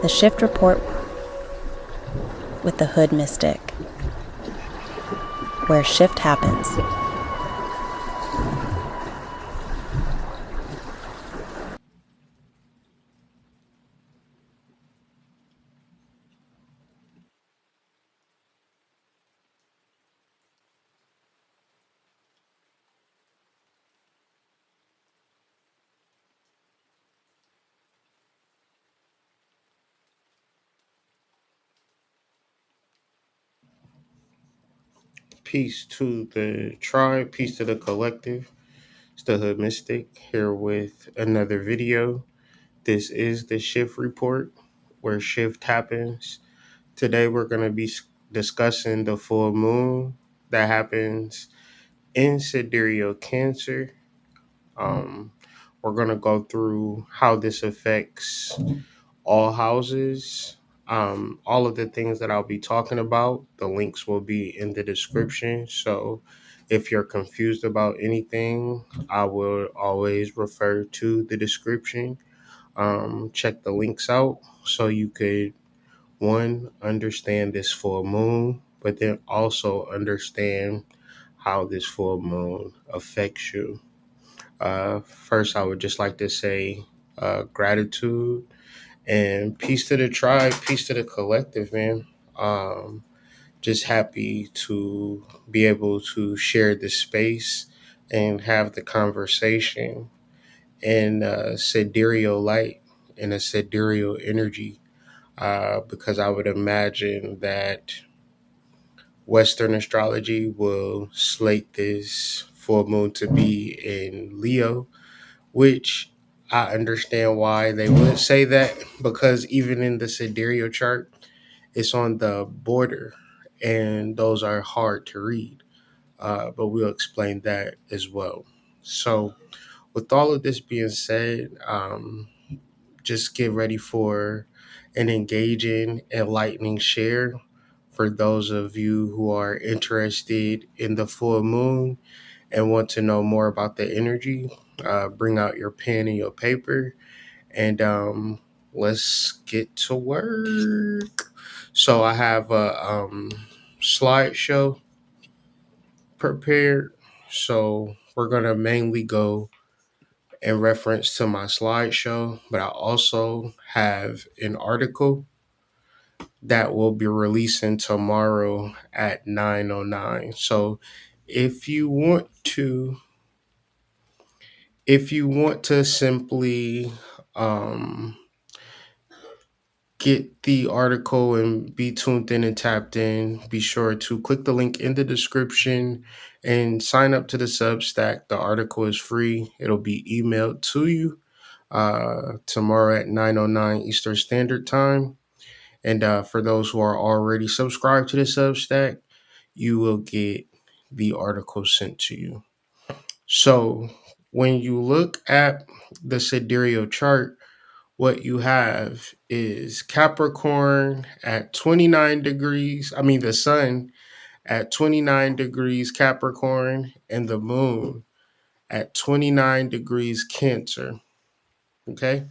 The Shift Report with the Hood Mystic, where shift happens. Peace to the tribe, peace to the collective. It's the Hood Mystic here with another video. This is the Shift Report, where shift happens. Today we're going to be discussing the full moon that happens in Sidereal Cancer. Um, we're going to go through how this affects all houses. All of the things that I'll be talking about, the links will be in the description. So if you're confused about anything, I will always refer to the description. Check the links out so you could, one, understand this full moon, but then also understand how this full moon affects you. First, I would just like to say gratitude and peace to the tribe, peace to the collective, man. Just happy to be able to share this space and have the conversation in sidereal light, in a sidereal energy, because I would imagine that Western astrology will slate this full moon to be in Leo, which I understand why they would say that, because even in the sidereal chart, it's on the border, and those are hard to read. But we'll explain that as well. So, with all of this being said, just get ready for an engaging, enlightening share. For those of you who are interested in the full moon and want to know more about the energy, bring out your pen and your paper, and let's get to work. So I have a slideshow prepared. So we're gonna mainly go in reference to my slideshow, but I also have an article that will be releasing tomorrow at 9:09. So if you want to simply um get the article and be tuned in and tapped in, be sure to click the link in the description and sign up to the Substack. The article is free. It'll be emailed to you tomorrow at 9:09 Eastern Standard Time. And for those who are already subscribed to the Substack, you will get the article sent to you. So when you look at the sidereal chart, what you have is Capricorn at 29 degrees. I mean, the sun at 29 degrees Capricorn and the moon at 29 degrees Cancer. Okay.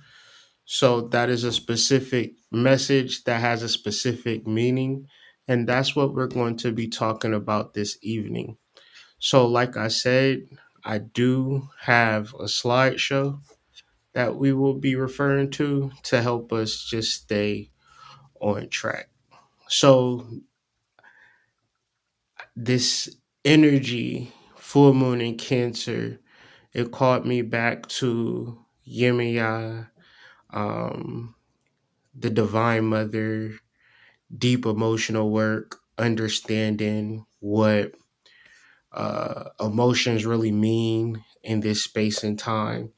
So that is a specific message that has a specific meaning. And that's what we're going to be talking about this evening. So, like I said, I do have a slideshow that we will be referring to help us just stay on track. So this energy, full moon in Cancer, it caught me back to Yemaya, um, the Divine Mother, deep emotional work, understanding what emotions really mean in this space and time.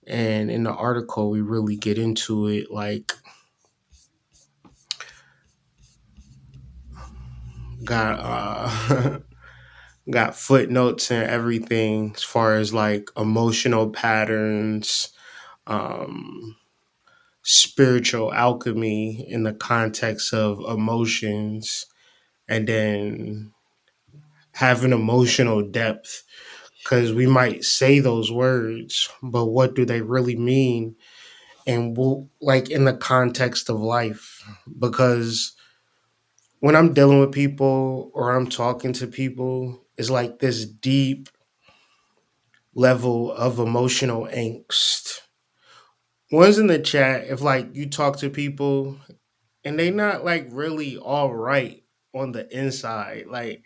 And in the article, we really get into it, like got got footnotes and everything as far as like emotional patterns, um, spiritual alchemy in the context of emotions, and then having emotional depth. Because we might say those words, but what do they really mean and like in the context of life, because when I'm dealing with people or I'm talking to people, it's like this deep level of emotional angst. One's in the chat, if like you talk to people and they not like really all right on the inside, like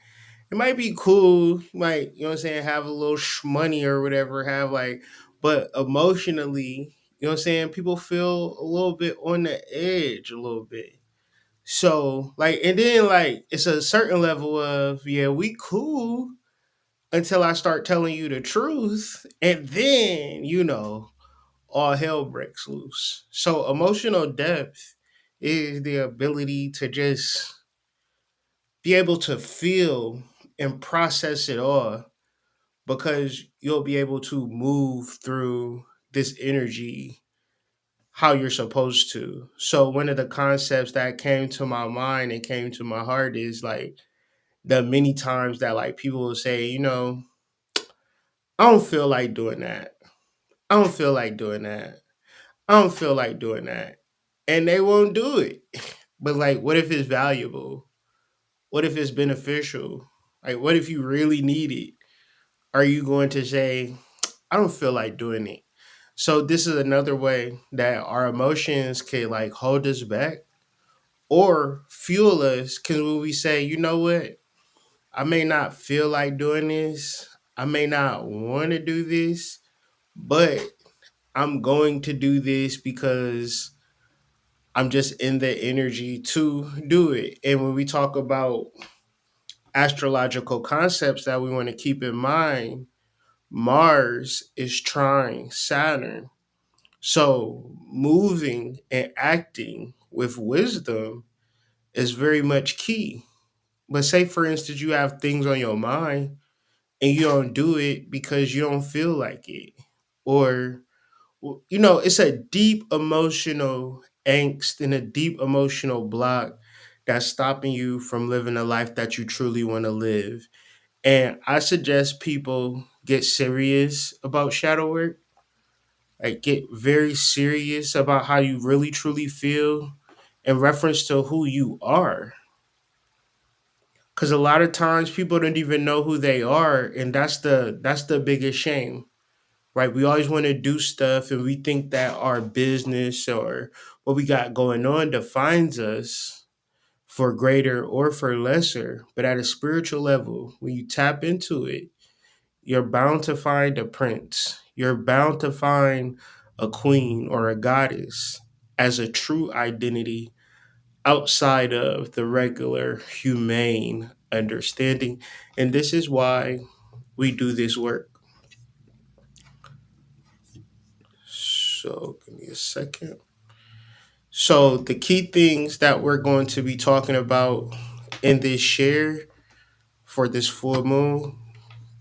it might be cool, like you know what I'm saying, have a little shmoney or whatever, have like, but emotionally, you know what I'm saying, people feel a little bit on the edge a little bit. So like, and then like it's a certain level of yeah, we cool until I start telling you the truth, and then all hell breaks loose. So emotional depth is the ability to just be able to feel and process it all, because you'll be able to move through this energy how you're supposed to. So one of the concepts that came to my mind and came to my heart is like the many times that like people will say, I don't feel like doing that. I don't feel like doing that. I don't feel like doing that. And they won't do it. But like, what if it's valuable? What if it's beneficial? Like, what if you really need it? Are you going to say, I don't feel like doing it? So this is another way that our emotions can like hold us back or fuel us. Cause when we say, you know what, I may not feel like doing this, I may not want to do this, but I'm going to do this because I'm just in the energy to do it. And when we talk about astrological concepts that we want to keep in mind, Mars is trine Saturn. So moving and acting with wisdom is very much key. But say, for instance, you have things on your mind and you don't do it because you don't feel like it. Or, it's a deep emotional angst and a deep emotional block that's stopping you from living a life that you truly want to live. And I suggest people get serious about shadow work, like get very serious about how you really truly feel in reference to who you are. Because a lot of times people don't even know who they are, and that's the biggest shame, right? We always want to do stuff, and we think that our business or what we got going on defines us for greater or for lesser. But at a spiritual level, when you tap into it, you're bound to find a prince. You're bound to find a queen or a goddess as a true identity outside of the regular humane understanding. And this is why we do this work. So, give me a second. So, the key things that we're going to be talking about in this share for this full moon,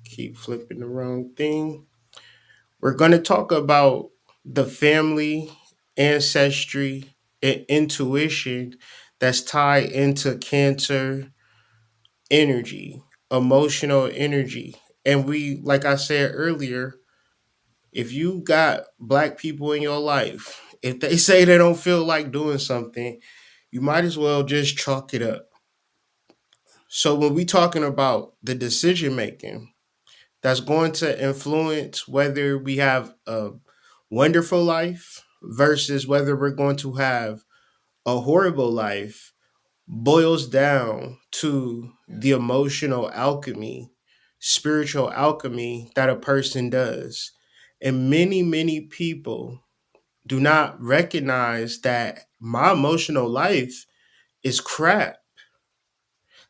keep flipping the wrong thing. We're going to talk about the family, ancestry, and intuition that's tied into Cancer energy, emotional energy. And we, like I said earlier, if you got black people in your life, if they say they don't feel like doing something, you might as well just chalk it up. So when we talking about the decision making, that's going to influence whether we have a wonderful life versus whether we're going to have a horrible life, boils down to the emotional alchemy, spiritual alchemy that a person does. And many, many people do not recognize that my emotional life is crap.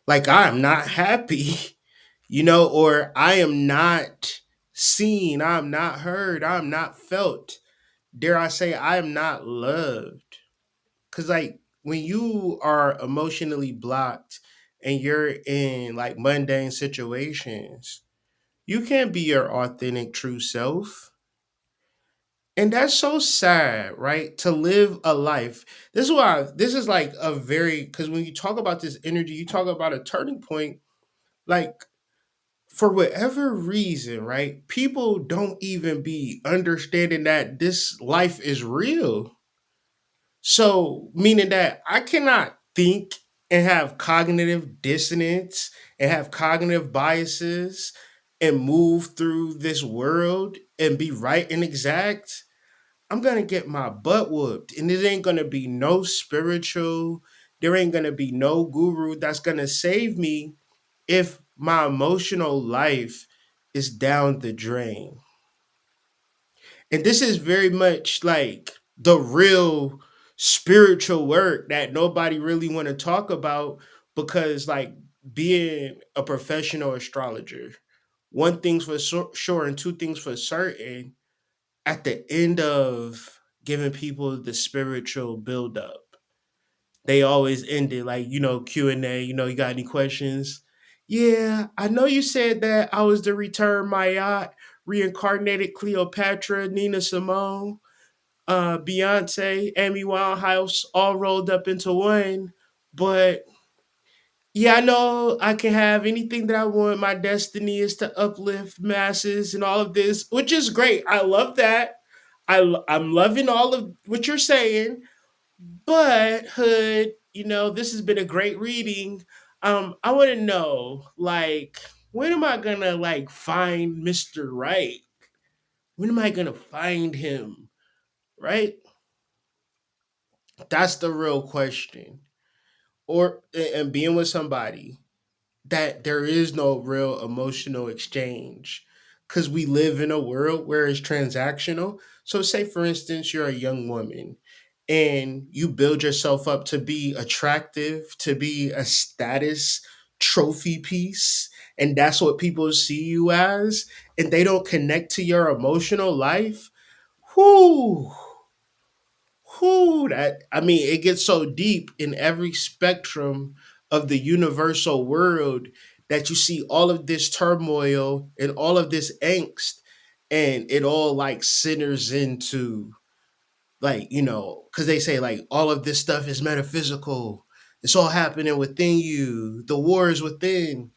Like I am not happy, or I am not seen, I'm not heard, I'm not felt. Dare I say, I am not loved. Cause like when you are emotionally blocked and you're in like mundane situations, you can't be your authentic true self. And that's so sad, right? To live a life. This is like a very, because when you talk about this energy, you talk about a turning point. Like for whatever reason, right? People don't even be understanding that this life is real. So, meaning that I cannot think and have cognitive dissonance and have cognitive biases and move through this world and be right and exact. I'm gonna get my butt whooped, and it ain't gonna be no spiritual. There ain't gonna be no guru that's gonna save me if my emotional life is down the drain. And this is very much like the real spiritual work that nobody really want to talk about, because like being a professional astrologer, one thing's for sure and two things for certain, at the end of giving people the spiritual build up, they always end it like, Q&A, you got any questions? Yeah, I know you said that I was the return Mayotte, reincarnated Cleopatra, Nina Simone, Beyonce, Amy Winehouse, all rolled up into one. But yeah, I know I can have anything that I want. My destiny is to uplift masses and all of this, which is great. I love that. I'm loving all of what you're saying. But Hood, this has been a great reading. I want to know, like, when am I gonna like find Mr. Right? When am I gonna find him? Right? That's the real question. Or and being with somebody that there is no real emotional exchange, because we live in a world where it's transactional. So say for instance you're a young woman and you build yourself up to be attractive, to be a status trophy piece, and that's what people see you as, and they don't connect to your emotional life. Whoo, that, I mean, it gets so deep in every spectrum of the universal world that you see all of this turmoil and all of this angst, and it all like centers into, like, because they say like all of this stuff is metaphysical. It's all happening within you. The war is within.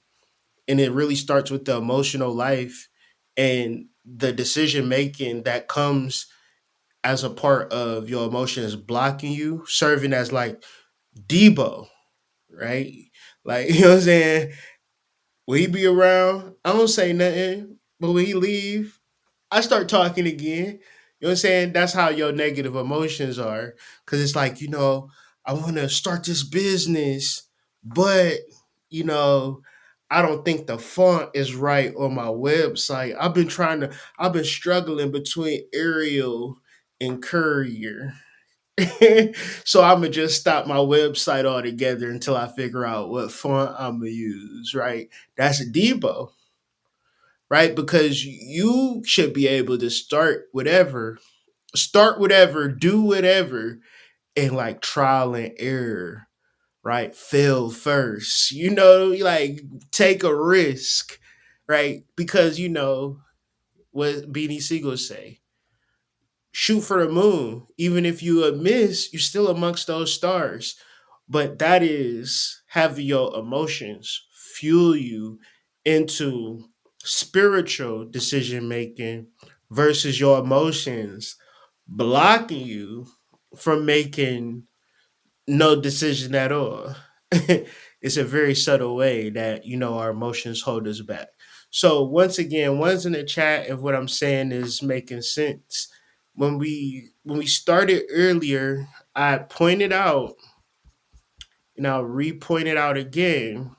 And it really starts with the emotional life and the decision making that comes as a part of your emotions blocking you, serving as like Debo, right? Like, you know what I'm saying? When he be around, I don't say nothing. But when he leave, I start talking again. You know what I'm saying? That's how your negative emotions are. Cause it's like, I wanna start this business, but you know, I don't think the font is right on my website. I've been struggling between Arial and Courier. So I'm gonna just stop my website altogether until I figure out what font I'm gonna use, right? That's Debo, right? Because you should be able to start whatever, do whatever, and like trial and error, right? Fail first, like take a risk, right? Because what Beanie Siegel say, shoot for the moon. Even if you miss, you're still amongst those stars. But that is having your emotions fuel you into spiritual decision making versus your emotions blocking you from making no decision at all. It's a very subtle way that our emotions hold us back. So once again, one's in the chat if what I'm saying is making sense. When we started earlier, I pointed out, and I'll re-point it out again,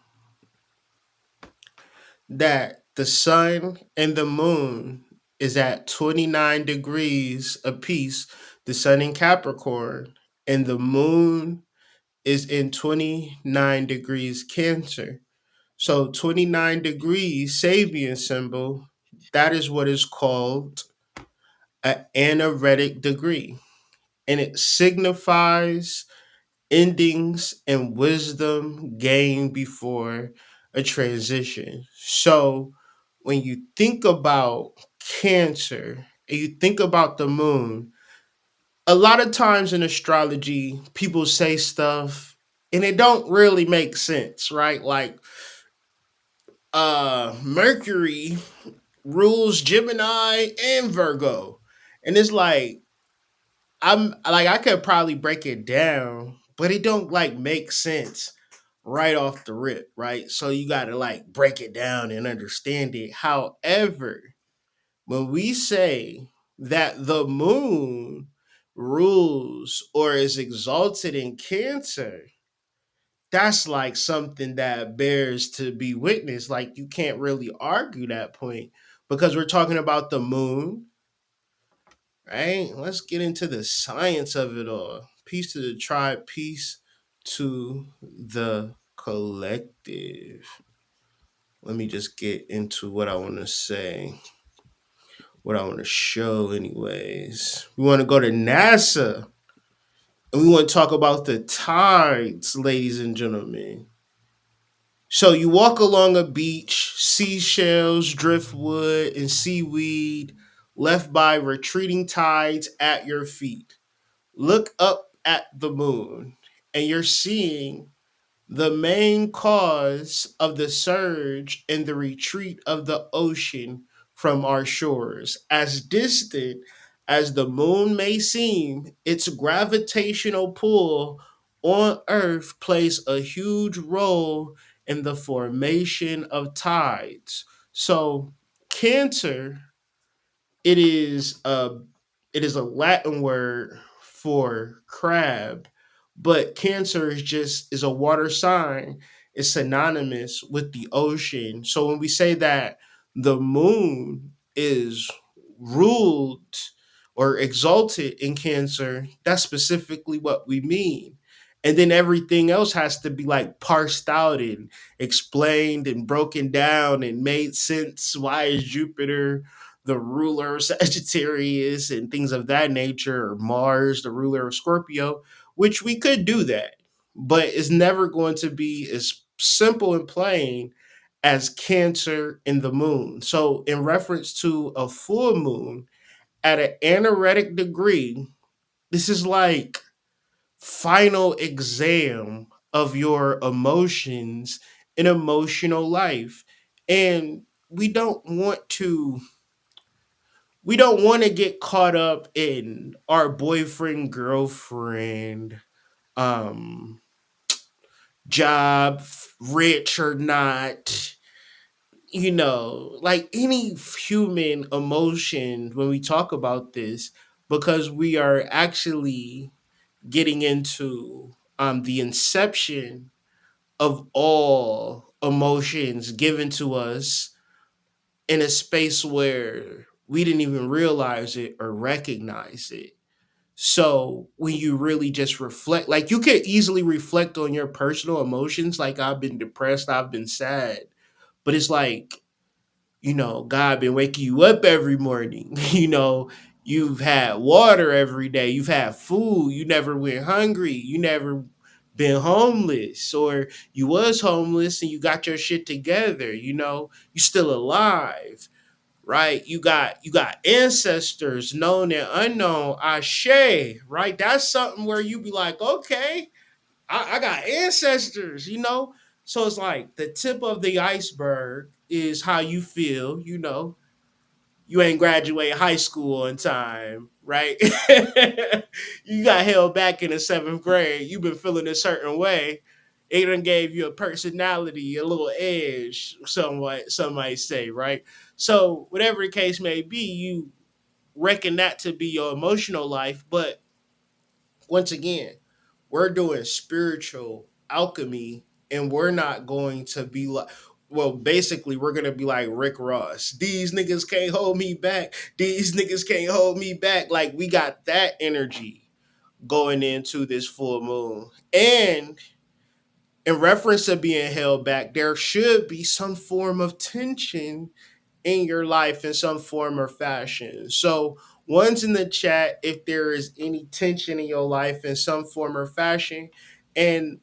that the sun and the moon is at 29 degrees apiece. The sun in Capricorn and the moon is in 29 degrees Cancer. So 29 degrees Sabian symbol, that is what is called an anaretic degree. And it signifies endings and wisdom gained before a transition. So when you think about Cancer and you think about the moon, a lot of times in astrology, people say stuff and it don't really make sense, right? Like Mercury rules Gemini and Virgo. And it's like, I'm like I could probably break it down, but it don't like make sense right off the rip, right? So you got to like break it down and understand it. However, when we say that the moon rules or is exalted in Cancer, that's like something that bears to be witnessed. Like you can't really argue that point because we're talking about the moon, right? Let's get into the science of it all. Peace to the tribe, peace to the collective. Let me just get into what I want to say, what I want to show, anyways. We want to go to NASA and we want to talk about the tides, ladies and gentlemen. So you walk along a beach, seashells, driftwood, and seaweed left by retreating tides at your feet. Look up at the moon, and you're seeing the main cause of the surge and the retreat of the ocean from our shores. As distant as the moon may seem, its gravitational pull on Earth plays a huge role in the formation of tides. So, Cancer, it is a it is a Latin word for crab, but Cancer is a water sign. It's synonymous with the ocean. So when we say that the moon is ruled or exalted in Cancer, that's specifically what we mean. And then everything else has to be like parsed out and explained and broken down and made sense. Why is Jupiter the ruler of Sagittarius and things of that nature, or Mars, the ruler of Scorpio, which we could do that, but it's never going to be as simple and plain as Cancer in the moon. So, in reference to a full moon at an anaretic degree, this is like final exam of your emotions and emotional life. And we don't want to we don't want to get caught up in our boyfriend girlfriend um job, rich or not, like any human emotion when we talk about this, because we are actually getting into the inception of all emotions given to us in a space where we didn't even realize it or recognize it. So when you really just reflect, like you can easily reflect on your personal emotions, like I've been depressed, I've been sad, but it's like, God been waking you up every morning. You've had water every day, you've had food, you never went hungry, you never been homeless, or you was homeless and you got your shit together, you still alive, right? You got ancestors, known and unknown, Ashe, right? That's something where you be like, okay, I got ancestors. So it's like the tip of the iceberg is how you feel, you ain't graduate high school on time, right? You got held back in the seventh grade. You've been feeling a certain way. It done gave you a personality, a little edge, somewhat, some might say, right? So, whatever the case may be, you reckon that to be your emotional life. But once again, we're doing spiritual alchemy, and we're not going to be like, well, basically, we're gonna be like Rick Ross. These niggas can't hold me back. These niggas can't hold me back. Like we got that energy going into this full moon. And in reference to being held back, there should be some form of tension in your life in some form or fashion. So, one's in the chat if there is any tension in your life in some form or fashion. And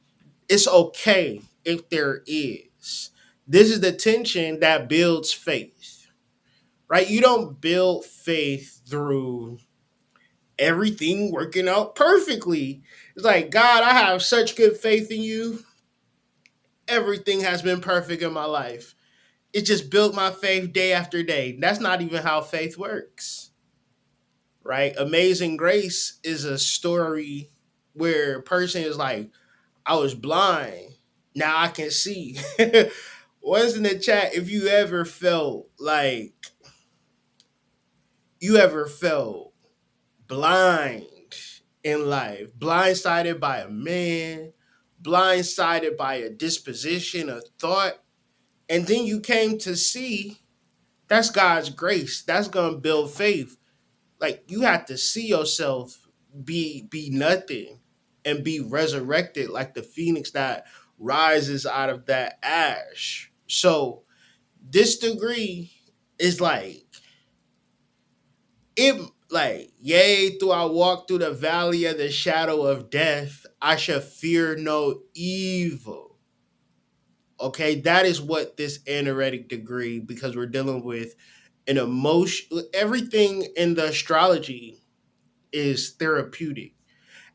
it's okay if there is. This is the tension that builds faith, right? You don't build faith through everything working out perfectly. It's like, God, I have such good faith in you. Everything has been perfect in my life. It just built my faith day after day. That's not even how faith works, right? Amazing Grace is a story where a person is like, I was blind, now I can see. What's in the chat if you ever felt like you ever felt blind in life, blindsided by a man, blindsided by a disposition, a thought, and then you came to see that's God's grace. That's gonna build faith. Like you have to see yourself be nothing and be resurrected like the phoenix that rises out of that ash. So this degree is like it like, yea, though I walk through the valley of the shadow of death, I shall fear no evil. Okay, that is what this anaretic degree, because we're dealing with an emotion. Everything in the astrology is therapeutic.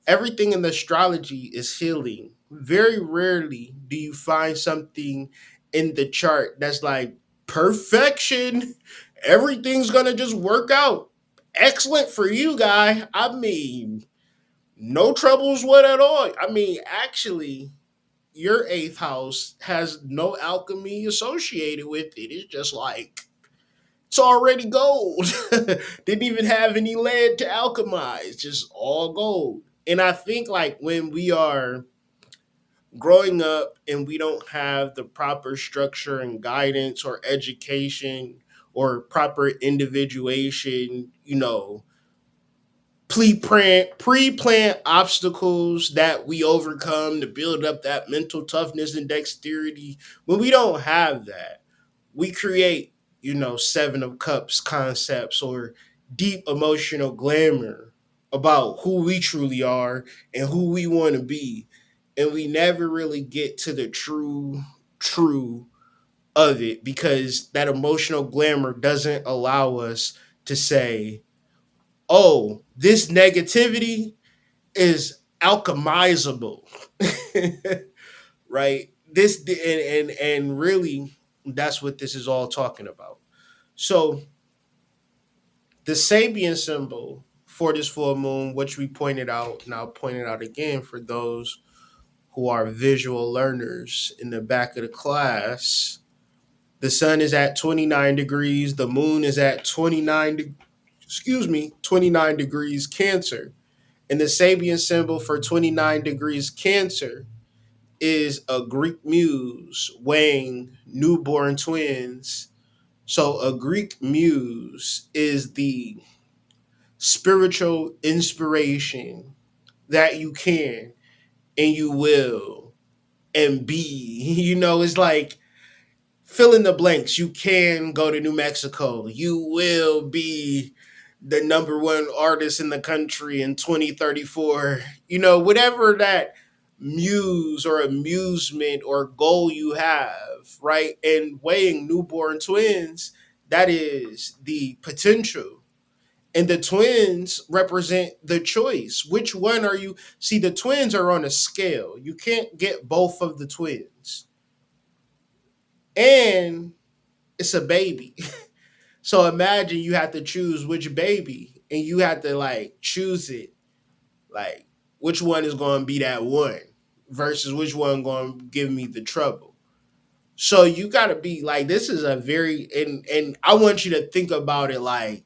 Everything in the astrology is healing. Very rarely do you find something in the chart that's like perfection. Everything's gonna just work out. Excellent for you, guy. I mean, no troubles what at all. I mean, actually, your eighth house has no alchemy associated with it. It's just like it's already gold. Didn't even have any lead to alchemize, just all gold. And I think like when we are growing up and we don't have the proper structure and guidance or education or proper individuation, pre-plant obstacles that we overcome to build up that mental toughness and dexterity. When we don't have that, we create, seven of cups concepts or deep emotional glamour about who we truly are and who we want to be. And we never really get to the true of it because that emotional glamour doesn't allow us to say, oh, this negativity is alchemizable. Right? This and really that's what this is all talking about. So the Sabian symbol for this full moon, which we pointed out, and I'll point it out again for those who are visual learners in the back of the class. The sun is at 29 degrees, the moon is at 29 degrees Cancer. And the Sabian symbol for 29 degrees Cancer is a Greek muse weighing newborn twins. So a Greek muse is the spiritual inspiration that you can and you will and be. It's like fill in the blanks. You can go to New Mexico. You will be the number one artist in the country in 2034. Whatever that muse or amusement or goal you have, right? And weighing newborn twins, that is the potential. And the twins represent the choice. Which one are you? See, the twins are on a scale. You can't get both of the twins. And it's a baby. So imagine you have to choose which baby and you have to like choose it. Like which one is going to be that one versus which one going to give me the trouble. So you got to be like this is a very and I want you to think about it like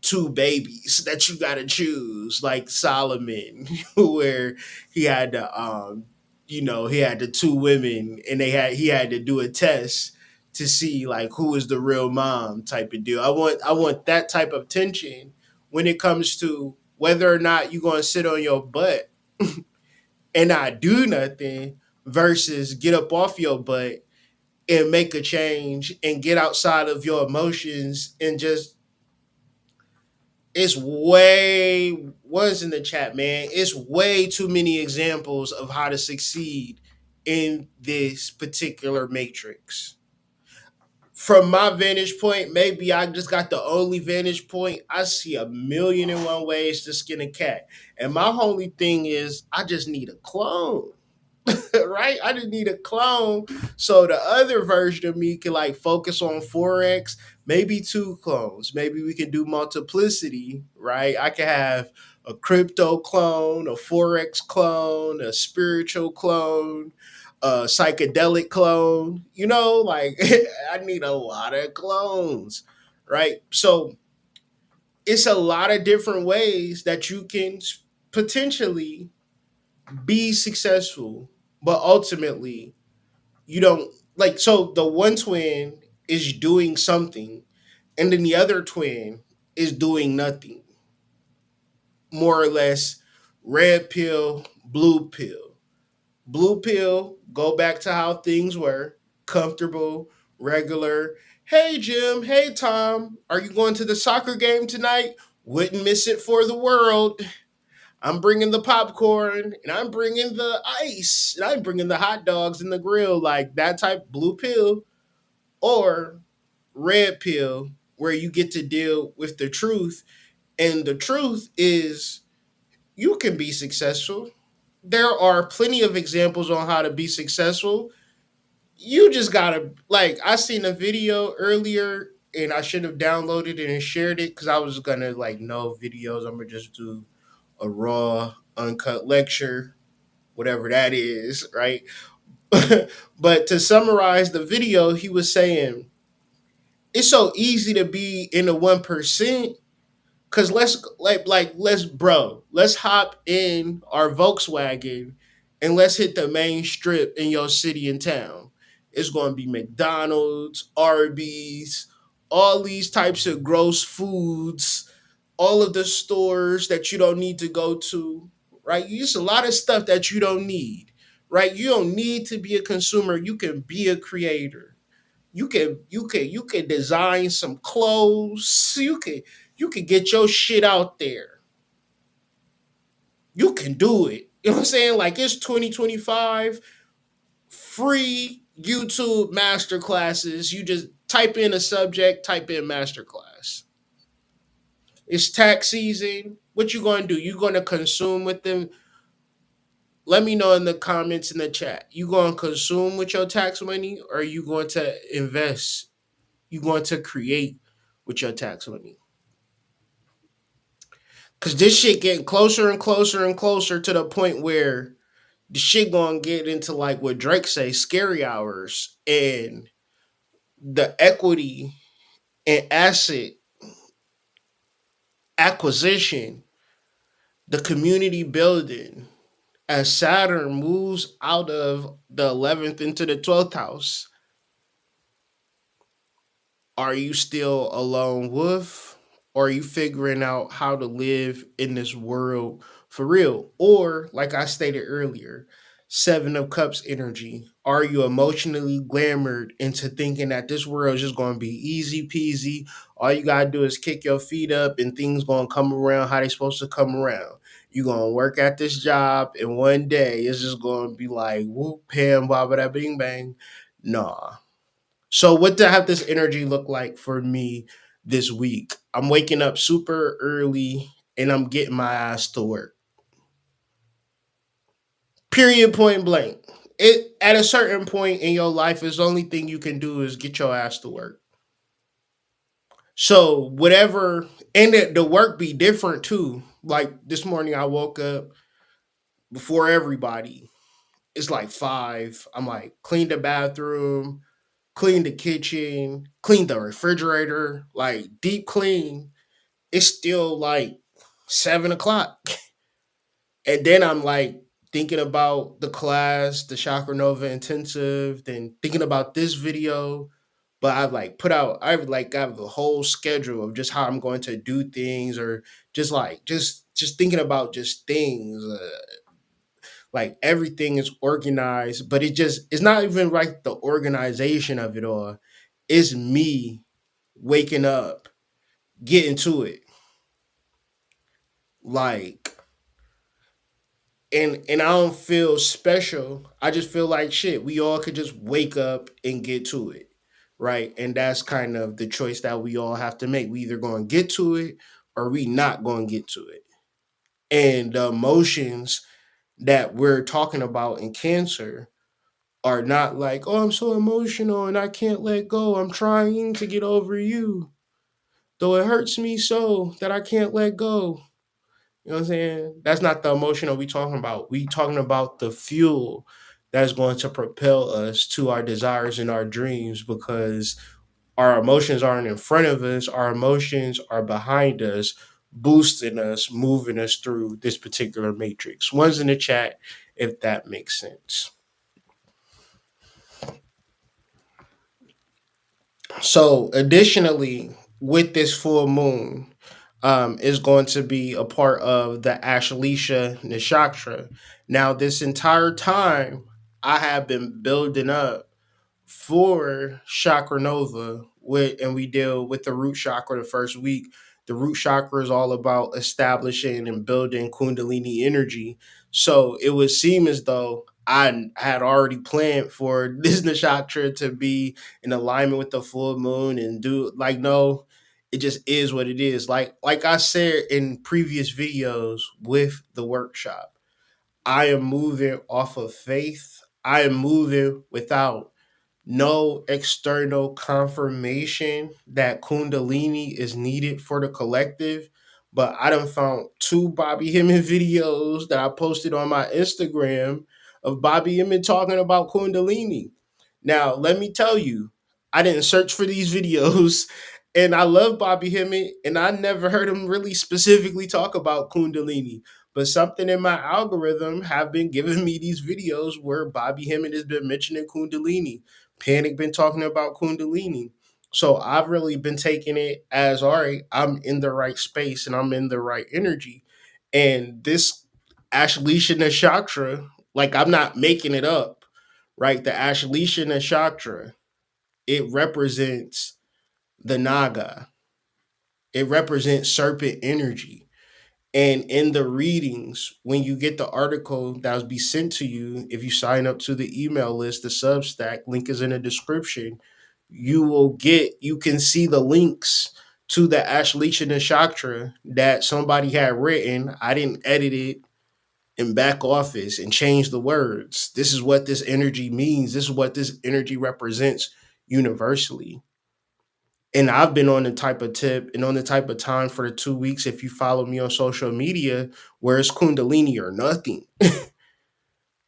two babies that you got to choose like Solomon where he had to he had the two women and he had to do a test to see like who is the real mom type of deal. I want that type of tension when it comes to whether or not you're going to sit on your butt and not do nothing versus get up off your butt and make a change and get outside of your emotions and just it's way what's in the chat, man. It's way too many examples of how to succeed in this particular matrix. From my vantage point, maybe I just got the only vantage point. I see a million and one ways to skin a cat. And my only thing is I just need a clone. right? I just need a clone so the other version of me can like focus on forex. Maybe two clones. Maybe we can do multiplicity, right? I can have a crypto clone, a forex clone, a spiritual clone, a psychedelic clone. You know, like I need a lot of clones, right? So it's a lot of different ways that you can potentially be successful, but ultimately you don't like. So the one twin is doing something, and then the other twin is doing nothing, more or less. Red pill, blue pill. Blue pill, go back to how things were, comfortable, regular. Hey Jim, hey Tom, are you going to the soccer game tonight? Wouldn't miss it for the world. I'm bringing the popcorn and I'm bringing the ice and I'm bringing the hot dogs and the grill, like that type. Blue pill or red pill, where you get to deal with the truth. And the truth is you can be successful. There are plenty of examples on how to be successful. You just gotta, like, I seen a video earlier and I should have downloaded it and shared it because I was gonna like no videos. I'm gonna just do a raw, uncut lecture, whatever that is, right? But to summarize the video, he was saying it's so easy to be in the 1%. Cause let's bro, let's hop in our Volkswagen and let's hit the main strip in your city and town. It's gonna be McDonald's, Arby's, all these types of gross foods, all of the stores that you don't need to go to, right? You use a lot of stuff that you don't need, right? You don't need to be a consumer. You can be a creator. You can design some clothes. You can get your shit out there. You can do it. You know what I'm saying? Like it's 2025, free YouTube master classes. You just type in a subject, type in masterclass. It's tax season. What you gonna do? You gonna consume with them? Let me know in the comments in the chat. You gonna consume with your tax money, or are you going to invest? You going to create with your tax money? Cause this shit getting closer and closer and closer to the point where the shit gonna get into like what Drake say, scary hours, and the equity and asset acquisition, the community building, as Saturn moves out of the 11th into the 12th house. Are you still a lone wolf? Or are you figuring out how to live in this world for real? Or, like I stated earlier, Seven of Cups energy. Are you emotionally glamored into thinking that this world is just going to be easy peasy? All you got to do is kick your feet up and things going to come around how they supposed to come around. You're going to work at this job and one day it's just going to be like, whoop, pam, baba, bing, bang. Nah, so what to have this energy look like for me this week? I'm waking up super early and I'm getting my ass to work. Period, point blank. It at a certain point in your life is the only thing you can do is get your ass to work. So whatever, and the work be different too. Like this morning I woke up before everybody. It's like 5. I'm like clean the bathroom, clean the kitchen, clean the refrigerator, like deep clean. It's still like 7 o'clock. And then I'm like thinking about the class, the Chakra Nova intensive, then thinking about this video. But I've like got the whole schedule of just how I'm going to do things, or just thinking about just things. Like everything is organized, but it's not even like the organization of it all. It's me waking up, getting to it. Like, and I don't feel special. I just feel like shit. We all could just wake up and get to it, right? And that's kind of the choice that we all have to make. We either going to get to it or we not going to get to it. And the emotions that we're talking about in Cancer are not like, oh, I'm so emotional and I can't let go. I'm trying to get over you, though it hurts me so that I can't let go. You know what I'm saying? That's not the emotional we talking about. We talking about the fuel that's going to propel us to our desires and our dreams, because our emotions aren't in front of us. Our emotions are behind us, boosting us, moving us through this particular matrix. One's in the chat if that makes sense. So, additionally, with this full moon, is going to be a part of the Ashleisha Nakshatra. Now, this entire time, I have been building up for Chakra Nova, and we deal with the root chakra the first week. The root chakra is all about establishing and building Kundalini energy. So it would seem as though I had already planned for this nakshatra to be in alignment with the full moon and do like no, it just is what it is. Like I said in previous videos with the workshop, I am moving off of faith. I am moving without no external confirmation that Kundalini is needed for the collective. But I done found two Bobby Hemming videos that I posted on my Instagram of Bobby Hemming talking about Kundalini. Now, let me tell you, I didn't search for these videos, and I love Bobby Hemming, and I never heard him really specifically talk about Kundalini. But something in my algorithm have been giving me these videos where Bobby Hemming has been mentioning Kundalini. Panic been talking about Kundalini. So I've really been taking it as, all right, I'm in the right space and I'm in the right energy. And this Ashleisha Nakshatra, like I'm not making it up, right? The Ashleisha Nakshatra, it represents the Naga. It represents serpent energy. And in the readings, when you get the article that will be sent to you, if you sign up to the email list, the Substack link is in the description. You can see the links to the Ashleisha Nakshatra that somebody had written. I didn't edit it in back office and change the words. This is what this energy means. This is what this energy represents universally. And I've been on the type of tip and on the type of time for the 2 weeks, if you follow me on social media, where it's Kundalini or nothing,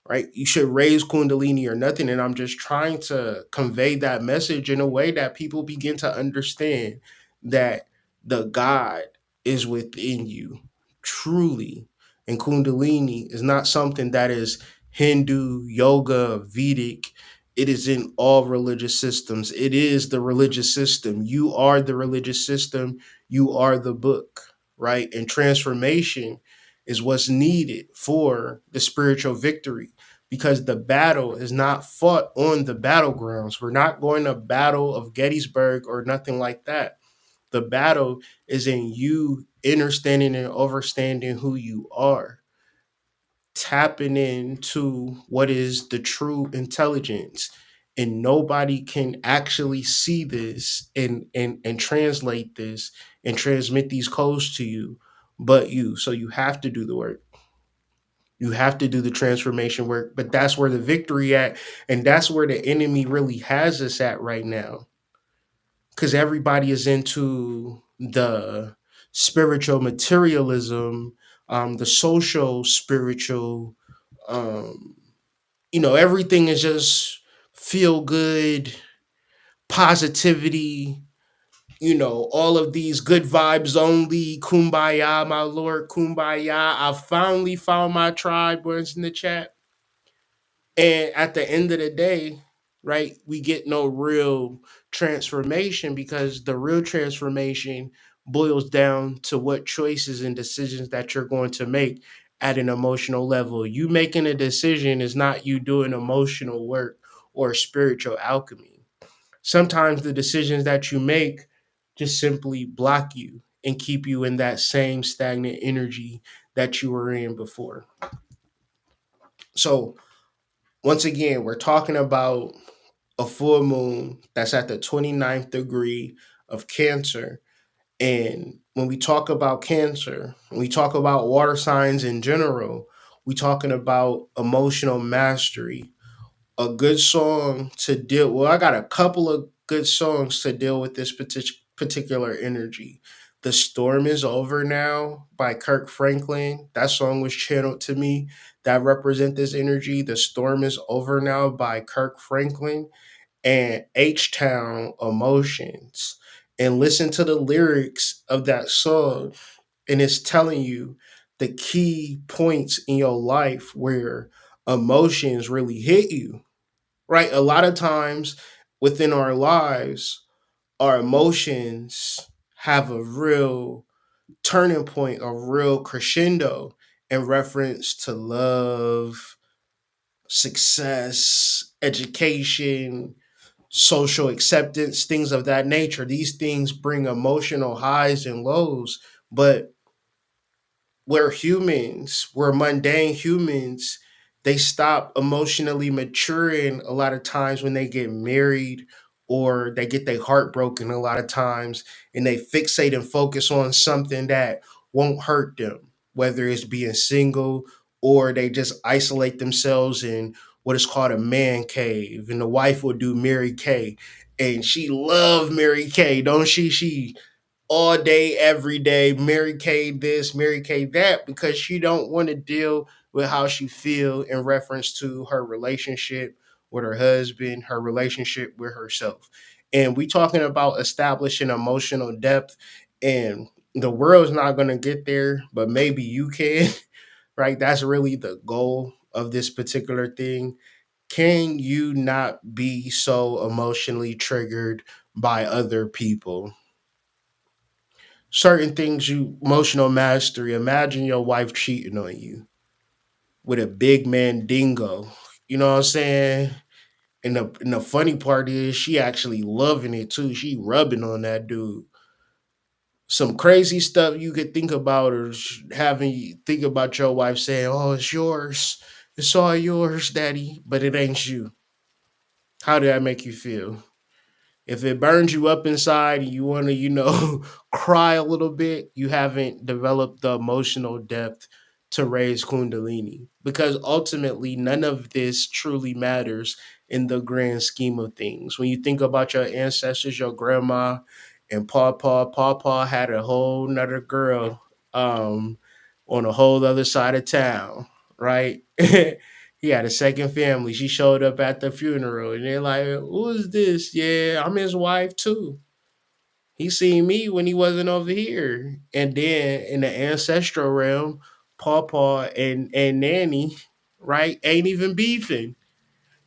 right? You should raise Kundalini or nothing. And I'm just trying to convey that message in a way that people begin to understand that the God is within you, truly. And Kundalini is not something that is Hindu, yoga, Vedic. It is in all religious systems. It is the religious system. You are the religious system. You are the book, right? And transformation is what's needed for the spiritual victory, because the battle is not fought on the battlegrounds. We're not going to battle of Gettysburg or nothing like that. The battle is in you understanding and overstanding who you are, tapping into what is the true intelligence. And nobody can actually see this and translate this and transmit these codes to you but you. So you have to do the work. You have to do the transformation work, but that's where the victory at, and that's where the enemy really has us at right now. Because everybody is into the spiritual materialism, the social spiritual. Um, everything is just feel good, positivity. All of these good vibes only. Kumbaya, my lord, kumbaya. I finally found my tribe. Words in the chat. And at the end of the day, right, we get no real transformation, because the real transformation boils down to what choices and decisions that you're going to make at an emotional level. You making a decision is not you doing emotional work or spiritual alchemy. Sometimes the decisions that you make just simply block you and keep you in that same stagnant energy that you were in before. So, once again, we're talking about a full moon that's at the 29th degree of Cancer. And when we talk about Cancer, when we talk about water signs in general, We talking about emotional mastery. A good song to deal. Well, I got a couple of good songs to deal with this particular energy. "The Storm Is Over Now" by Kirk Franklin. That song was channeled to me. That represent this energy. "The Storm Is Over Now" by Kirk Franklin, and "H Town Emotions." And listen to the lyrics of that song, and it's telling you the key points in your life where emotions really hit you, right? A lot of times within our lives, our emotions have a real turning point, a real crescendo in reference to love, success, education, social acceptance, things of that nature. These things bring emotional highs and lows, but we're humans, we're mundane humans. They stop emotionally maturing a lot of times when they get married or they get their heart broken a lot of times, and they fixate and focus on something that won't hurt them, whether it's being single or they just isolate themselves in what is called a man cave. And the wife will do Mary Kay. And she loved Mary Kay, don't she? She all day, every day, Mary Kay this, Mary Kay that, because she don't want to deal with how she feel in reference to her relationship with her husband, her relationship with herself. And we talking about establishing emotional depth, and the world's not going to get there, but maybe you can, right? That's really the goal of this particular thing. Can you not be so emotionally triggered by other people? Certain things, you emotional mastery. Imagine your wife cheating on you with a big man dingo. You know what I'm saying? And the funny part is she actually loving it too. She rubbing on that dude. Some crazy stuff you could think about, or having you think about your wife saying, "Oh, it's yours. It's all yours, daddy," but it ain't you. How did that make you feel? If it burns you up inside and you want to, cry a little bit, you haven't developed the emotional depth to raise Kundalini. Because ultimately, none of this truly matters in the grand scheme of things. When you think about your ancestors, your grandma and Pawpaw had a whole nother girl um, on a whole other side of town, right? He had a second family. She showed up at the funeral, and they're like, "Who is this?" "Yeah, I'm his wife too. He seen me when he wasn't over here." And then in the ancestral realm, Pawpaw and Nanny, right, ain't even beefing.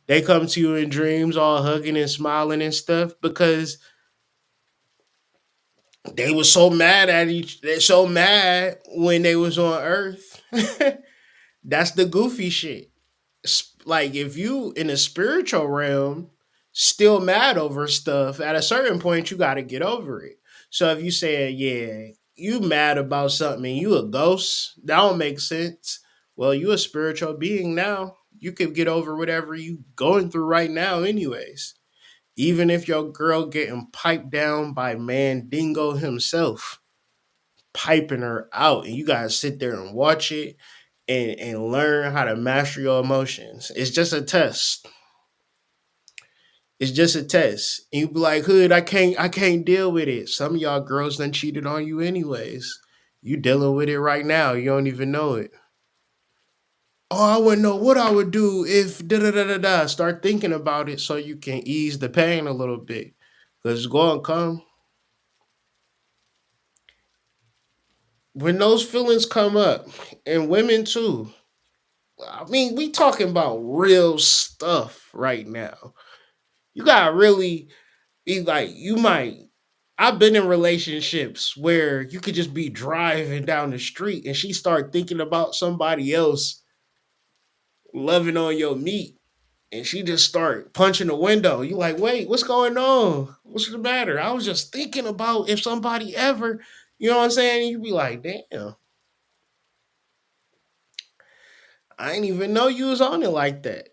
They come to you in dreams, all hugging and smiling and stuff, because they were so mad at each. They're so mad when they was on Earth. That's the goofy shit. Like, if you in the spiritual realm still mad over stuff, at a certain point you got to get over it. So if you say, yeah, you mad about something and you a ghost, that don't make sense. Well, you a spiritual being now. You could get over whatever you going through right now anyways. Even if your girl getting piped down by Mandingo himself, piping her out, and you gotta sit there and watch it and learn how to master your emotions. It's just a test. It's just a test. And you be like, "Hood, I can't deal with it." Some of y'all girls done cheated on you anyways. You dealing with it right now. You don't even know it. "Oh, I wouldn't know what I would do if da da da da da." Start thinking about it so you can ease the pain a little bit. Cause it's gonna come. When those feelings come up, and women too. I mean, we talking about real stuff right now. You gotta really be like, you might. I've been in relationships where you could just be driving down the street and she start thinking about somebody else loving on your meat, and she just start punching the window. You like, "Wait, what's going on? What's the matter? I was just thinking about if somebody ever," you know what I'm saying? You be like, "Damn, I didn't even know you was on it like that."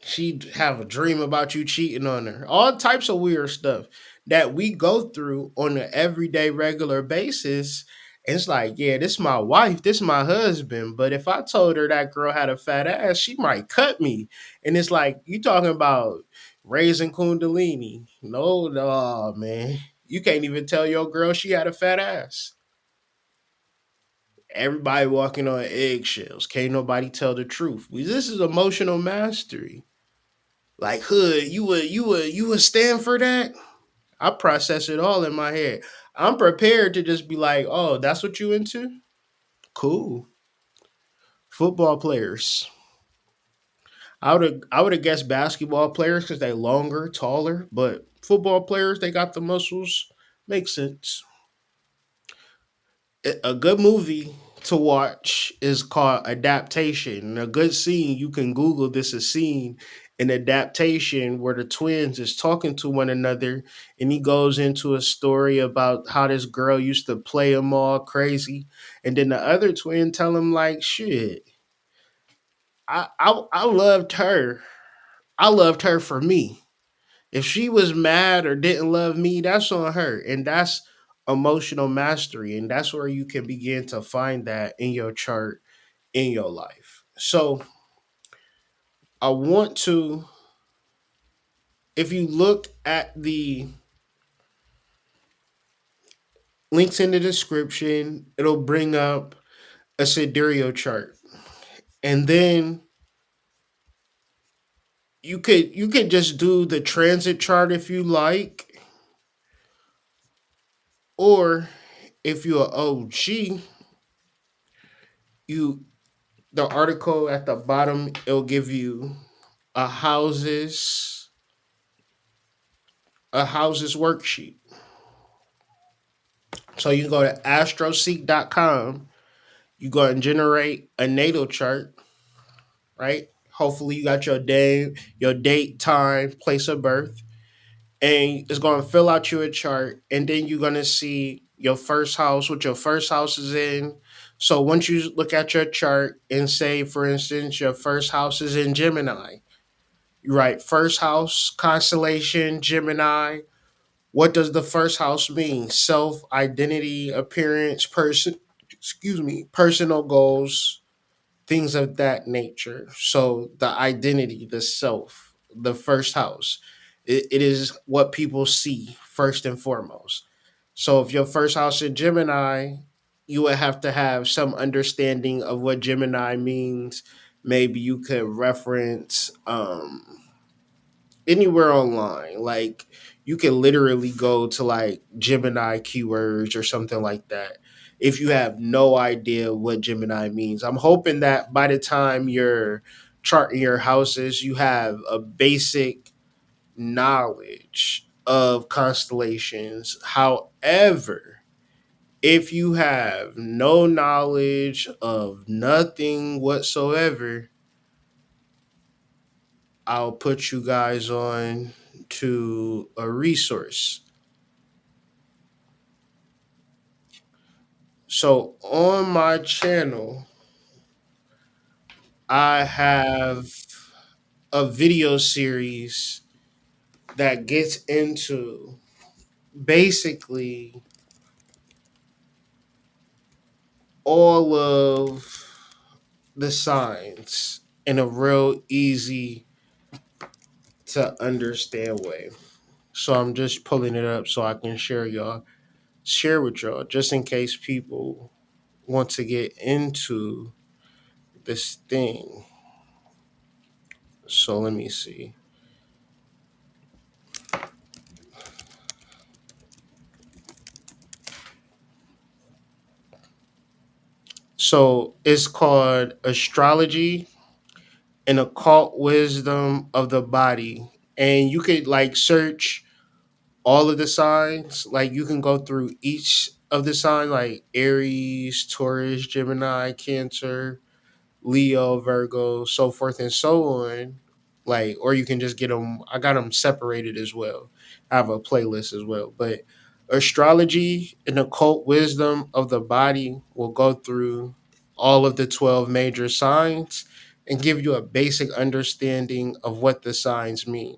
She'd have a dream about you cheating on her. All types of weird stuff that we go through on an everyday, regular basis. It's like, yeah, this my wife, this my husband. But if I told her that girl had a fat ass, she might cut me. And it's like, you talking about raising Kundalini. No, no, man. You can't even tell your girl she had a fat ass. Everybody walking on eggshells. Can't nobody tell the truth. This is emotional mastery. Like hood, you would stand for that? I process it all in my head. I'm prepared to just be like, oh, that's what you into? Cool. Football players. I would have guessed basketball players because they longer, taller, but football players they got the muscles. Makes sense. A good movie to watch is called Adaptation. And a good scene, you can Google this a scene in Adaptation where the twins is talking to one another and he goes into a story about how this girl used to play him all crazy. And then the other twin tell him like shit. I loved her. I loved her for me. If she was mad or didn't love me, that's on her. And that's emotional mastery. And that's where you can begin to find that in your chart in your life. So I want to, if you look at the links in the description, it'll bring up a sidereal chart. And then you could just do the transit chart if you like, or if you're an OG, you the article at the bottom it'll give you a houses a houses worksheet. So you go to astroseek.com, you go and generate a natal chart, right? Hopefully you got your day, your date, time, place of birth, and it's going to fill out your chart, and then you're going to see your first house, what your first house is in. So once you look at your chart and say, for instance, your first house is in Gemini, you write first house, constellation, Gemini. What does the first house mean? Self, identity, appearance, personal goals, things of that nature. So the identity, the self, the first house, it is what people see first and foremost. So if your first house in Gemini, you would have to have some understanding of what Gemini means. Maybe you could reference anywhere online. Like you can literally go to like Gemini keywords or something like that. If you have no idea what Gemini means, I'm hoping that by the time you're charting your houses, you have a basic knowledge of constellations. However, if you have no knowledge of nothing whatsoever, I'll put you guys on to a resource. So on my channel, I have a video series that gets into basically all of the signs in a real easy to understand way. So I'm just pulling it up so I can share with y'all just in case people want to get into this thing. So let me see. So it's called Astrology and Occult Wisdom of the Body. And you could like search all of the signs. Like you can go through each of the signs like Aries, Taurus, Gemini, Cancer, Leo, Virgo, so forth and so on. Like, or you can just get them. I got them separated as well. I have a playlist as well. But astrology and occult wisdom of the body will go through all of the 12 major signs and give you a basic understanding of what the signs mean.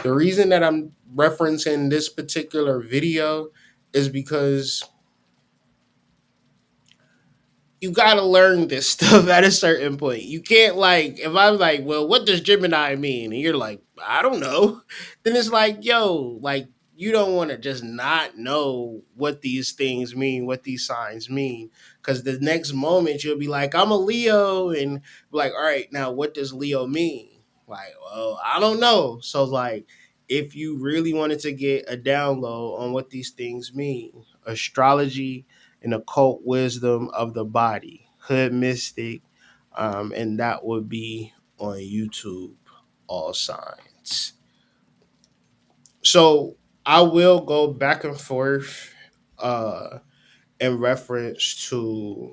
The reason that I'm referencing this particular video is because you gotta learn this stuff at a certain point. You can't like if I'm like, well, what does Gemini mean? And you're like, I don't know. Then it's like, yo, like you don't want to just not know what these things mean, what these signs mean. Cause the next moment you'll be like, I'm a Leo, and be like, all right, now what does Leo mean? Like, well, I don't know. So like if you really wanted to get a download on what these things mean, astrology and occult wisdom of the body, Hood Mystic, and that would be on YouTube, all signs. So I will go back and forth uh, in reference to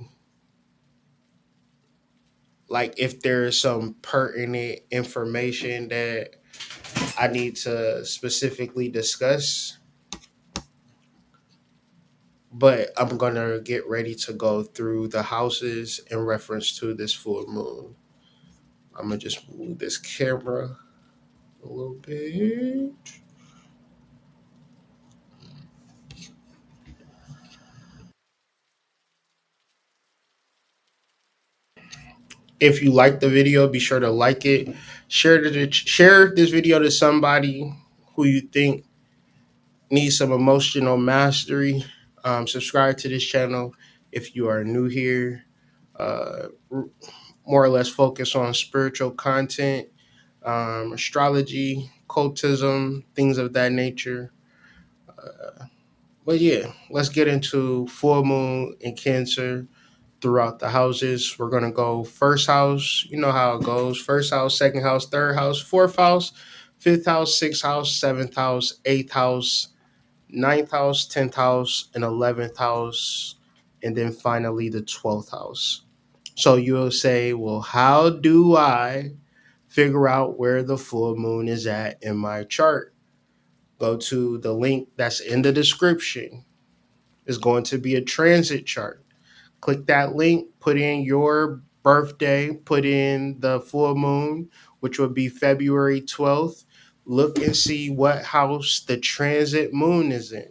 like if there's some pertinent information that I need to specifically discuss, but I'm gonna get ready to go through the houses in reference to this full moon. I'm gonna just move this camera a little bit. If you like the video, be sure to like it. Share this video to somebody who you think needs some emotional mastery. Subscribe to this channel if you are new here. More or less focus on spiritual content, astrology, cultism, things of that nature. But yeah, let's get into full moon in Cancer throughout the houses. We're gonna go first house. You know how it goes. First house, second house, third house, fourth house, fifth house, sixth house, seventh house, eighth house, ninth house, 10th house, and 11th house, and then finally the 12th house. So you'll say, well, how do I figure out where the full moon is at in my chart? Go to the link that's in the description. It's going to be a transit chart. Click that link, put in your birthday, put in the full moon, which would be February 12th. Look and see what house the transit moon is in.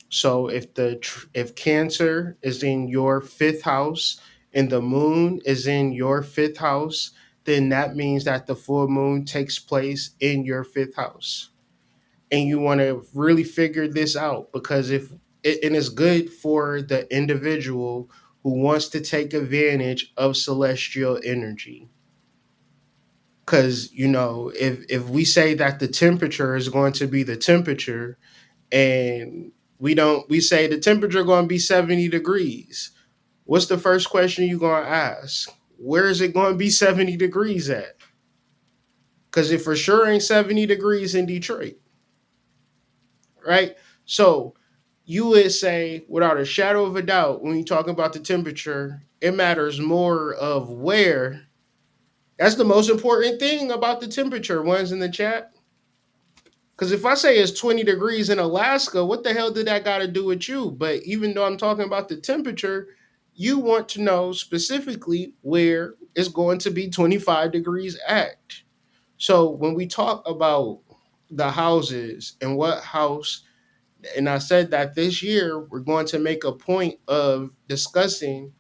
So if Cancer is in your fifth house and the moon is in your fifth house, then that means that the full moon takes place in your fifth house. And you want to really figure this out because if it, and it's good for the individual who wants to take advantage of celestial energy. Because if we say that the temperature is going to be the temperature, and we say the temperature going to be 70 degrees, what's the first question you going to ask? Where is it going to be 70 degrees at? Because it for sure ain't 70 degrees in Detroit, right? So you would say, without a shadow of a doubt, when you're talking about the temperature, it matters more of where. That's the most important thing about the temperature. Ones in the chat. Because if I say it's 20 degrees in Alaska, what the hell did that got to do with you? But even though I'm talking about the temperature, you want to know specifically where it's going to be 25 degrees at. So when we talk about the houses and what house, and I said that this year we're going to make a point of discussing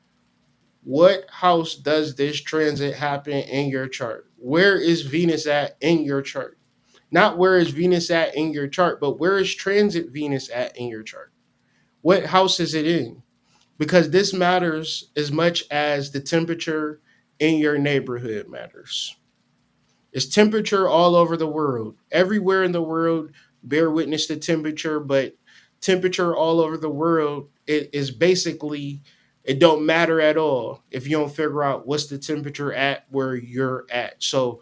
what house does this transit happen in your chart? Where is Venus at in your chart? Not where is Venus at in your chart, but where is transit Venus at in your chart? What house is it in? Because this matters as much as the temperature in your neighborhood matters. It's temperature all over the world. Everywhere in the world, bear witness to temperature, but temperature all over the world, it is basically, it don't matter at all if you don't figure out what's the temperature at where you're at. So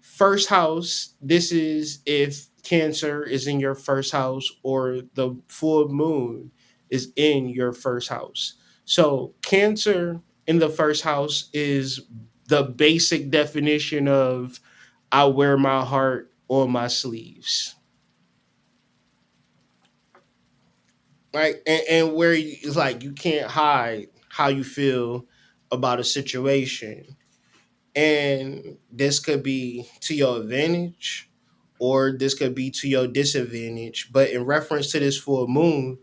first house, this is if Cancer is in your first house or the full moon is in your first house. So Cancer in the first house is the basic definition of I wear my heart on my sleeves. Right? And where it's like you can't hide how you feel about a situation. And this could be to your advantage or this could be to your disadvantage. But in reference to this full moon,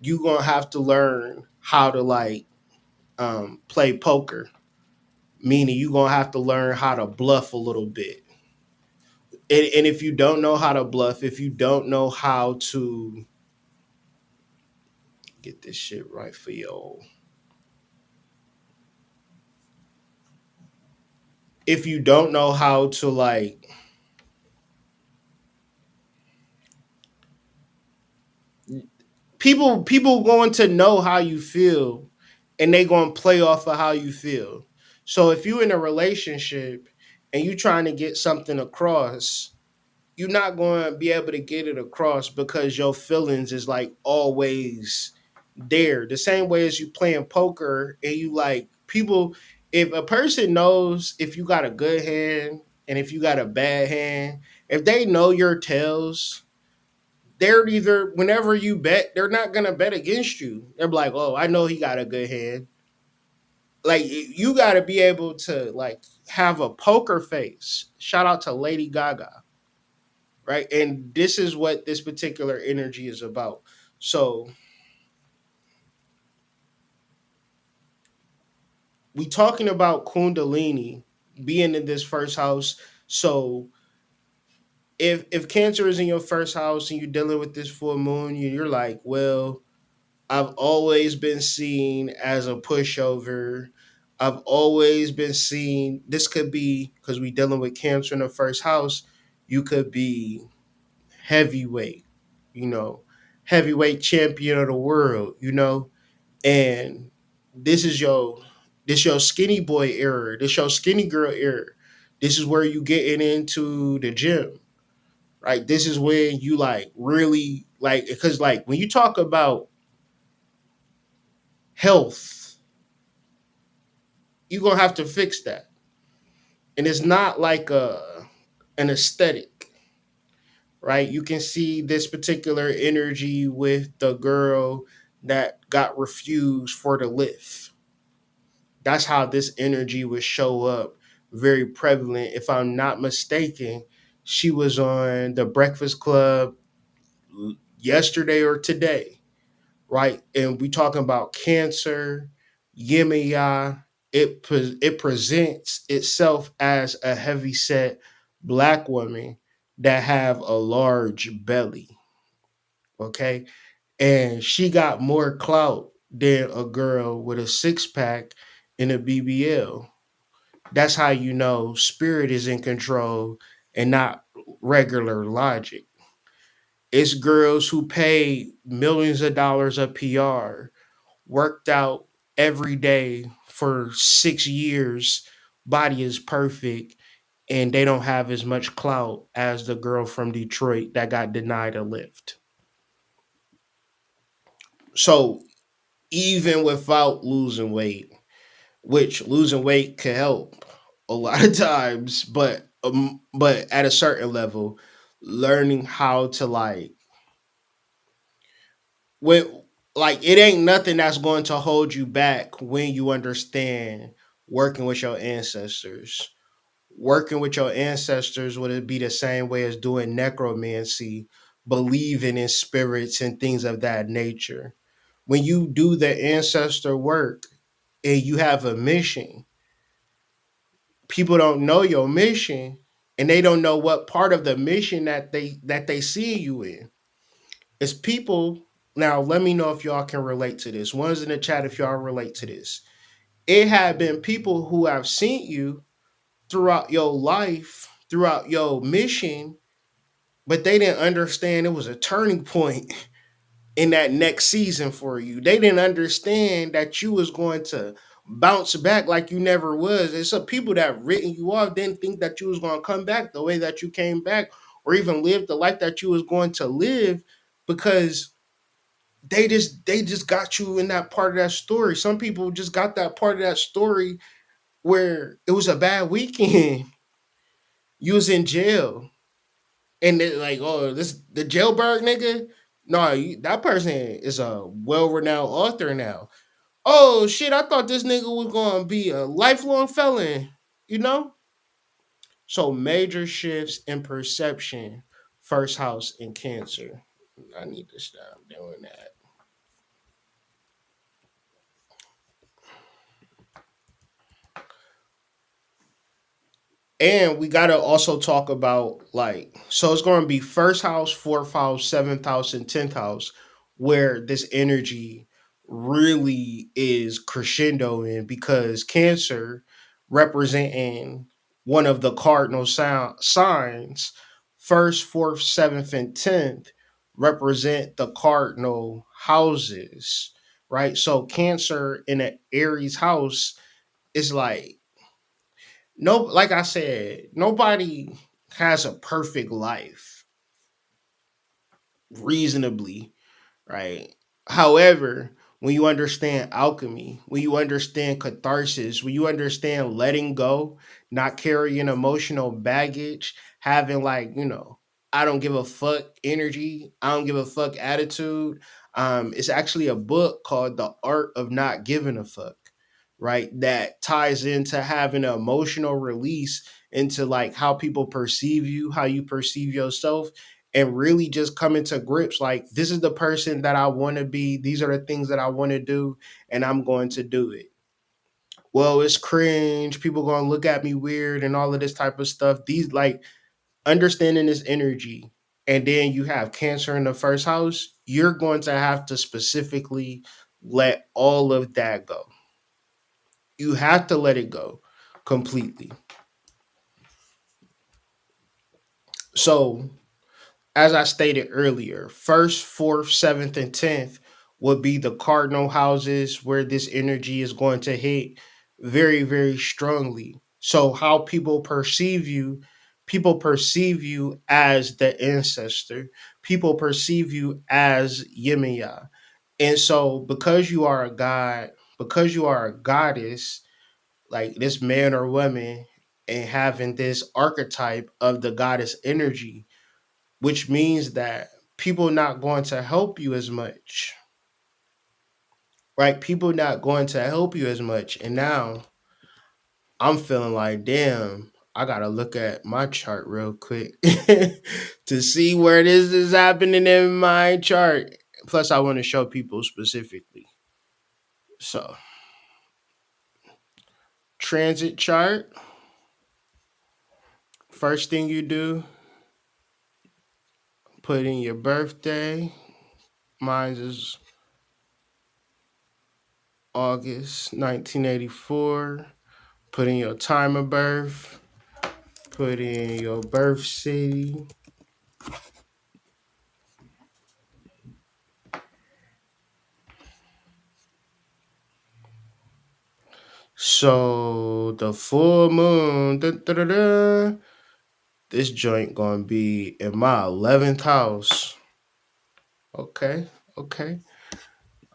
you're gonna have to learn how to like play poker, meaning you're gonna have to learn how to bluff a little bit. And if you don't know how to bluff, if you don't know how to get this shit right for you, if you don't know how to like people going to know how you feel and they going to play off of how you feel. So if you in a relationship and you trying to get something across, you're not going to be able to get it across because your feelings is like always there. The same way as you playing poker and you like people, if a person knows if you got a good hand and if you got a bad hand, if they know your tells, they're either whenever you bet, they're not gonna bet against you. They're like, oh, I know he got a good hand. Like you got to be able to like have a poker face. Shout out to Lady Gaga, right? And this is what this particular energy is about. So we talking about Kundalini being in this first house. So if Cancer is in your first house and you're dealing with this full moon, you're like, well, I've always been seen as a pushover. I've always been seen. This could be because we dealing with Cancer in the first house. You could be heavyweight, you know, heavyweight champion of the world, and this is your skinny boy era. This your skinny girl era. This is where you getting into the gym, right? This is when you like really like because like when you talk about health, you're gonna have to fix that. And it's not like an aesthetic, right? You can see this particular energy with the girl that got refused for the lift. That's how this energy would show up very prevalent. If I'm not mistaken, she was on the Breakfast Club yesterday or today, right? And we talking about Cancer, Yemaya. It presents itself as a heavy set black woman that have a large belly, okay? And she got more clout than a girl with a six pack in a BBL. That's how you know spirit is in control and not regular logic. It's girls who pay millions of dollars of PR, worked out every day for 6 years, body is perfect, and they don't have as much clout as the girl from Detroit that got denied a lift. So even without losing weight, which losing weight can help a lot of times, but at a certain level, learning how to when like it ain't nothing that's going to hold you back when you understand working with your ancestors. Working with your ancestors would it be the same way as doing necromancy, believing in spirits and things of that nature. When you do the ancestor work and you have a mission, people don't know your mission and they don't know what part of the mission that they see you in. It's people. Now let me know if y'all can relate to this. One's in the chat if y'all relate to this. It had been people who have seen you throughout your life, throughout your mission, but they didn't understand it was a turning point in that next season for you. They didn't understand that you was going to bounce back like you never was. And some people that written you off didn't think that you was going to come back the way that you came back or even live the life that you was going to live because they just got you in that part of that story. Some people just got that part of that story where it was a bad weekend. You was in jail and they're like, oh, this the jailbird nigga. No, that person is a well-renowned author now. Oh shit, I thought this nigga was gonna be a lifelong felon. You know. So major shifts in perception. First house in Cancer. I need to stop doing that. And we gotta also talk about like, so it's gonna be first house, fourth house, seventh house, and 10th house, where this energy really is crescendo in, because Cancer representing one of the cardinal signs, first, fourth, seventh, and 10th represent the cardinal houses, right? So Cancer in an Aries house is like, no, like I said, nobody has a perfect life reasonably, right? However, when you understand alchemy, when you understand catharsis, when you understand letting go, not carrying emotional baggage, having like, I don't give a fuck energy, I don't give a fuck attitude. It's actually a book called The Art of Not Giving a Fuck, right? That ties into having an emotional release into like how people perceive you, how you perceive yourself, and really just coming to grips like, this is the person that I want to be, these are the things that I want to do, and I'm going to do it. Well, it's cringe, people going to look at me weird and all of this type of stuff. These like understanding this energy, and then you have Cancer in the first house, you're going to have to specifically let all of that go. You have to let it go completely. So as I stated earlier, first, fourth, seventh, and 10th would be the cardinal houses where this energy is going to hit very, very strongly. So, how people perceive you as the ancestor, people perceive you as Yemaya. And so, because you are a god, because you are a goddess, like this man or woman, and having this archetype of the goddess energy, which means that people not going to help you as much, right? People not going to help you as much. And now I'm feeling like, damn, I gotta look at my chart real quick to see where this is happening in my chart. Plus, I want to show people specifically. So, transit chart. First thing you do, put in your birthday. Mine is August 1984. Put in your time of birth. Put in your birth city. So the full moon, this joint gonna be in my 11th house. Okay, okay.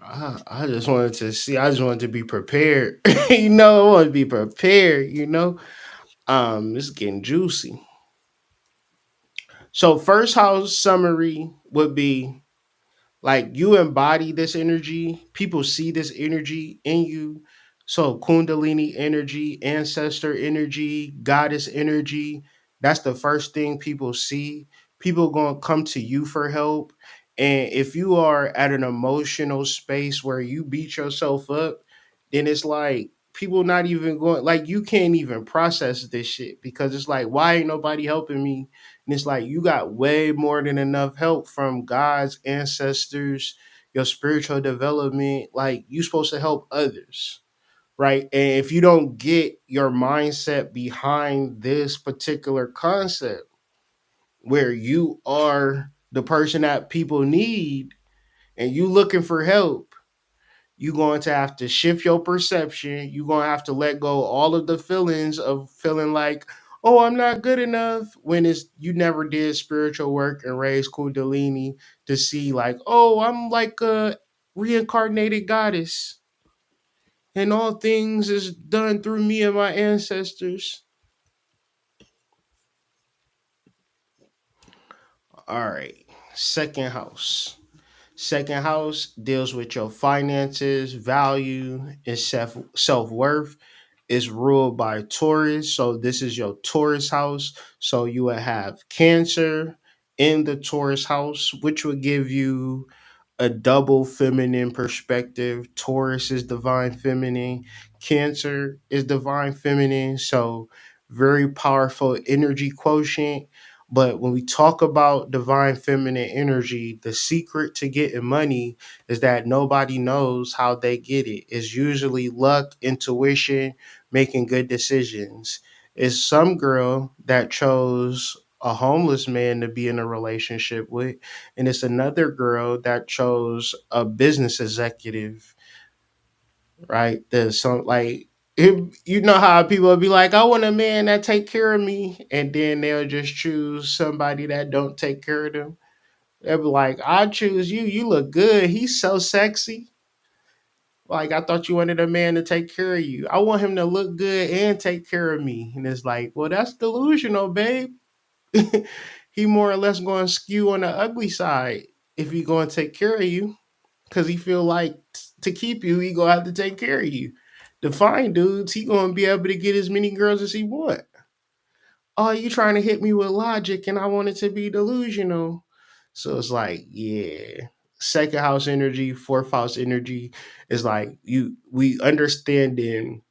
I just wanted to see. I just wanted to be prepared. I want to be prepared. This is getting juicy. So first house summary would be like, you embody this energy, people see this energy in you. So kundalini energy, ancestor energy, goddess energy, that's the first thing people see. People going to come to you for help. And if you are at an emotional space where you beat yourself up, then it's like people not even going, like, you can't even process this shit, because it's like, why ain't nobody helping me? And it's like, you got way more than enough help from God's ancestors, your spiritual development. Like, you supposed to help others, right? And if you don't get your mindset behind this particular concept, where you are the person that people need and you looking for help, you're going to have to shift your perception. You're going to have to let go all of the feelings of feeling like, oh, I'm not good enough, when it's you never did spiritual work and raised kundalini to see like, oh, I'm like a reincarnated goddess and all things is done through me and my ancestors. All right. Second house. Second house deals with your finances, value, and self worth. Is ruled by Taurus. So this is your Taurus house. So you would have Cancer in the Taurus house, which would give you a double feminine perspective. Taurus is divine feminine, Cancer is divine feminine. So very powerful energy quotient. But when we talk about divine feminine energy, the secret to getting money is that nobody knows how they get it. It's usually luck, intuition, making good decisions. It's some girl that chose a homeless man to be in a relationship with, and it's another girl that chose a business executive, right? There's some like you know how people will be like, I want a man that take care of me, and then they'll just choose somebody that don't take care of them. They'll be like, I choose you. You look good. He's so sexy. Like I thought you wanted a man to take care of you. I want him to look good and take care of me. And it's like, well, that's delusional, babe. He more or less going to skew on the ugly side if he going to take care of you, because he feel like to keep you, he gonna have to take care of you. The fine dudes, he gonna be able to get as many girls as he want. Oh, you trying to hit me with logic, and I want it to be delusional. So it's like, yeah, second house energy, fourth house energy is like we understanding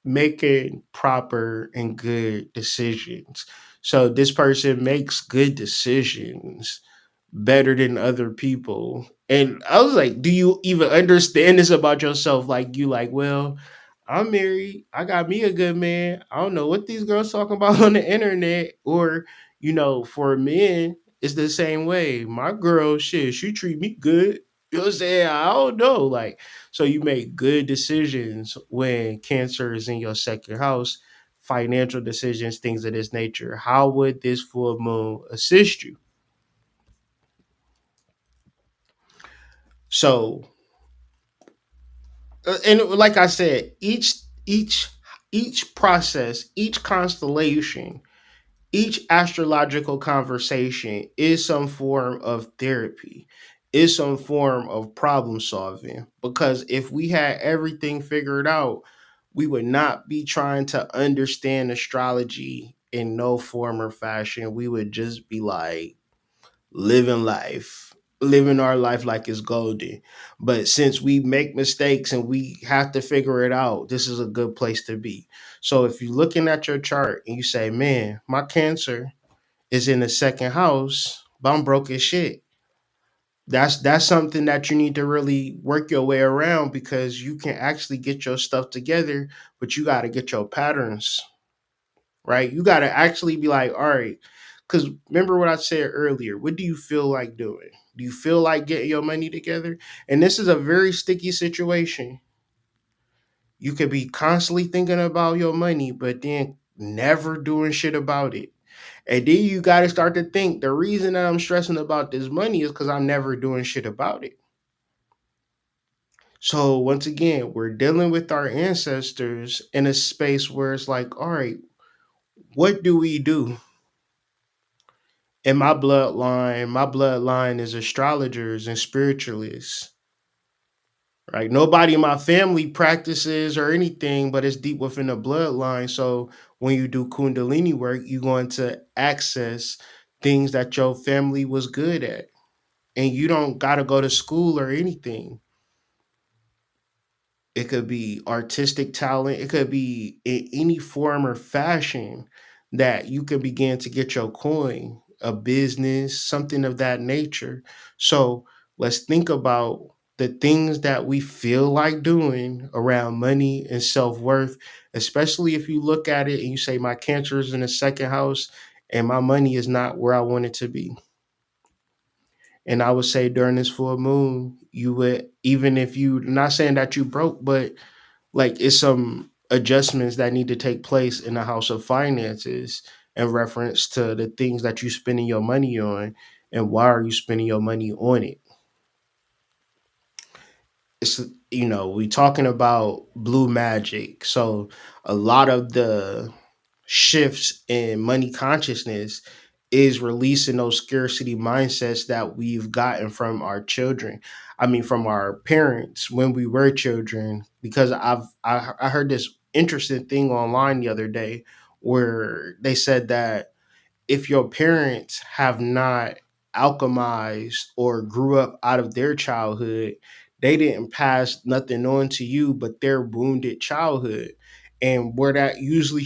making proper and good decisions. So this person makes good decisions better than other people. And I was like, do you even understand this about yourself? Like you like, well, I'm married. I got me a good man. I don't know what these girls talking about on the internet. Or, for men, it's the same way. My girl, shit, she treat me good. You know what I'm saying? I don't know. Like, so you make good decisions when Cancer is in your second house, financial decisions, things of this nature. How would this full moon assist you? So, and like I said, each process, each constellation, each astrological conversation is some form of therapy, is some form of problem solving. Because if we had everything figured out, we would not be trying to understand astrology in no form or fashion. We would just be like, living life, living our life like it's golden. But since we make mistakes and we have to figure it out, this is a good place to be. So if you're looking at your chart and you say, man, my Cancer is in the second house, but I'm broke as shit. That's something that you need to really work your way around, because you can actually get your stuff together, but you got to get your patterns right. You got to actually be like, all right, because remember what I said earlier. What do you feel like doing? Do you feel like getting your money together? And this is a very sticky situation. You could be constantly thinking about your money, but then never doing shit about it. And then you got to start to think the reason that I'm stressing about this money is because I'm never doing shit about it. So once again, we're dealing with our ancestors in a space where it's like, all right, what do we do? In my bloodline is astrologers and spiritualists. Right? Nobody in my family practices or anything, but it's deep within the bloodline. So when you do Kundalini work, you're going to access things that your family was good at. And you don't got to go to school or anything. It could be artistic talent. It could be in any form or fashion that you can begin to get your coin, a business, something of that nature. So let's think about the things that we feel like doing around money and self worth, especially if you look at it and you say, my Cancer is in the second house and my money is not where I want it to be. And I would say during this full moon, you would, even if you, not saying that you broke, but like it's some adjustments that need to take place in the house of finances in reference to the things that you're spending your money on, and why are you spending your money on it. It's, we talking about blue magic, so a lot of the shifts in money consciousness is releasing those scarcity mindsets that we've gotten from our children. I mean, from our parents when we were children. Because I heard this interesting thing online the other day where they said that if your parents have not alchemized or grew up out of their childhood, they didn't pass nothing on to you but their wounded childhood. And where that usually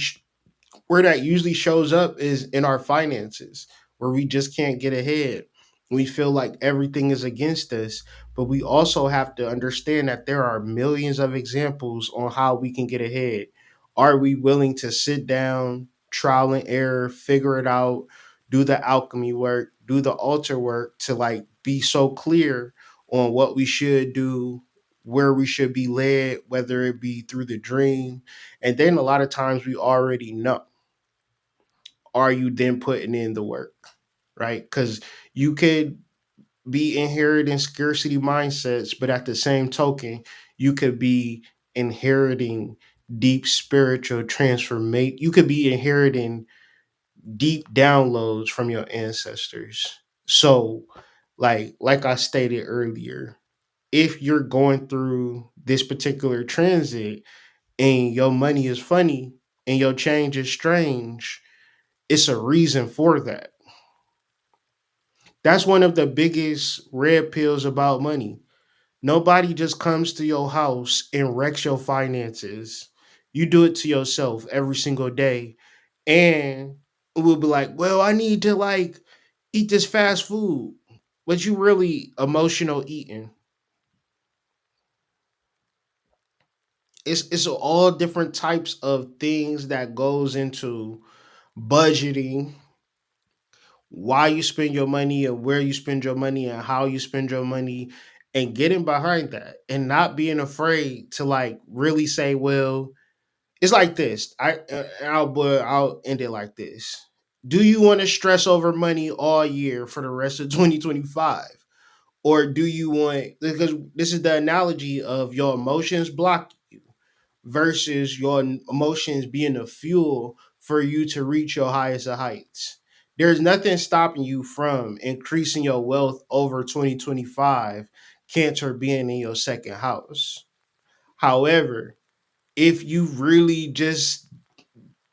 where that usually shows up is in our finances, where we just can't get ahead. We feel like everything is against us, but we also have to understand that there are millions of examples on how we can get ahead. Are we willing to sit down, trial and error, figure it out, do the alchemy work, do the altar work to like be so clear on what we should do, where we should be led, whether it be through the dream. And then a lot of times we already know. Are you then putting in the work? Right? Because you could be inheriting scarcity mindsets, but at the same token, you could be inheriting deep spiritual transformation. You could be inheriting deep downloads from your ancestors. So, like I stated earlier, if you're going through this particular transit and your money is funny and your change is strange, it's a reason for that. That's one of the biggest red pills about money. Nobody just comes to your house and wrecks your finances. You do it to yourself every single day. And we'll be like, well, I need to like eat this fast food. But you really emotional eating. It's all different types of things that goes into budgeting, why you spend your money and where you spend your money and how you spend your money, and getting behind that and not being afraid to like really say, well, it's like this. I'll end it like this. Do you want to stress over money all year for the rest of 2025? Or do you want, because this is the analogy of your emotions block you versus your emotions being the fuel for you to reach your highest of heights. There's nothing stopping you from increasing your wealth over 2025, Cancer being in your second house. However, if you really just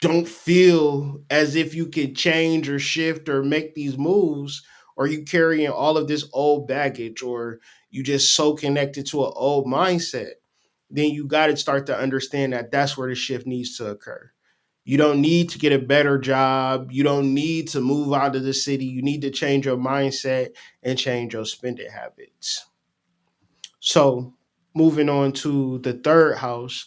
don't feel as if you can change or shift or make these moves, or you carrying all of this old baggage, or you just so connected to an old mindset, then you got to start to understand that that's where the shift needs to occur. You don't need to get a better job. You don't need to move out of the city. You need to change your mindset and change your spending habits. So, moving on to the third house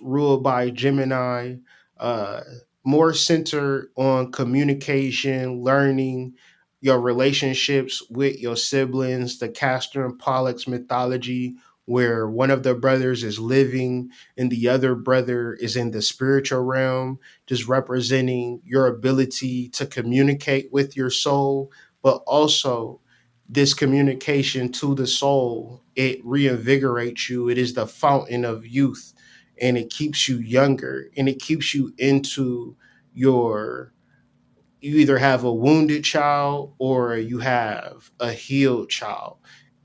ruled by Gemini, uh, more centered on communication, learning, your relationships with your siblings, the Castor and Pollux mythology, where one of the brothers is living and the other brother is in the spiritual realm, just representing your ability to communicate with your soul, but also this communication to the soul, it reinvigorates you. It is the fountain of youth, and it keeps you younger, and it keeps you into your, you either have a wounded child or you have a healed child.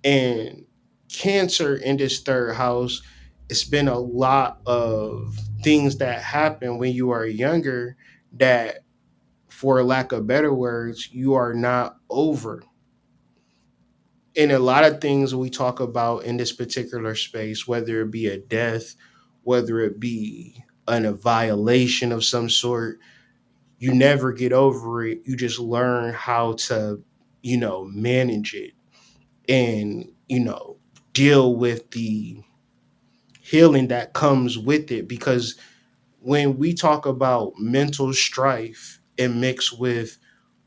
And Cancer in this third house, it's been a lot of things that happen when you are younger that, for lack of better words, you are not over. In a lot of things we talk about in this particular space, whether it be a death, whether it be a violation of some sort, you never get over it. You just learn how to, manage it and, deal with the healing that comes with it. Because when we talk about mental strife and mixed with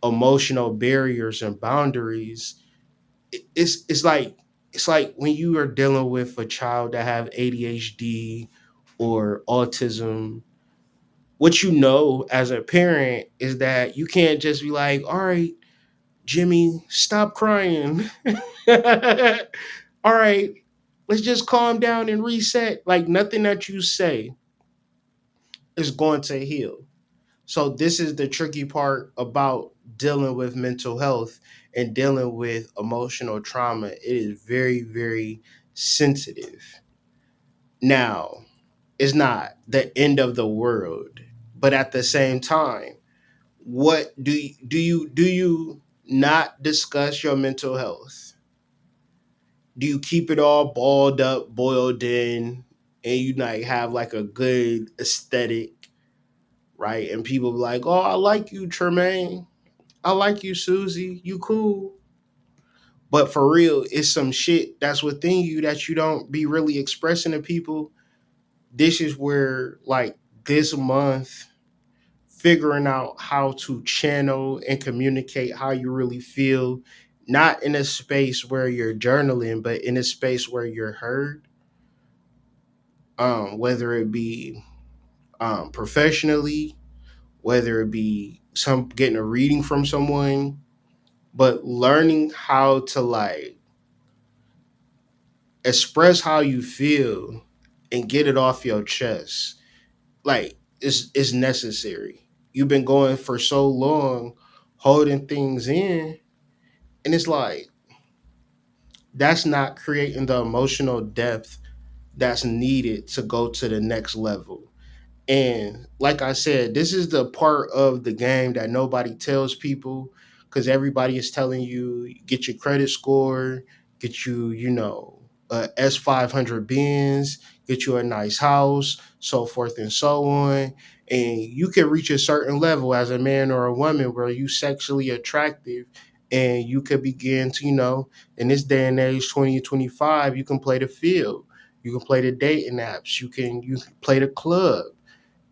emotional barriers and boundaries, it's like when you are dealing with a child that have ADHD or autism. What you know as a parent is that you can't just be like, "All right, Jimmy, stop crying. All right, let's just calm down and reset." Like nothing that you say is going to heal. So this is the tricky part about dealing with mental health and dealing with emotional trauma. It is very, very sensitive. Now, it's not the end of the world, but at the same time, what do you not discuss your mental health? Do you keep it all balled up, boiled in, and you like have like a good aesthetic, right? And people be like, "Oh, I like you, Tremaine. I like you, Susie. You cool." But for real, it's some shit that's within you that you don't be really expressing to people. This is where, like, this month, figuring out how to channel and communicate how you really feel, not in a space where you're journaling, but in a space where you're heard, whether it be professionally, whether it be some getting a reading from someone, but learning how to like express how you feel and get it off your chest, like, is necessary. You've been going for so long holding things in, and it's like that's not creating the emotional depth that's needed to go to the next level. And like I said, this is the part of the game that nobody tells people, because everybody is telling you get your credit score, get you, a S500 Benz, get you a nice house, so forth and so on. And you can reach a certain level as a man or a woman where you sexually attractive, and you could begin to, in this day and age, 2025, you can play the field. You can play the dating apps. You can play the club,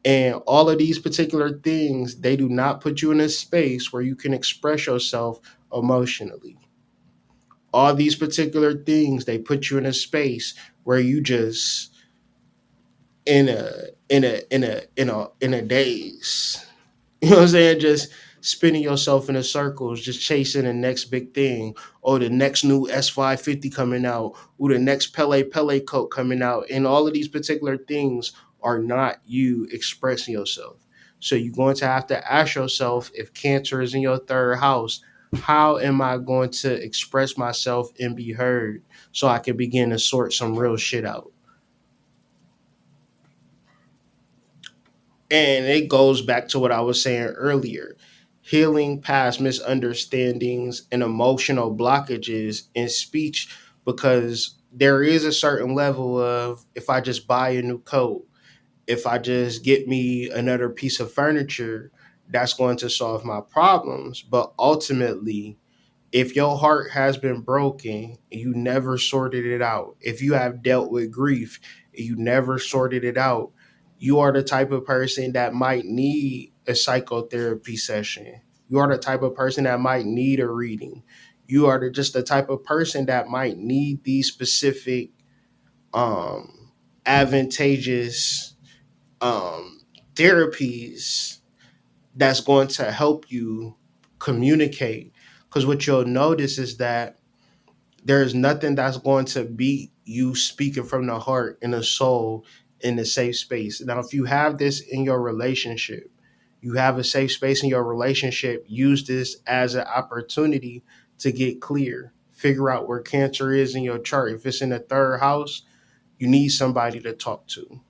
and all of these particular things, they do not put you in a space where you can express yourself emotionally. All these particular things, they put you in a space where you just in a daze. You know what I'm saying? Just spinning yourself in a circles, just chasing the next big thing, or the next new S550 coming out, or the next Pele coat coming out. And all of these particular things are not you expressing yourself. So you're going to have to ask yourself, if Cancer is in your third house, how am I going to express myself and be heard so I can begin to sort some real shit out? And it goes back to what I was saying earlier, healing past misunderstandings and emotional blockages in speech, because there is a certain level of, if I just buy a new coat, if I just get me another piece of furniture, that's going to solve my problems. But ultimately, if your heart has been broken and you never sorted it out, if you have dealt with grief and you never sorted it out, you are the type of person that might need a psychotherapy session. You are the type of person that might need a reading. You are just the type of person that might need these specific um, advantageous therapies that's going to help you communicate. Because what you'll notice is that there's nothing that's going to beat you speaking from the heart and the soul in a safe space. Now, if you have this in your relationship, you have a safe space in your relationship, use this as an opportunity to get clear. Figure out where Cancer is in your chart. If it's in the third house, you need somebody to talk to.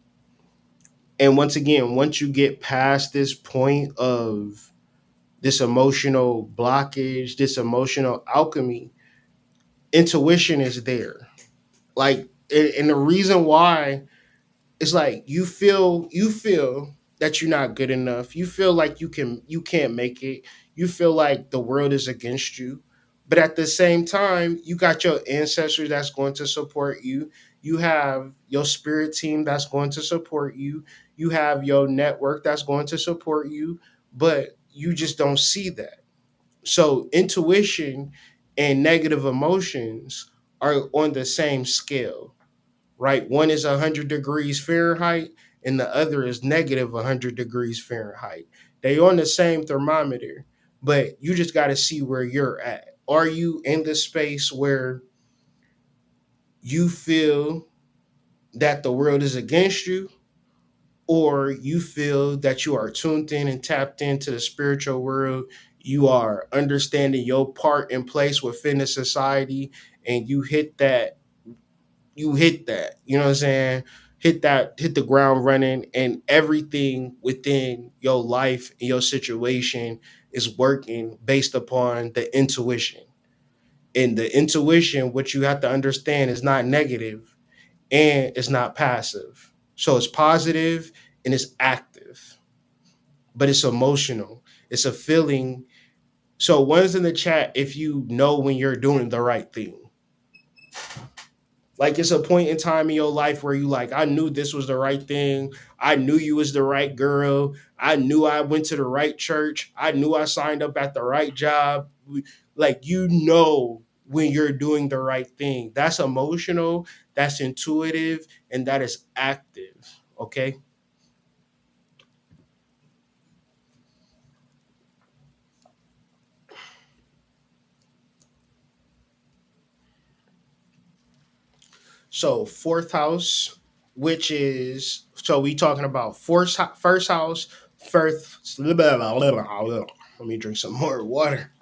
And once again, once you get past this point of this emotional blockage, this emotional alchemy, intuition is there. Like, and the reason why, it's like you feel that you're not good enough. You feel like you can't make it. You feel like the world is against you. But at the same time, you got your ancestors that's going to support you. You have your spirit team that's going to support you. You have your network that's going to support you, but you just don't see that. So intuition and negative emotions are on the same scale, right? One is 100 degrees Fahrenheit and the other is negative 100 degrees Fahrenheit. They on the same thermometer, but you just got to see where you're at. Are you in the space where you feel that the world is against you, or you feel that you are tuned in and tapped into the spiritual world? You are understanding your part and place within the society, and you hit that, you know what I'm saying? Hit the ground running, and everything within your life and your situation is working based upon the intuition. And the intuition, what you have to understand, is not negative and it's not passive. So it's positive and it's active. but it's emotional. It's a feeling. So one's in the chat if you know when you're doing the right thing. Like it's a point in time in your life where you like, I knew this was the right thing. I knew you was the right girl. I knew I went to the right church. I knew I signed up at the right job. Like you know when you're doing the right thing. That's emotional, that's intuitive, and that is active. Okay. So fourth house, which is so we talking about first house, first. Let me drink some more water.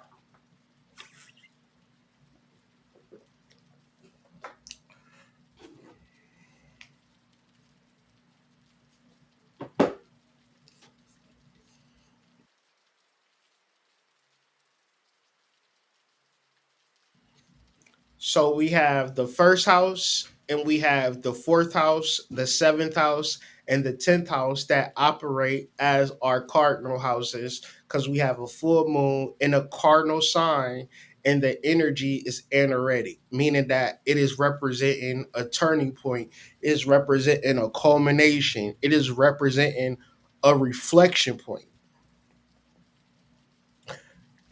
So we have the first house, and we have the fourth house, the seventh house, and the 10th house that operate as our cardinal houses because we have a full moon in a cardinal sign, and the energy is anaretic, meaning that it is representing a turning point, it is representing a culmination, it is representing a reflection point.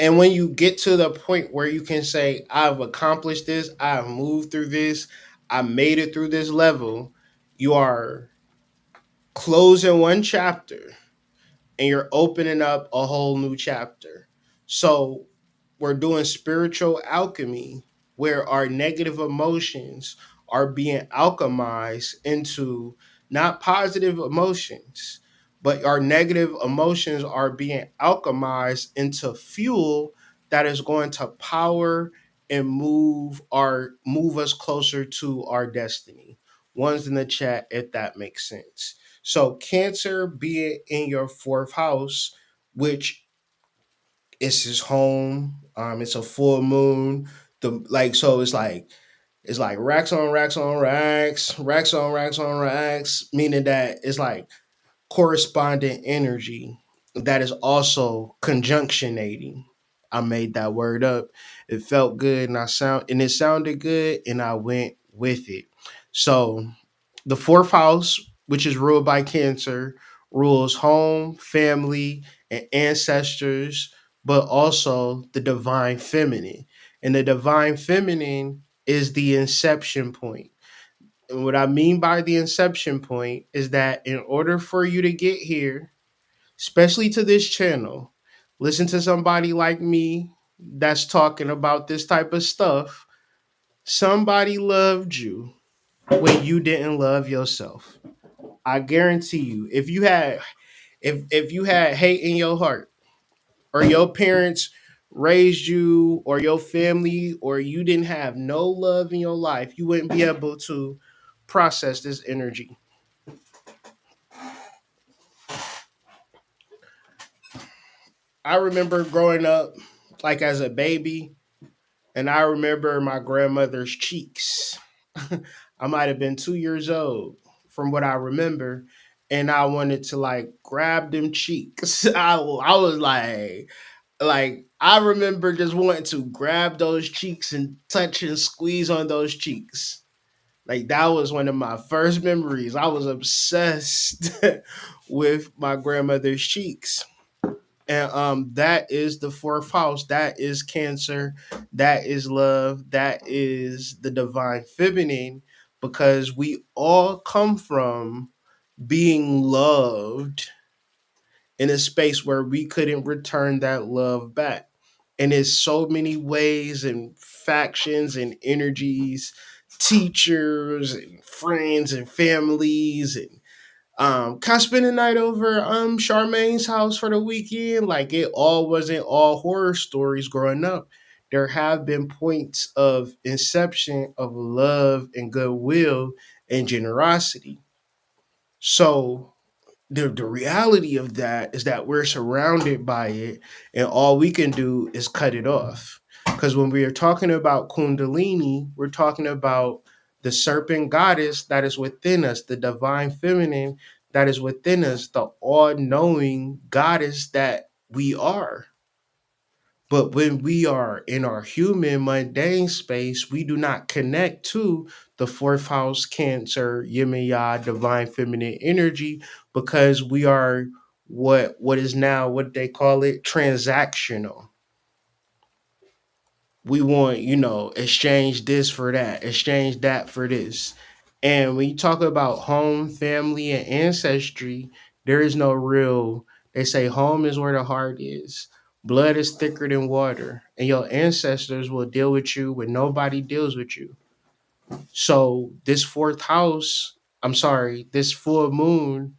And when you get to the point where you can say, I've accomplished this, I've moved through this, I made it through this level, you are closing one chapter and you're opening up a whole new chapter. So we're doing spiritual alchemy where our negative emotions are being alchemized into not positive emotions, but our negative emotions are being alchemized into fuel that is going to power and move us closer to our destiny. One's in the chat if that makes sense. So Cancer being in your fourth house, which is his home. It's a full moon. The like so it's like racks on racks on racks, racks on racks on racks, meaning that it's like correspondent energy that is also conjunctionating. I made that word up. It felt good and it sounded good and I went with it. So the fourth house, which is ruled by Cancer, rules home, family, and ancestors, but also the divine feminine. And the divine feminine is the inception point. And what I mean by the inception point is that in order for you to get here, especially to this channel, listen to somebody like me that's talking about this type of stuff. Somebody loved you when you didn't love yourself. I guarantee you, if you had hate in your heart, or your parents raised you, or your family, or you didn't have no love in your life, you wouldn't be able to process this energy. I remember growing up, like as a baby, and I remember my grandmother's cheeks. I might have been 2 years old from what I remember. And I wanted to like grab them cheeks. I was like I remember just wanting to grab those cheeks and touch and squeeze on those cheeks. Like that was one of my first memories. I was obsessed with my grandmother's cheeks. And that is the fourth house. That is Cancer. That is love. That is the divine feminine because we all come from being loved in a space where we couldn't return that love back. And there's so many ways and factions and energies, teachers and friends and families and can I spend the night over Charmaine's house for the weekend? Like it all wasn't all horror stories growing up. There have been points of inception of love and goodwill and generosity. So the reality of that is that we're surrounded by it and all we can do is cut it off because when we are talking about kundalini we're talking about the serpent goddess that is within us, the divine feminine that is within us, the all knowing goddess that we are. But when we are in our human mundane space, we do not connect to the fourth house, Cancer, Yin and Ya, divine feminine energy, because we are what is now what they call it transactional. We want, exchange this for that, exchange that for this. And when you talk about home, family, and ancestry, there is no real, they say home is where the heart is. Blood is thicker than water, and your ancestors will deal with you when nobody deals with you. So, this fourth house, I'm sorry, this full moon,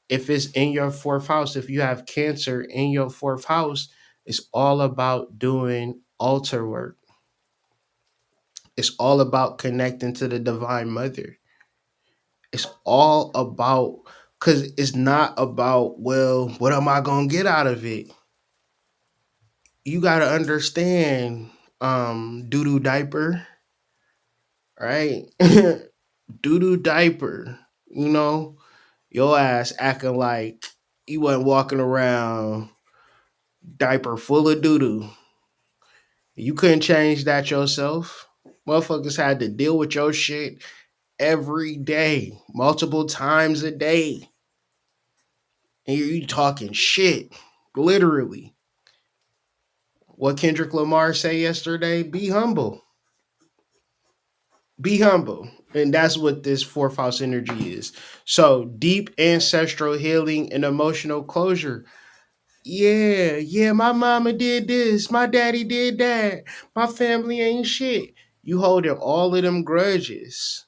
if it's in your fourth house, if you have Cancer in your fourth house, it's all about doing altar work. It's all about connecting to the divine mother. It's all about, because it's not about, well, what am I going to get out of it? You got to understand, doo doo diaper, right? Doo doo diaper, you know, your ass acting like you wasn't walking around diaper full of doo doo. You couldn't change that yourself. Motherfuckers had to deal with your shit every day, multiple times a day. And you talking shit, literally. What Kendrick Lamar say yesterday? Be humble. Be humble. And that's what this fourth house energy is. So deep ancestral healing and emotional closure. Yeah, yeah, my mama did this. My daddy did that. My family ain't shit. You holding all of them grudges.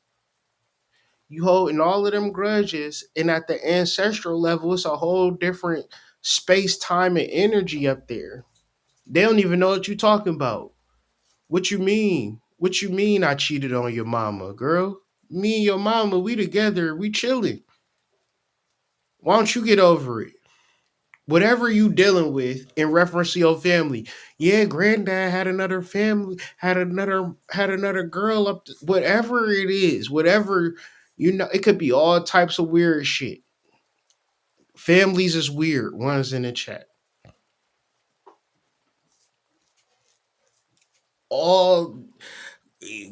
You holding all of them grudges, and at the ancestral level, it's a whole different space, time, and energy up there. They don't even know what you're talking about. What you mean? What you mean I cheated on your mama, girl? Me and your mama, we together, we chilling. Why don't you get over it? Whatever you dealing with in reference to your family. Yeah, granddad had another family, had another girl up to, whatever it is, whatever, it could be all types of weird shit. Families is weird. One's in the chat. All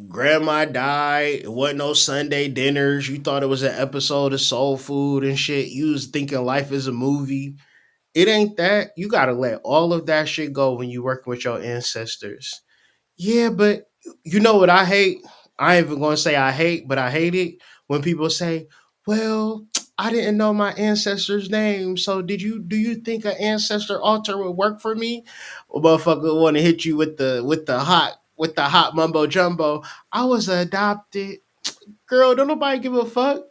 grandma died. It wasn't no Sunday dinners. You thought it was an episode of Soul Food and shit. You was thinking life is a movie. It ain't that. You gotta let all of that shit go when you working with your ancestors. Yeah, but you know what I hate? I ain't even gonna say I hate, but I hate it when people say, "Well, I didn't know my ancestor's name, so do you think an ancestor altar would work for me?" Well, motherfucker want to hit you with the hot mumbo jumbo. I was adopted, girl. Don't nobody give a fuck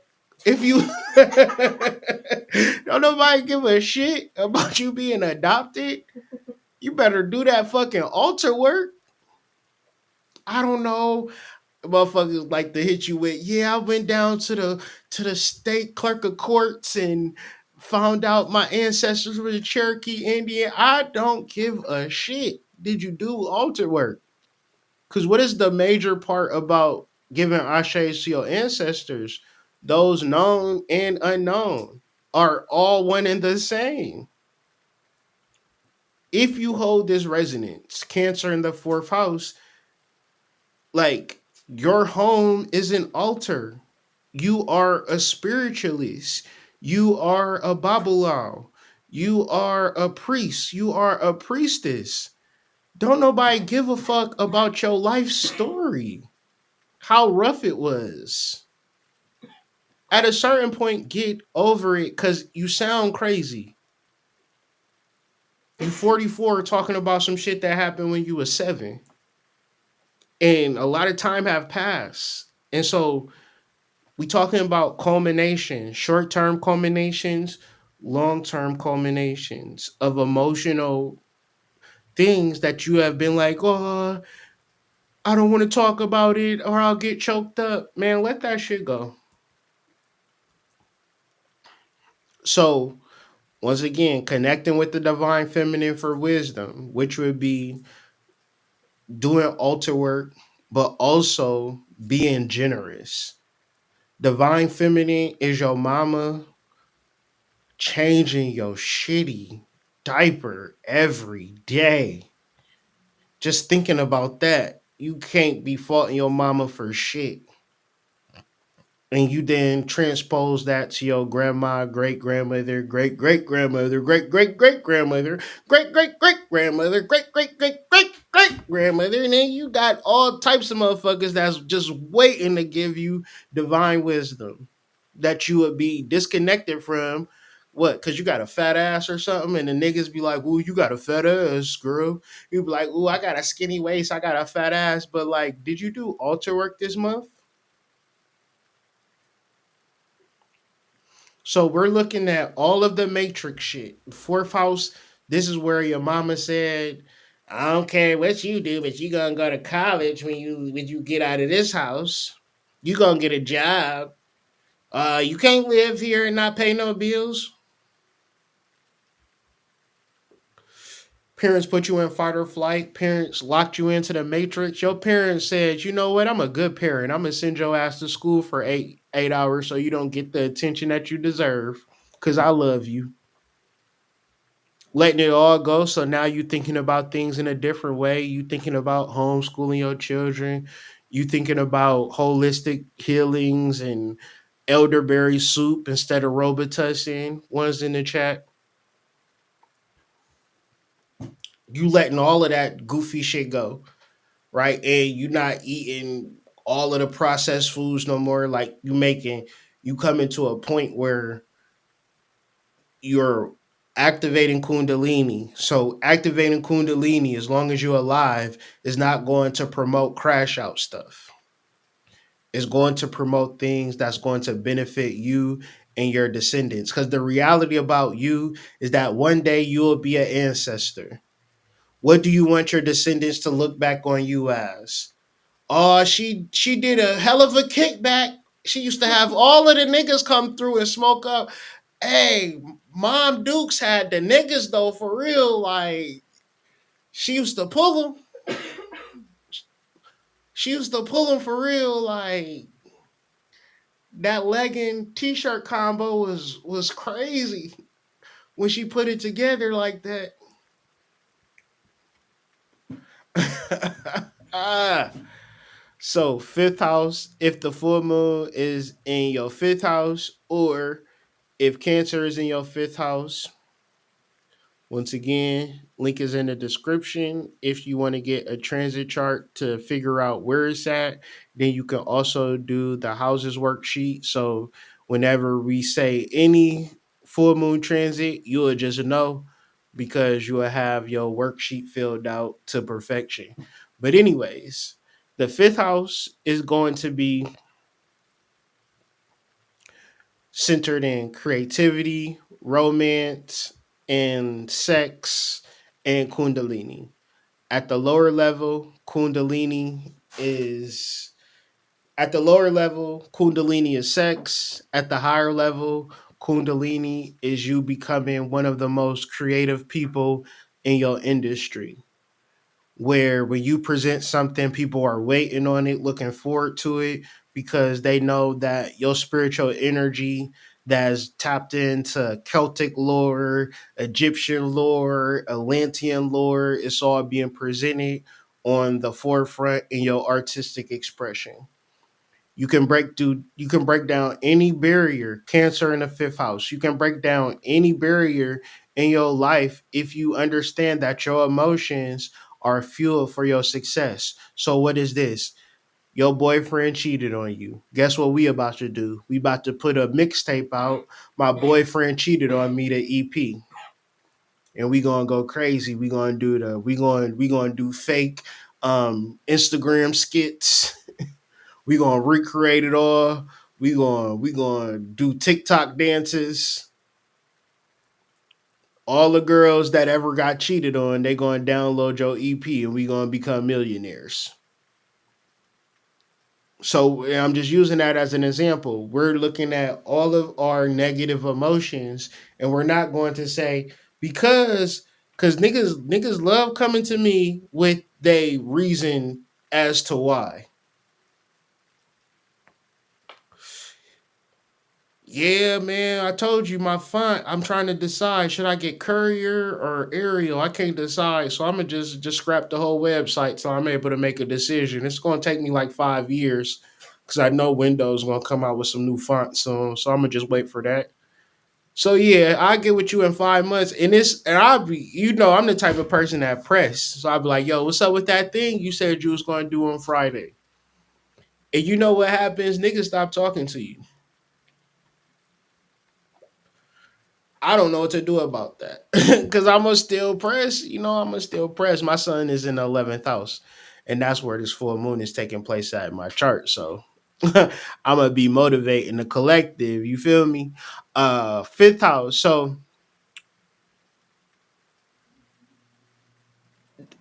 if you don't nobody give a shit about you being adopted. You better do that fucking altar work. I don't know. Motherfuckers like to hit you with, yeah, I went down to the state clerk of courts and found out my ancestors were the Cherokee Indian. I don't give a shit. Did you do altar work? Because what is the major part about giving ashes to your ancestors? Those known and unknown are all one and the same. If you hold this resonance, Cancer in the fourth house, like your home is an altar. You are a spiritualist. You are a babalao. You are a priest. You are a priestess. Don't nobody give a fuck about your life story, how rough it was. At a certain point, get over it because you sound crazy. You 44 talking about some shit that happened when you were 7. And a lot of time have passed. And so we talking about culmination, short-term culminations, long-term culminations of emotional things that you have been like, oh, I don't want to talk about it or I'll get choked up. Man, let that shit go. So once again, connecting with the divine feminine for wisdom, which would be doing altar work, but also being generous. Divine feminine is your mama, changing your shitty diaper every day. Just thinking about that, you can't be faulting your mama for shit. And you then transpose that to your grandma, great grandmother, great great grandmother, great great great grandmother, great great great grandmother, great great great great great grandmother, and then you got all types of motherfuckers that's just waiting to give you divine wisdom that you would be disconnected from. What? Because you got a fat ass or something, and the niggas be like, "Ooh, you got a fat ass, girl." You be like, "Ooh, I got a skinny waist, I got a fat ass," but like, did you do altar work this month? So we're looking at all of the matrix shit. Fourth house, this is where your mama said, I don't care what you do, but you gonna go to college when you get out of this house. You gonna get a job. You can't live here and not pay no bills. Parents put you in fight or flight. Parents locked you into the matrix. Your parents said, you know what, I'm a good parent. I'm gonna send your ass to school for eight hours so you don't get the attention that you deserve. Cause I love you. Letting it all go. So now you thinking about things in a different way. You thinking about homeschooling your children. You thinking about holistic healings and elderberry soup instead of Robitussin. One's in the chat. You letting all of that goofy shit go, right? And you not eating all of the processed foods no more. Like you coming to a point where you're activating kundalini. So activating kundalini, as long as you're alive, is not going to promote crash out stuff. It's going to promote things that's going to benefit you and your descendants. Because the reality about you is that one day you will be an ancestor. What do you want your descendants to look back on you as? Oh, she did a hell of a kickback. She used to have all of the niggas come through and smoke up. Hey, Mom Dukes had the niggas though for real. Like she used to pull them. She used to pull them for real. Like that legging t-shirt combo was crazy when she put it together like that. ah. So fifth house, if the full moon is in your fifth house, or if Cancer is in your fifth house, once again, link is in the description. If you want to get a transit chart to figure out where it's at, then you can also do the houses worksheet. So whenever we say any full moon transit, you'll just know because you will have your worksheet filled out to perfection. But anyways, the fifth house is going to be centered in creativity, romance, and sex and Kundalini. At the lower level, Kundalini is sex. At the higher level, Kundalini is you becoming one of the most creative people in your industry, where when you present something, people are waiting on it, looking forward to it, because they know that your spiritual energy that's tapped into Celtic lore, Egyptian lore, Atlantean lore, it's all being presented on the forefront in your artistic expression. You can break down any barrier, Cancer in the fifth house. You can break down any barrier in your life if you understand that your emotions are fuel for your success. So what is this? Your boyfriend cheated on you. Guess what we about to do? We about to put a mixtape out. My boyfriend cheated on me, the EP. And we gonna go crazy. We gonna do fake Instagram skits. We gonna recreate it all. We gonna do TikTok dances. All the girls that ever got cheated on, they gonna download your EP, and we gonna become millionaires. So I'm just using that as an example. We're looking at all of our negative emotions, and we're not going to say because niggas love coming to me with they reason as to why. Yeah, man, I told you my font. I'm trying to decide should I get Courier or Arial. I can't decide, so I'm gonna just scrap the whole website so I'm able to make a decision. It's gonna take me like 5 years because I know Windows gonna come out with some new fonts soon. So I'm gonna just wait for that. So yeah, I get with you in 5 months, and I'll be, I'm the type of person that press. So I'll be like, yo, what's up with that thing you said you was gonna do on Friday? And you know what happens? Niggas stop talking to you. I don't know what to do about that because I'm gonna still press. I'm gonna still press. My son is in the 11th house, and that's where this full moon is taking place at in my chart. So I'm gonna be motivating the collective. You feel me? Fifth house. So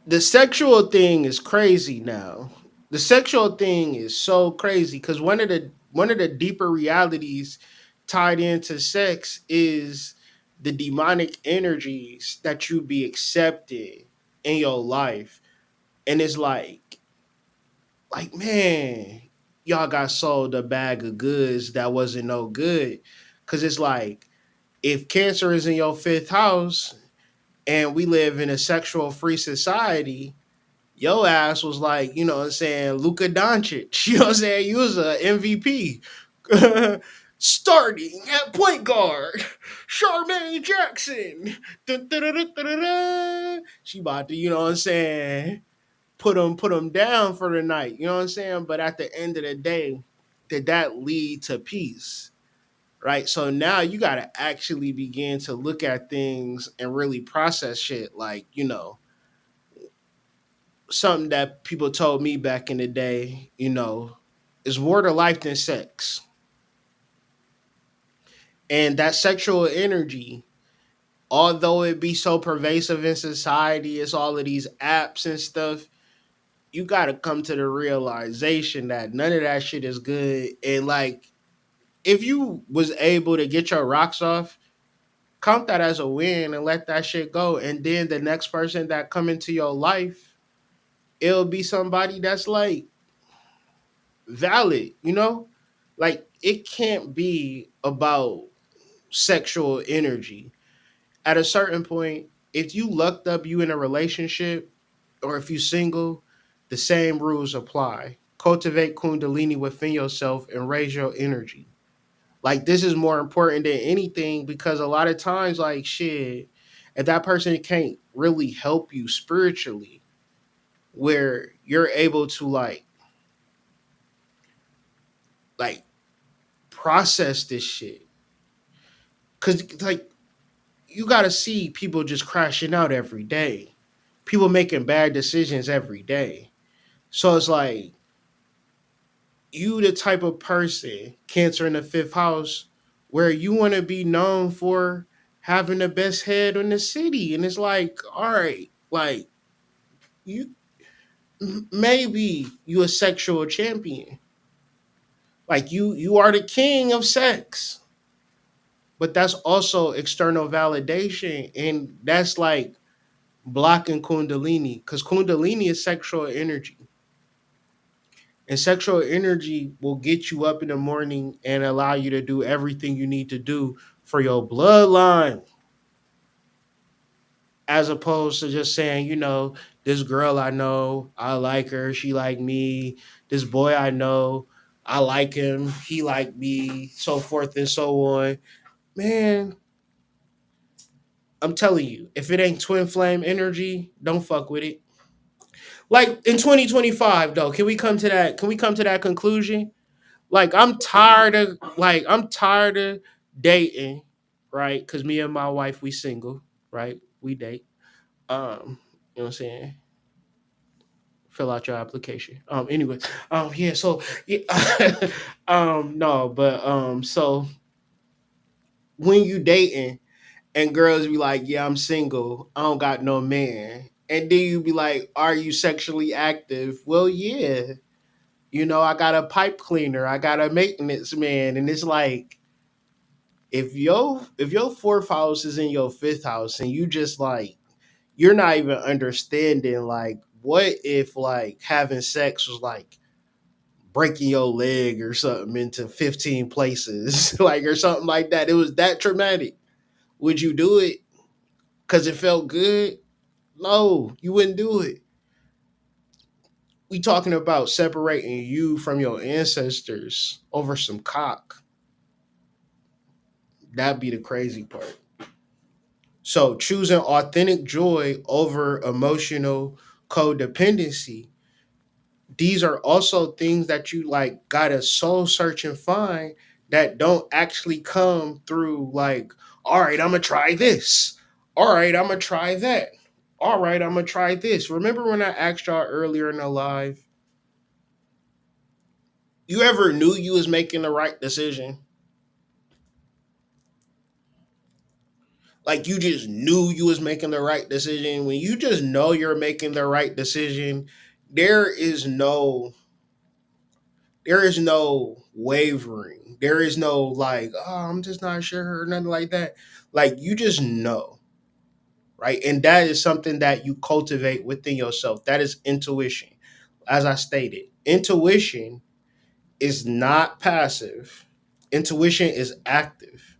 the sexual thing is crazy now. The sexual thing is so crazy because one of the deeper realities tied into sex is the demonic energies that you be accepting in your life. And it's like man, y'all got sold a bag of goods that wasn't no good. Cause it's like if Cancer is in your fifth house and we live in a sexual free society, your ass was like, you know what I'm saying, Luka Doncic. You know what I'm saying? You was a MVP. Starting at point guard, Charmaine Jackson. Dun, dun, dun, dun, dun, dun, dun. She about to, you know what I'm saying, put them down for the night. You know what I'm saying? But at the end of the day, did that lead to peace? Right. So now you gotta actually begin to look at things and really process shit like, something that people told me back in the day, is more to life than sex. And that sexual energy, although it be so pervasive in society, it's all of these apps and stuff, you got to come to the realization that none of that shit is good. And like, if you was able to get your rocks off, count that as a win and let that shit go. And then the next person that come into your life, it'll be somebody that's like valid, Like it can't be about sexual energy. At a certain point, if you lucked up you in a relationship or if you single, the same rules apply. Cultivate kundalini within yourself and raise your energy. Like this is more important than anything because a lot of times like shit, if that person can't really help you spiritually where you're able to like process this shit. Cause like you gotta see people just crashing out every day. People making bad decisions every day. So it's like you the type of person, Cancer in the fifth house, where you want to be known for having the best head in the city. And it's like, all right, like you maybe you a sexual champion. Like you are the king of sex. But that's also external validation. And that's like blocking kundalini because kundalini is sexual energy, and sexual energy will get you up in the morning and allow you to do everything you need to do for your bloodline, as opposed to just saying, this girl I know, I like her, she like me, this boy I know, I like him, he like me, so forth and so on. Man, I'm telling you, if it ain't twin flame energy, don't fuck with it. Like in 2025 though, can we come to that conclusion? Like I'm tired of dating, right? Cuz me and my wife we single, right? We date. You know what I'm saying? Fill out your application. Anyway, yeah, so yeah, no, but so when you dating and girls be like, "Yeah, I'm single. I don't got no man." And then you be like, "Are you sexually active?" Well, yeah. I got a pipe cleaner, I got a maintenance man, and it's like if your fourth house is in your fifth house and you just like you're not even understanding like what if like having sex was like breaking your leg or something into 15 places, like or something like that. It was that traumatic. Would you do it because it felt good? No, you wouldn't do it. We talking about separating you from your ancestors over some cock. That'd be the crazy part. So choosing authentic joy over emotional codependency, these are also things that you like gotta soul search and find that don't actually come through like, all right, I'm gonna try this. All right, I'm gonna try that. All right, I'm gonna try this. Remember when I asked y'all earlier in the live, you ever knew you was making the right decision? Like you just knew you was making the right decision. When you just know you're making the right decision, there is no there is no wavering. There is no like, oh, I'm just not sure or nothing like that. Like you just know, right? And that is something that you cultivate within yourself. That is intuition. As I stated, intuition is not passive. Intuition is active,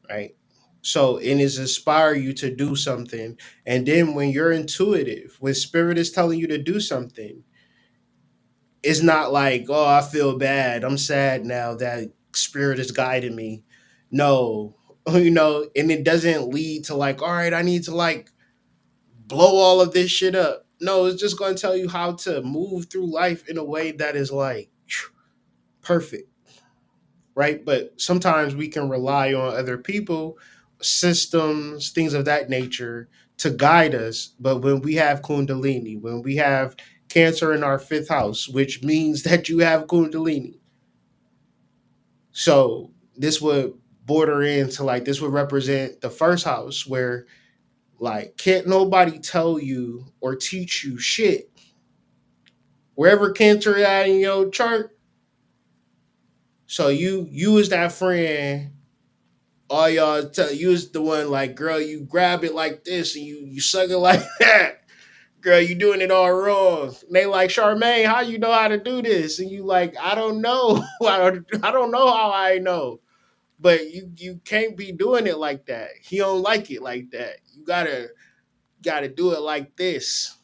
right? So it is inspire you to do something. And then when you're intuitive, when spirit is telling you to do something, it's not like, oh, I feel bad. I'm sad now that spirit is guiding me. No, and it doesn't lead to like, all right, I need to like blow all of this shit up. No, it's just going to tell you how to move through life in a way that is like perfect, right? But sometimes we can rely on other people, systems, things of that nature to guide us. But when we have Kundalini, when we have Cancer in our fifth house, which means that you have Kundalini. So this would border into like, this would represent the first house where like, can't nobody tell you or teach you shit. Wherever Cancer at in your chart, so you is that friend, all y'all tell you is the one like, girl, you grab it like this and you suck it like that. Girl, you doing it all wrong. And they like, Charmaine, how you know how to do this? And you like, I don't know. I don't know how I know. But you can't be doing it like that. He don't like it like that. You gotta do it like this.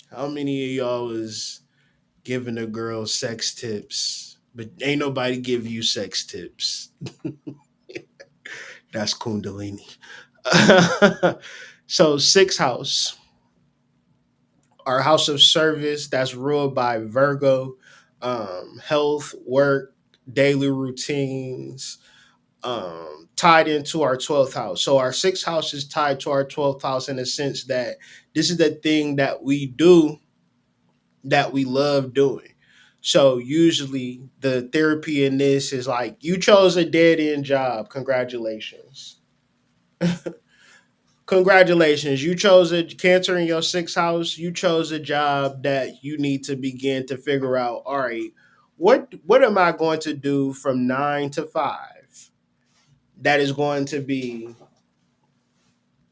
How many of y'all is giving a girl sex tips, but ain't nobody give you sex tips? That's Kundalini. So sixth house, our house of service, that's ruled by Virgo. Health, work, daily routines, tied into our 12th house. So our sixth house is tied to our 12th house in the sense that this is the thing that we do that we love doing. So usually the therapy in this is like, you chose a dead end job. Congratulations. Congratulations. You chose a Cancer in your sixth house. You chose a job that you need to begin to figure out, all right, what am I going to do from 9 to 5 that is going to be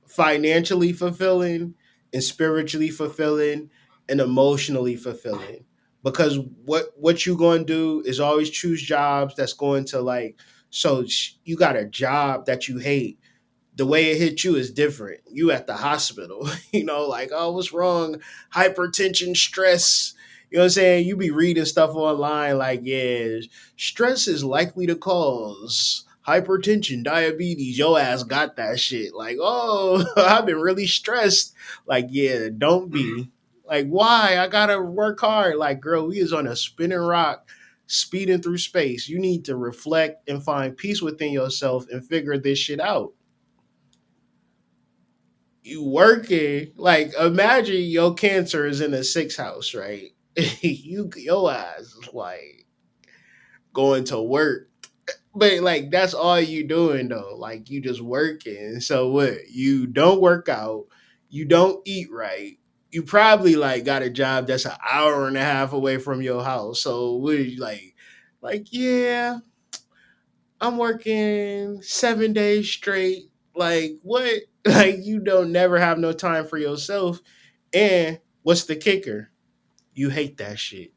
financially fulfilling and spiritually fulfilling and emotionally fulfilling? Because what you going to do is always choose jobs that's going to like, so you got a job that you hate, the way it hit you is different. You at the hospital, like, oh, what's wrong? Hypertension, stress. You know what I'm saying? You be reading stuff online like, yeah, stress is likely to cause hypertension, diabetes. Your ass got that shit. Like, oh, I've been really stressed. Like, yeah, don't be. Like, why? I gotta work hard. Like, girl, we is on a spinning rock speeding through space. You need to reflect and find peace within yourself and figure this shit out. You working, like, imagine your Cancer is in the sixth house, right? Your ass is like going to work, but like that's all you doing though. Like you just working. So what? You don't work out. You don't eat right. You probably like got a job that's an hour and a half away from your house. So what are you like? Yeah, I'm working 7 days straight. Like what? Like you don't never have no time for yourself. And what's the kicker? You hate that shit.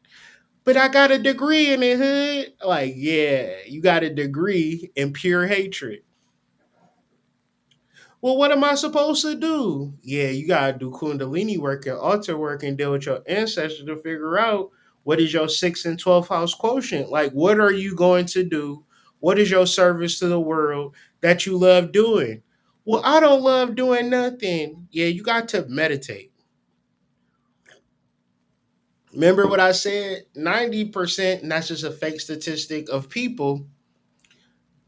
But I got a degree in it, hood. Like, yeah, you got a degree in pure hatred. Well, what am I supposed to do? Yeah, you gotta do Kundalini work and altar work and deal with your ancestors to figure out what is your 6th and 12th house quotient. Like, what are you going to do? What is your service to the world that you love doing? Well, I don't love doing nothing. Yeah, you got to meditate. Remember what I said? 90%, and that's just a fake statistic of people,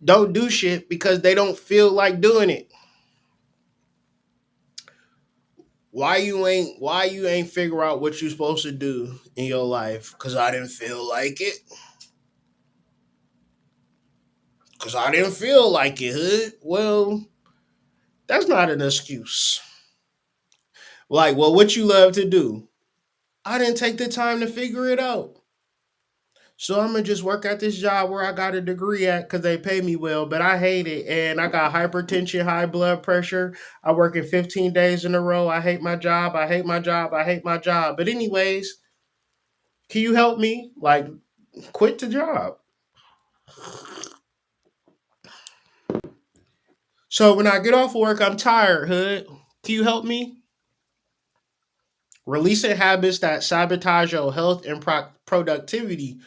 don't do shit because they don't feel like doing it. Why you ain't figure out what you supposed to do in your life? Cause I didn't feel like it. Cause I didn't feel like it, hood. Well, that's not an excuse. Like, well, what you love to do? I didn't take the time to figure it out. So I'm gonna just work at this job where I got a degree at because they pay me well, but I hate it. And I got hypertension, high blood pressure. I work in 15 days in a row. I hate my job. I hate my job. I hate my job. But anyways, can you help me? Like, quit the job. So when I get off work, I'm tired, hood. Can you help me? Releasing habits that sabotage your health and productivity.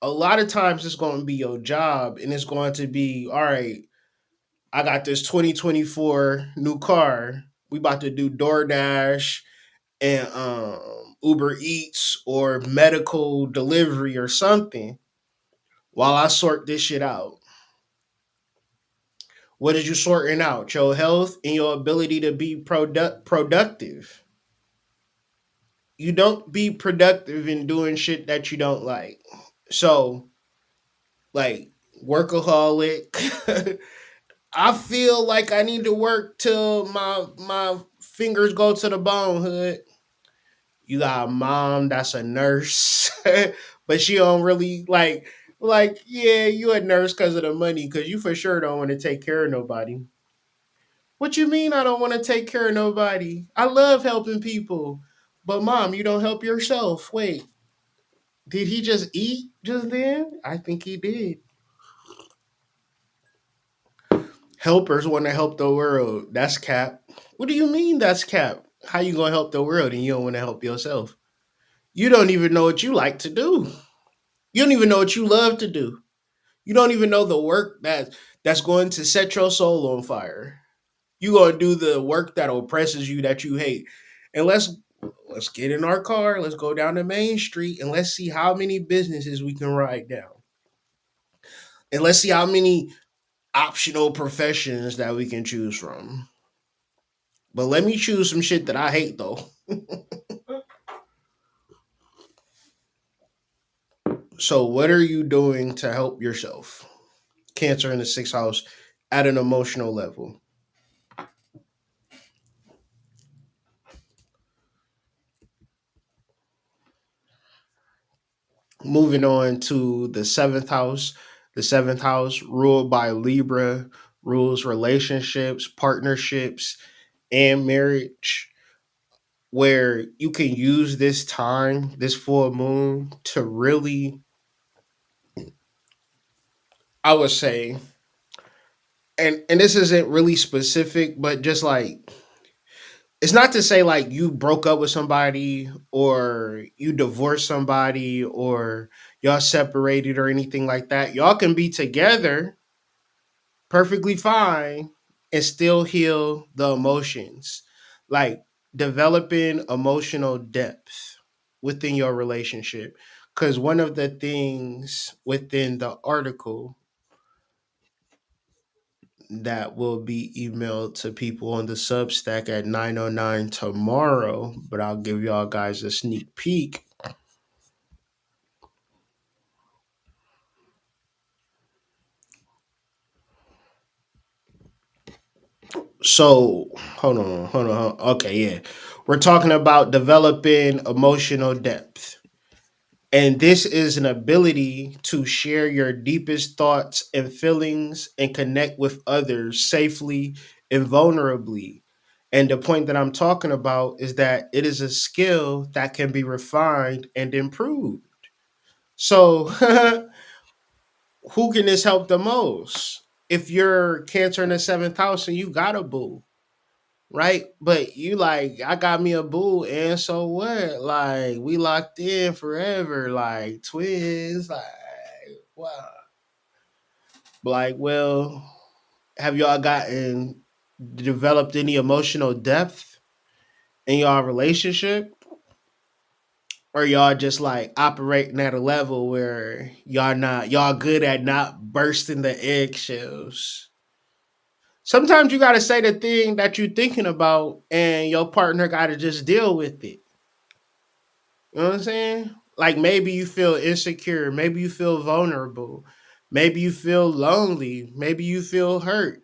A lot of times it's going to be your job and it's going to be, all right, I got this 2024 new car. We about to do DoorDash and Uber Eats or medical delivery or something while I sort this shit out. What is you sorting out? Your health and your ability to be productive. You don't be productive in doing shit that you don't like. So, like, workaholic. I feel like I need to work till my fingers go to the bone, hood. You got a mom that's a nurse, but she don't really yeah, you a nurse because of the money, because you for sure don't want to take care of nobody. What you mean I don't want to take care of nobody? I love helping people. But mom, you don't help yourself. Wait, did he just eat just then? I think he did. Helpers want to help the world. That's cap. What do you mean that's cap? How you gonna help the world and you don't want to help yourself? You don't even know what you like to do. You don't even know what you love to do. You don't even know the work that's going to set your soul on fire. You gonna do the work that oppresses you that you hate. And let's get in our car, let's go down the main street and let's see how many businesses we can write down. And let's see how many optional professions that we can choose from. But let me choose some shit that I hate though. So what are you doing to help yourself? Cancer in the 6th house at an emotional level. Moving on to the 7th house. The 7th house, ruled by Libra, rules relationships, partnerships, and marriage, where you can use this time, this full moon, to really, I would say, and this isn't really specific, but just like, it's not to say like you broke up with somebody or you divorced somebody or y'all separated or anything like that. Y'all can be together perfectly fine and still heal the emotions. Like, developing emotional depth within your relationship. Because one of the things within the article that will be emailed to people on the Substack at 9:09 tomorrow, but I'll give y'all guys a sneak peek. So, hold on. Okay, yeah. We're talking about developing emotional depth. And this is an ability to share your deepest thoughts and feelings and connect with others safely and vulnerably. And the point that I'm talking about is that it is a skill that can be refined and improved. So, who can this help the most? If you're Cancer in the seventh house and you got a boo, right? But you like, I got me a boo, and so what? Like, we locked in forever, like twins, like, wow. Like, well, have y'all gotten developed any emotional depth in y'all relationship? Or y'all just like operating at a level where y'all good at not bursting the eggshells? Sometimes you gotta say the thing that you're thinking about and your partner gotta just deal with it. You know what I'm saying? Like maybe you feel insecure, maybe you feel vulnerable, maybe you feel lonely, maybe you feel hurt.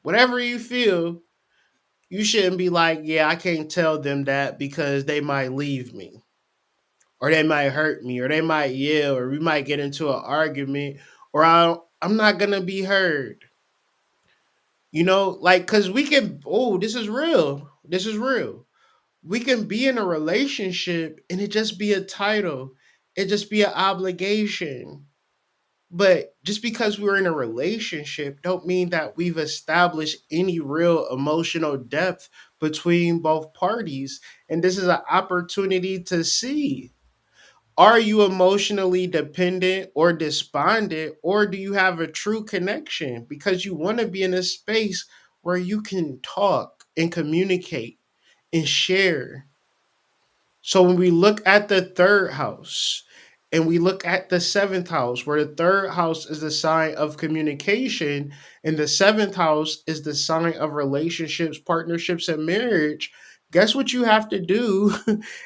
Whatever you feel, you shouldn't be like, yeah, I can't tell them that because they might leave me, or they might hurt me, or they might yell, or we might get into an argument, or I'm not gonna be heard. You know, like, cause we can. Oh, this is real. This is real. We can be in a relationship and it just be a title, it just be an obligation. But just because we're in a relationship don't mean that we've established any real emotional depth between both parties. And this is an opportunity to see, are you emotionally dependent or despondent, or do you have a true connection? Because you want to be in a space where you can talk and communicate and share. So when we look at the third house and we look at the seventh house, where the third house is the sign of communication and the seventh house is the sign of relationships, partnerships, and marriage, guess what you have to do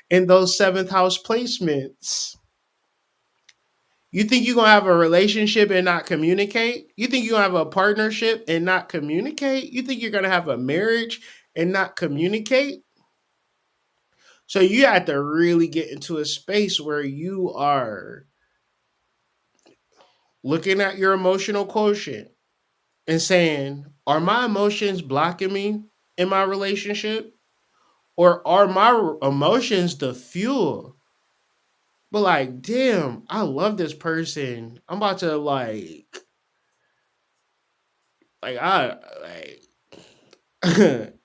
in those seventh house placements? You think you're gonna have a relationship and not communicate? You think you're gonna have a partnership and not communicate? You think you're gonna have a marriage and not communicate? So you have to really get into a space where you are looking at your emotional quotient and saying, are my emotions blocking me in my relationship? Or are my emotions the fuel? But like, damn, I love this person. I'm about to like I like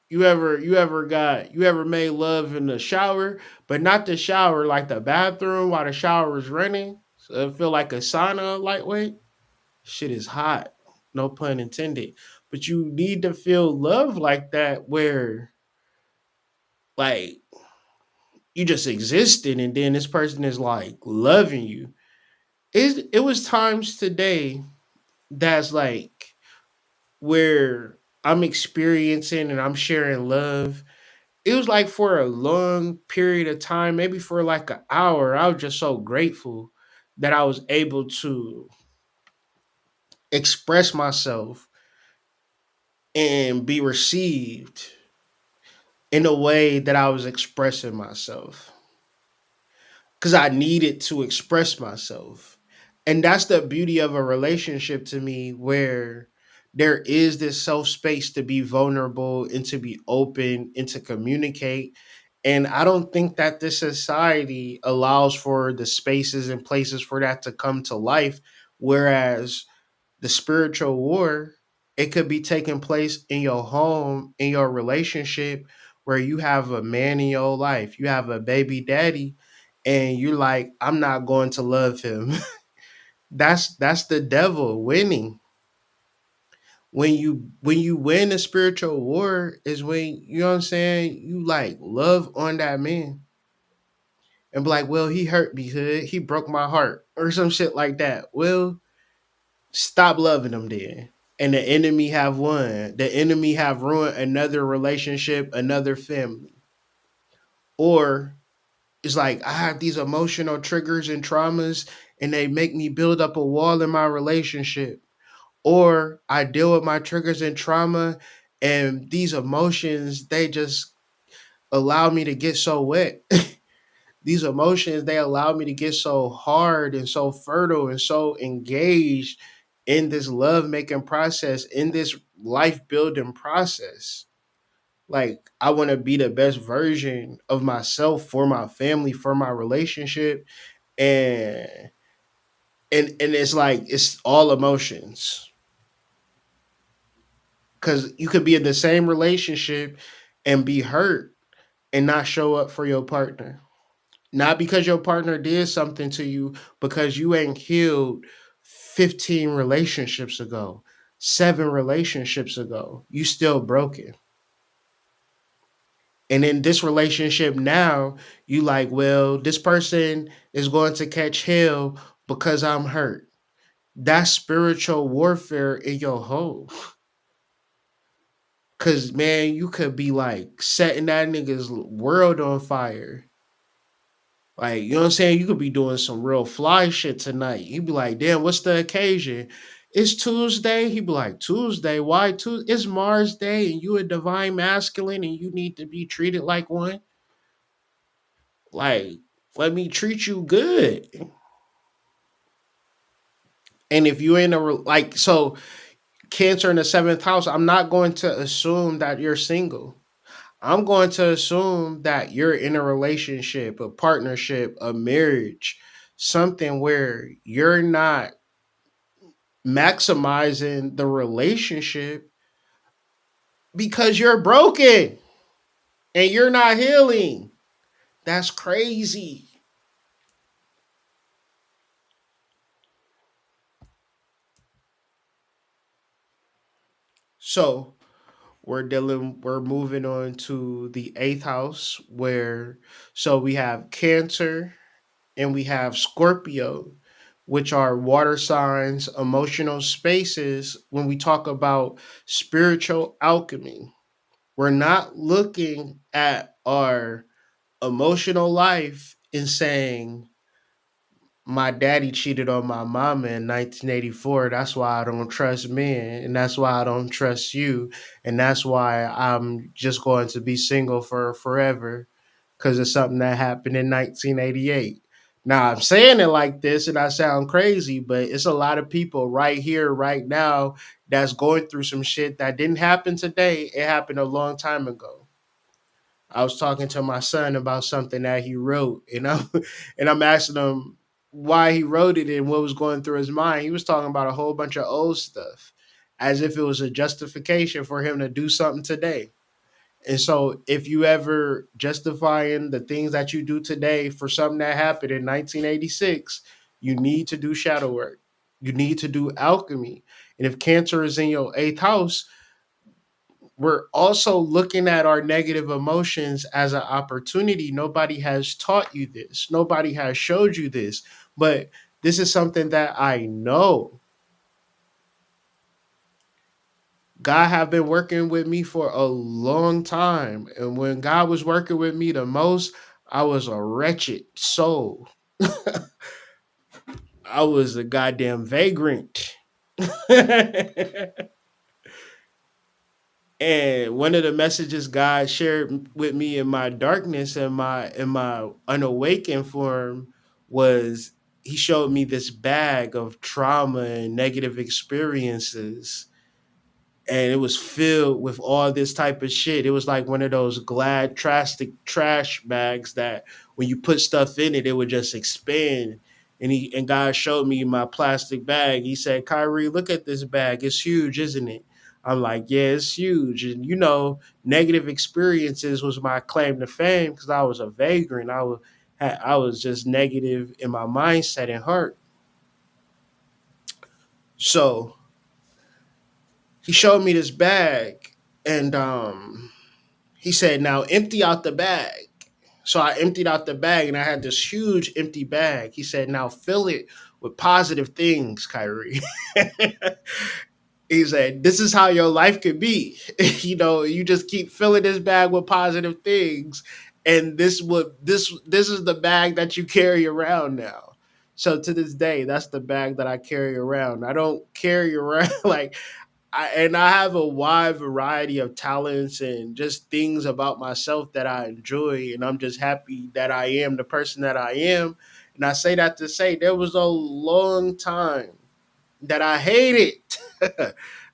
you ever made love in the shower, but not the shower, like the bathroom while the shower is running, so it feel like a sauna lightweight. Shit is hot, no pun intended. But you need to feel love like that, where like you just existed and then this person is like loving you. It was times today that's like where I'm experiencing and I'm sharing love. It was like for a long period of time, maybe for like an hour, I was just so grateful that I was able to express myself and be received in the way that I was expressing myself, because I needed to express myself. And that's the beauty of a relationship to me, where there is this self space to be vulnerable and to be open and to communicate. And I don't think that this society allows for the spaces and places for that to come to life. Whereas the spiritual war, it could be taking place in your home, in your relationship, where you have a man in your life, you have a baby daddy, and you're like, I'm not going to love him. That's the devil winning. When you win a spiritual war is when, you know what I'm saying, you like love on that man and be like, well, he hurt me, hood, he broke my heart, or some shit like that. Well, stop loving them then. And the enemy have won. The enemy have ruined another relationship, another family. Or it's like, I have these emotional triggers and traumas and they make me build up a wall in my relationship. Or I deal with my triggers and trauma and these emotions, they just allow me to get so wet. These emotions, they allow me to get so hard and so fertile and so engaged in this love making process, in this life building process. Like I want to be the best version of myself for my family, for my relationship, and and it's like it's all emotions because you could be in the same relationship and be hurt and not show up for your partner. Not because your partner did something to you, because you ain't healed 15 relationships ago, 7 relationships ago. You still broken. And in this relationship now, you like, well, this person is going to catch hell because I'm hurt. That's spiritual warfare in your home. Cause man, you could be like setting that nigga's world on fire. Like, you know what I'm saying? You could be doing some real fly shit tonight. He'd be like, damn, what's the occasion? It's Tuesday. He'd be like, Tuesday? Why Tuesday? It's Mars Day and you a divine masculine and you need to be treated like one. Like, let me treat you good. And if you ain't like, so Cancer in the 7th house, I'm not going to assume that you're single. I'm going to assume that you're in a relationship, a partnership, a marriage, something where you're not maximizing the relationship because you're broken and you're not healing. That's crazy. So we're moving on to the 8th house where, so we have Cancer and we have Scorpio, which are water signs, emotional spaces. When we talk about spiritual alchemy, we're not looking at our emotional life and saying, my daddy cheated on my mama in 1984. That's why I don't trust men. And that's why I don't trust you. And that's why I'm just going to be single for forever because of something that happened in 1988. Now, I'm saying it like this and I sound crazy, but it's a lot of people right here, right now, that's going through some shit that didn't happen today. It happened a long time ago. I was talking to my son about something that he wrote, and I'm asking him why he wrote it and what was going through his mind. He was talking about a whole bunch of old stuff, as if it was a justification for him to do something today. And so, if you ever justifying the things that you do today for something that happened in 1986, you need to do shadow work. You need to do alchemy. And if Cancer is in your 8th house, we're also looking at our negative emotions as an opportunity. Nobody has taught you this. Nobody has showed you this. But this is something that I know. God have been working with me for a long time. And when God was working with me the most, I was a wretched soul. I was a goddamn vagrant. And one of the messages God shared with me in my darkness and my unawakened form was he showed me this bag of trauma and negative experiences, and it was filled with all this type of shit. It was like one of those glad trash bags that when you put stuff in it, it would just expand. And God showed me my plastic bag. He said, "Kyrie, look at this bag. It's huge, isn't it?" I'm like, "Yeah, it's huge." And negative experiences was my claim to fame because I was a vagrant. I was just negative in my mindset and heart. So he showed me this bag, and he said, "Now empty out the bag." So I emptied out the bag and I had this huge empty bag. He said, "Now fill it with positive things, Kyrie." He said, "This is how your life could be." You just keep filling this bag with positive things. And this is the bag that you carry around now. So to this day, that's the bag that I carry around. I don't carry around like I have a wide variety of talents and just things about myself that I enjoy, and I'm just happy that I am the person that I am. And I say that to say there was a long time that I hated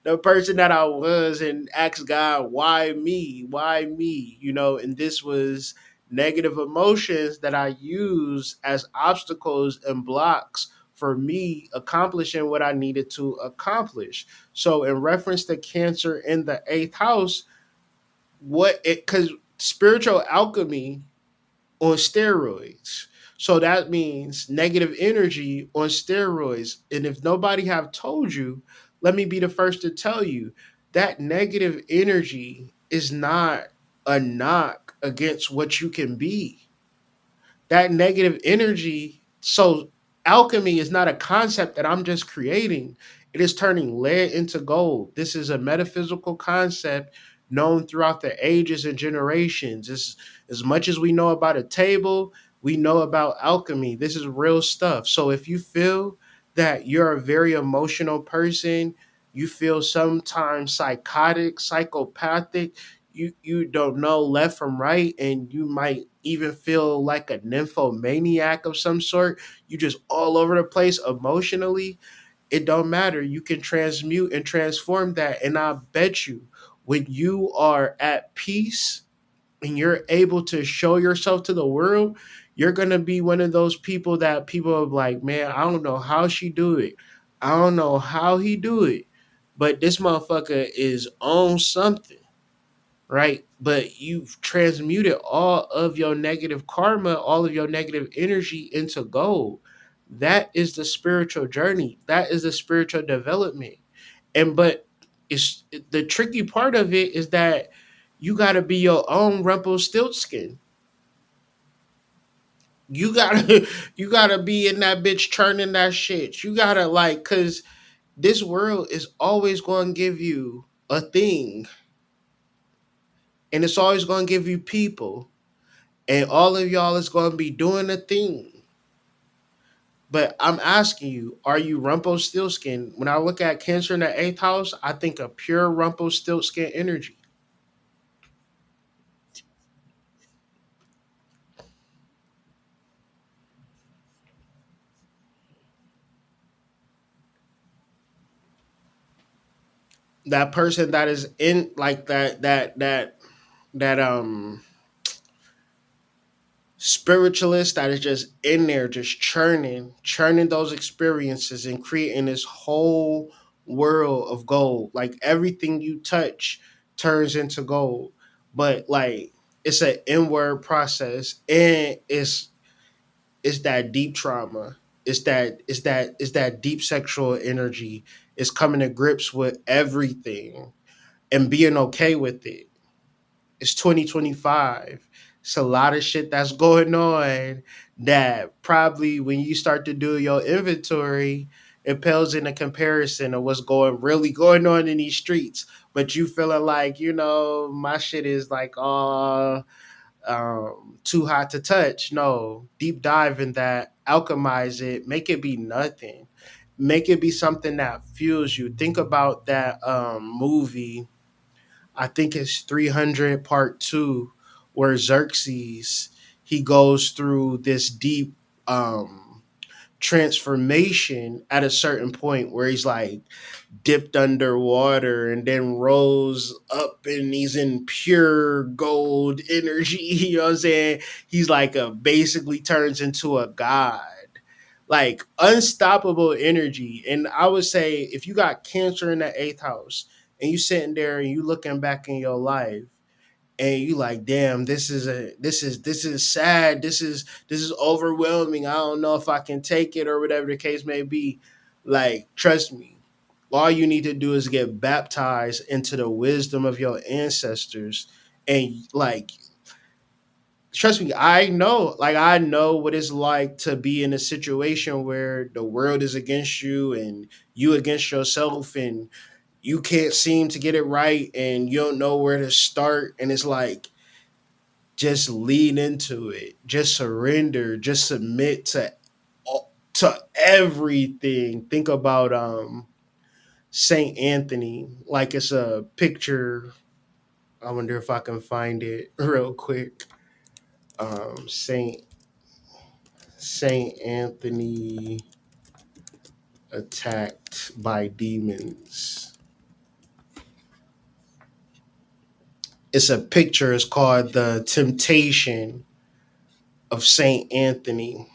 the person that I was and asked God, why me? Why me? And this was negative emotions that I use as obstacles and blocks for me accomplishing what I needed to accomplish. So, in reference to Cancer in the eighth house, because spiritual alchemy on steroids. So that means negative energy on steroids. And if nobody have told you, let me be the first to tell you that negative energy is not a knock against what you can be. That negative energy. So alchemy is not a concept that I'm just creating. It is turning lead into gold. This is a metaphysical concept known throughout the ages and generations. As much as we know about a table, we know about alchemy. This is real stuff. So if you feel that you're a very emotional person, you feel sometimes psychotic, psychopathic, you don't know left from right, and you might even feel like a nymphomaniac of some sort. You just all over the place emotionally. It don't matter. You can transmute and transform that, and I bet you, when you are at peace and you're able to show yourself to the world, you're gonna be one of those people that people are like, man, I don't know how she do it. I don't know how he do it. But this motherfucker is on something, right? But you've transmuted all of your negative karma, all of your negative energy into gold. That is the spiritual journey. That is the spiritual development. And but it's the tricky part of it is that you gotta be your own Rumpelstiltskin. You gotta you gotta be in that bitch churning that shit. You gotta like cause this world is always gonna give you a thing, and it's always gonna give you people, and all of y'all is going to be doing a thing. But I'm asking you, are you Rumpelstiltskin? When I look at Cancer in the eighth house, I think of pure Rumpelstiltskin energy. That person that is in like that spiritualist that is just in there, just churning those experiences and creating this whole world of gold. Like everything you touch turns into gold. But like it's an inward process, and it's that deep trauma. It's that deep sexual energy. It's coming to grips with everything and being okay with it. It's 2025. It's a lot of shit that's going on that probably when you start to do your inventory, it pales in a comparison of what's really going on in these streets. But you feeling like, my shit is like too hot to touch. No, deep dive in that, alchemize it, make it be nothing. Make it be something that fuels you. Think about that movie, I think it's 300 part 2, where Xerxes, he goes through this deep transformation at a certain point where he's like dipped underwater and then rose up and he's in pure gold energy. You know what I'm saying? He's like basically turns into a god. Like unstoppable energy. And I would say if you got Cancer in the eighth house and you sitting there and you looking back in your life and you like, damn, this is sad, this is overwhelming, I don't know if I can take it or whatever the case may be. Like, trust me, all you need to do is get baptized into the wisdom of your ancestors, and like, trust me, I know what it's like to be in a situation where the world is against you and you against yourself, and you can't seem to get it right and you don't know where to start, and it's like, just lean into it, just surrender, just submit to everything. Think about Saint Anthony, like it's a picture. I wonder if I can find it real quick. Saint Anthony attacked by demons. It's a picture. It's called The Temptation of Saint Anthony.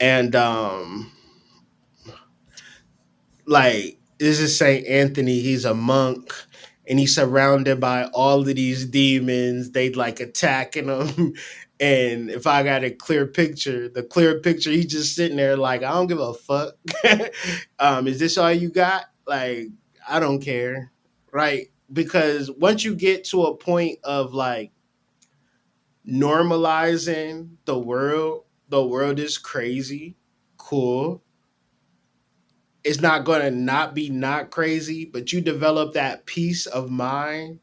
And like this is Saint Anthony. He's a monk, and he's surrounded by all of these demons. They like attacking him. And if I got a clear picture, the clear picture, he's just sitting there like, I don't give a fuck. Is this all you got? Like, I don't care, right? Because once you get to a point of like normalizing the world is crazy, cool, it's not going to not be not crazy, but you develop that peace of mind,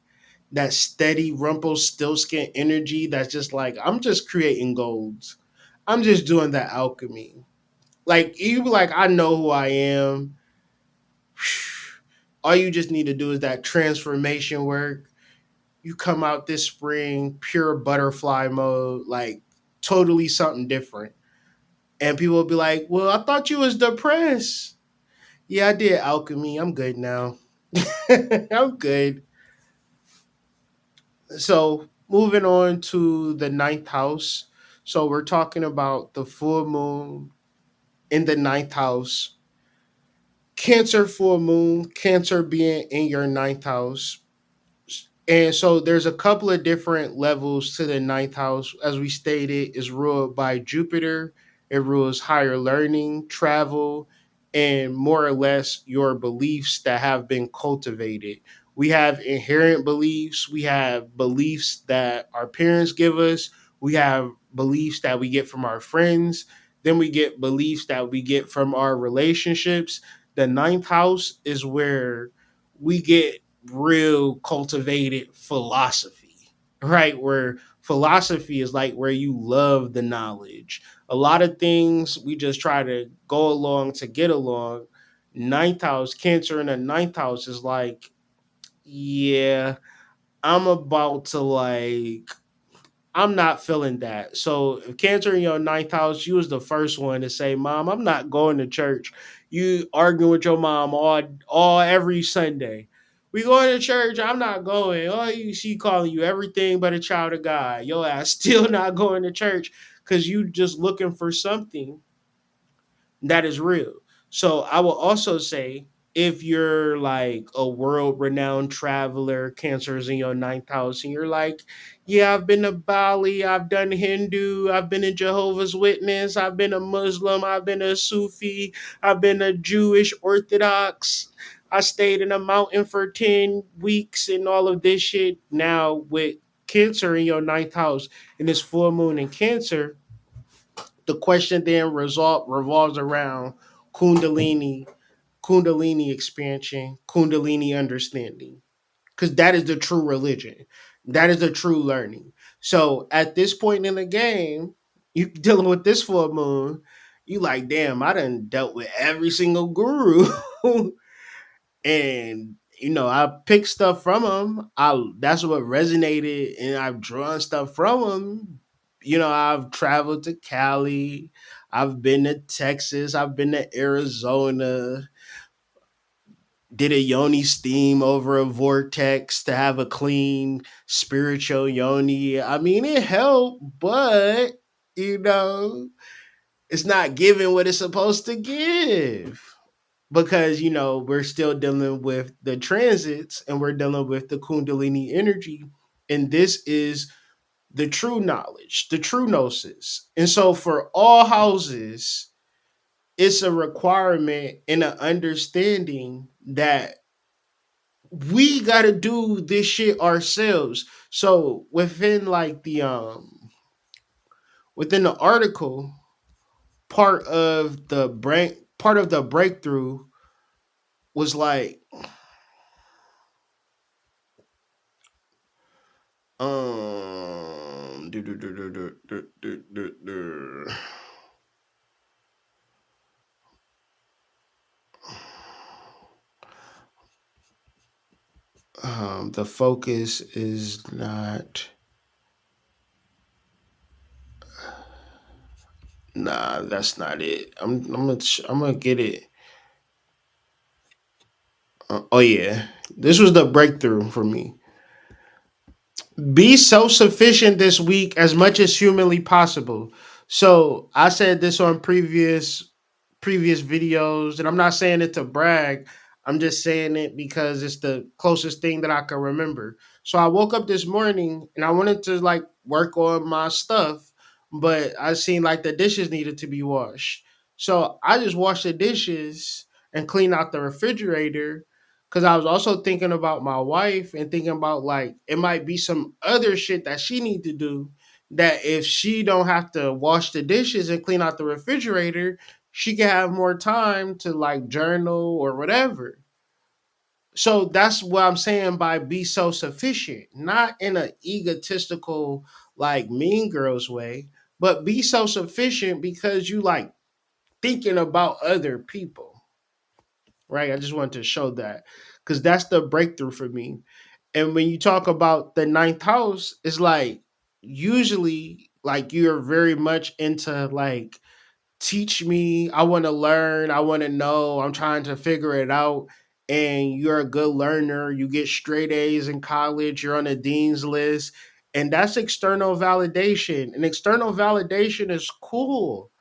that steady Rumpelstiltskin energy that's just like, I'm just creating golds. I'm just doing the alchemy. Like, you be like, I know who I am. All you just need to do is that transformation work. You come out this spring, pure butterfly mode, like totally something different. And people will be like, well, I thought you was depressed. Yeah, I did alchemy. I'm good now. I'm good. So moving on to the ninth house. So we're talking about the full moon in the ninth house. Cancer full moon, Cancer being in your ninth house. And so there's a couple of different levels to the ninth house. As we stated, is ruled by Jupiter. It rules higher learning, travel, and more or less your beliefs that have been cultivated. We have inherent beliefs. We have beliefs that our parents give us. We have beliefs that we get from our friends. Then we get beliefs that we get from our relationships. The ninth house is where we get real cultivated philosophy, right? Where philosophy is like where you love the knowledge. A lot of things we just try to go along to get along. Ninth house, Cancer in the ninth house is like, yeah, I'm about to like I'm not feeling that. So if Cancer in your ninth house, you was the first one to say, Mom, I'm not going to church. You arguing with your mom all every Sunday. We going to church. I'm not going. Oh, she calling you everything but a child of God. Your ass still not going to church because you just looking for something that is real. So I will also say, if you're like a world renowned traveler, Cancer is in your ninth house, and you're like, yeah, I've been to Bali, I've done Hindu, I've been a Jehovah's Witness, I've been a Muslim, I've been a Sufi, I've been a Jewish Orthodox. I stayed in a mountain for 10 weeks and all of this shit. Now, with Cancer in your ninth house and this full moon in Cancer, the question then revolves around Kundalini, Kundalini expansion, Kundalini understanding, because that is the true religion. That is the true learning. So at this point in the game, you dealing with this full moon, you like, damn, I done dealt with every single guru. And I picked stuff from them. I That's what resonated, and I've drawn stuff from them. I've traveled to Cali, I've been to Texas, I've been to Arizona, did a yoni steam over a vortex to have a clean spiritual yoni. I mean, it helped, but you know, it's not giving what it's supposed to give, because we're still dealing with the transits and we're dealing with the kundalini energy, and this is the true knowledge, the true gnosis. And so for all houses, it's a requirement and an understanding that we got to do this shit ourselves. So within the article, part of the breakthrough was like, do, do, do, do, do, do, do, do, do. The focus is not. Nah, that's not it. I'm gonna get it. Oh yeah, this was the breakthrough for me. Be self sufficient this week as much as humanly possible. So I said this on previous videos, and I'm not saying it to brag. I'm just saying it because it's the closest thing that I can remember. So I woke up this morning and I wanted to like work on my stuff, but I seen like the dishes needed to be washed. So I just washed the dishes and cleaned out the refrigerator because I was also thinking about my wife and thinking about like it might be some other shit that she need to do that if she don't have to wash the dishes and clean out the refrigerator, she can have more time to like journal or whatever. So that's what I'm saying by be so sufficient, not in an egotistical like mean girls way, but be so sufficient because you like thinking about other people, right? I just wanted to show that because that's the breakthrough for me. And when you talk about the ninth house, it's like usually like you're very much into like teach me, I want to learn, I want to know, I'm trying to figure it out. And you're a good learner, you get straight A's in college, you're on the dean's list. And that's external validation. And external validation is cool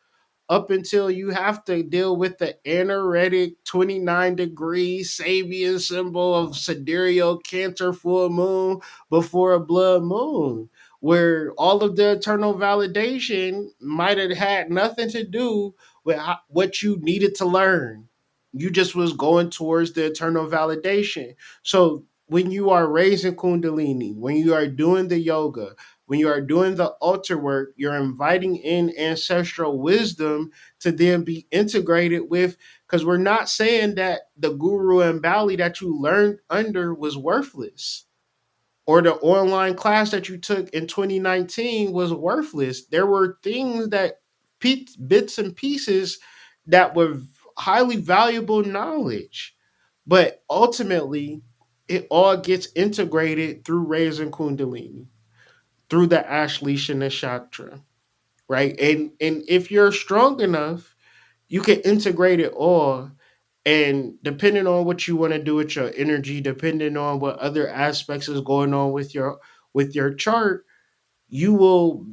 up until you have to deal with the anoretic 29-degree Sabian symbol of sidereal Cancer full moon before a blood moon, where all of the eternal validation might have had nothing to do with what you needed to learn. You just was going towards the eternal validation. So when you are raising kundalini, when you are doing the yoga, when you are doing the altar work, you're inviting in ancestral wisdom to then be integrated with, because we're not saying that the guru and Bali that you learned under was worthless or the online class that you took in 2019 was worthless. There were things that bits and pieces that were highly valuable knowledge, but ultimately it all gets integrated through raising kundalini, through the Ashleisha Nakshatra, right? And if you're strong enough, you can integrate it all. And depending on what you want to do with your energy, depending on what other aspects is going on with your chart, you will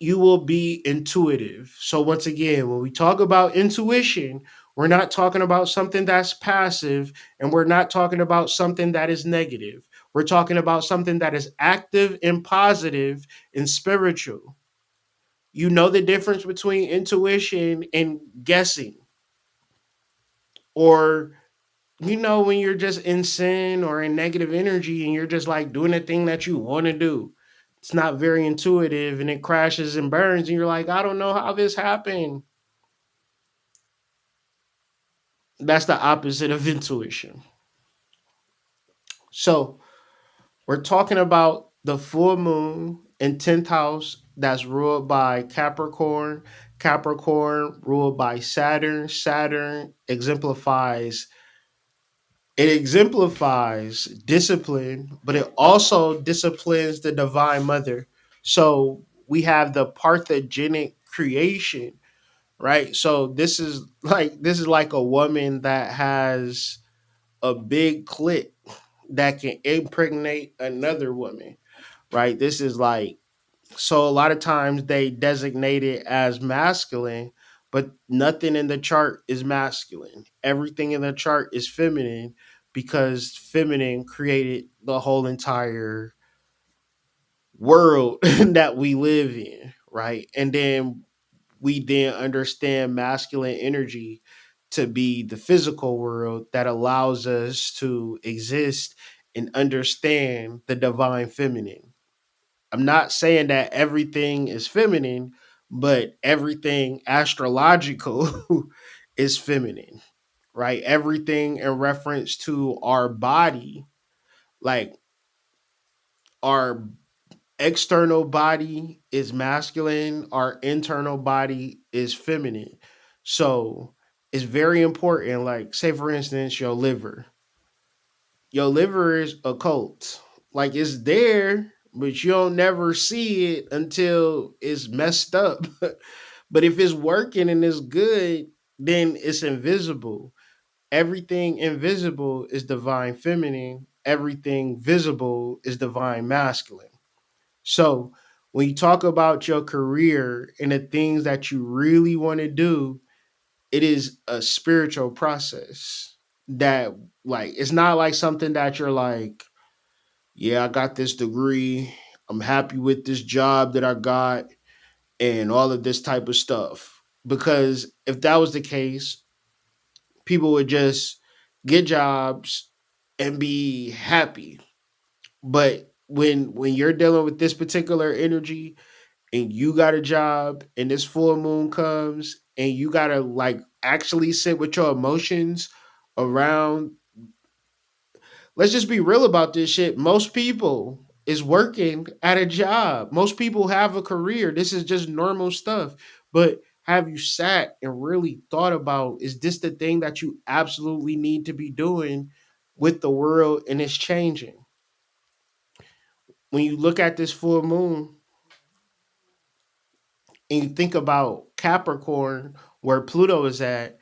you will be intuitive. So once again, when we talk about intuition, we're not talking about something that's passive, and we're not talking about something that is negative. We're talking about something that is active and positive and spiritual. You know the difference between intuition and guessing, or when you're just in sin or in negative energy and you're just like doing the thing that you want to do. It's not very intuitive and it crashes and burns and you're like, I don't know how this happened. That's the opposite of intuition. So we're talking about the full moon in 10th house that's ruled by Capricorn. Capricorn ruled by Saturn. Saturn exemplifies discipline, but it also disciplines the divine mother. So we have the parthogenic creation, right? So this is like a woman that has a big clit that can impregnate another woman, right? This is like, so a lot of times they designate it as masculine, but nothing in the chart is masculine. Everything in the chart is feminine because feminine created the whole entire world that we live in, right? And then we then understand masculine energy to be the physical world that allows us to exist and understand the divine feminine. I'm not saying that everything is feminine, but everything astrological is feminine, right? Everything in reference to our body, like our external body is masculine, our internal body is feminine. So it's very important. Like, say for instance, your liver is occult. Like, it's there, but you don't never see it until it's messed up. But if it's working and it's good, then it's invisible. Everything invisible is divine feminine, everything visible is divine masculine. So when you talk about your career and the things that you really want to do, it is a spiritual process that, like, it's not like something that you're like, yeah, I got this degree, I'm happy with this job that I got and all of this type of stuff. Because if that was the case, people would just get jobs and be happy. But when you're dealing with this particular energy and you got a job and this full moon comes and you got to like actually sit with your emotions around, let's just be real about this shit. Most people is working at a job. Most people have a career. This is just normal stuff. But have you sat and really thought about, is this the thing that you absolutely need to be doing with the world and it's changing? When you look at this full moon and you think about Capricorn, where Pluto is at,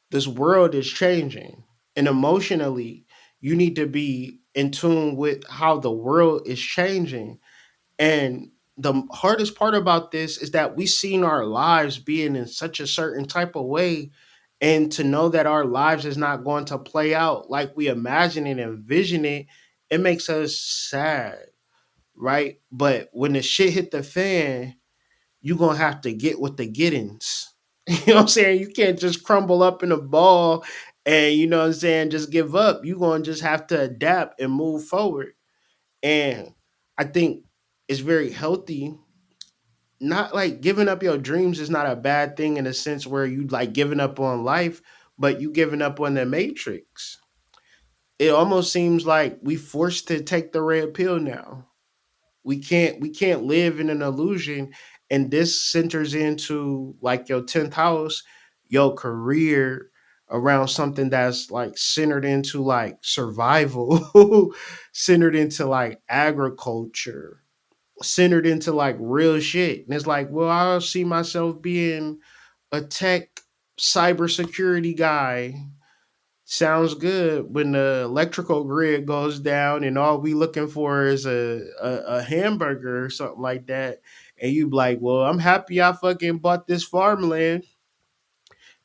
this world is changing. And emotionally, you need to be in tune with how the world is changing. And the hardest part about this is that we seen our lives being in such a certain type of way. And to know that our lives is not going to play out like we imagine it and envision it, it makes us sad, right? But when the shit hit the fan, you're gonna have to get with the gettings. You know what I'm saying? You can't just crumble up in a ball and, you know what I'm saying, just give up. You're gonna just have to adapt and move forward. And I think it's very healthy. Not like giving up your dreams is not a bad thing in a sense where you like giving up on life, but you giving up on the matrix. It almost seems like we forced to take the red pill now. We can't live in an illusion, and this centers into like your 10th house, your career, around something that's like centered into like survival, centered into like agriculture, centered into like real shit. And it's like, well, I see myself being a tech cybersecurity guy. Sounds good when the electrical grid goes down and all we looking for is a hamburger or something like that. And you be like, well, I'm happy I fucking bought this farmland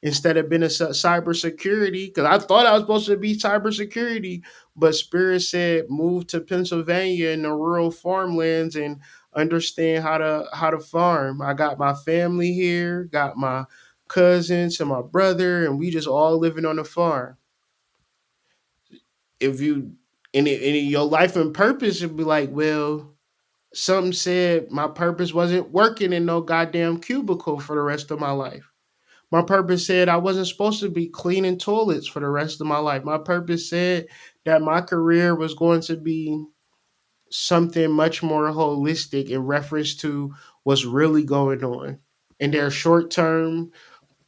instead of being a cybersecurity, because I thought I was supposed to be cybersecurity, but Spirit said move to Pennsylvania in the rural farmlands and understand how to farm. I got my family here, got my cousins and my brother, and we just all living on the farm. If you in your life and purpose, it'd be like, well, something said my purpose wasn't working in no goddamn cubicle for the rest of my life. My purpose said I wasn't supposed to be cleaning toilets for the rest of my life. My purpose said that my career was going to be something much more holistic in reference to what's really going on. And there's short term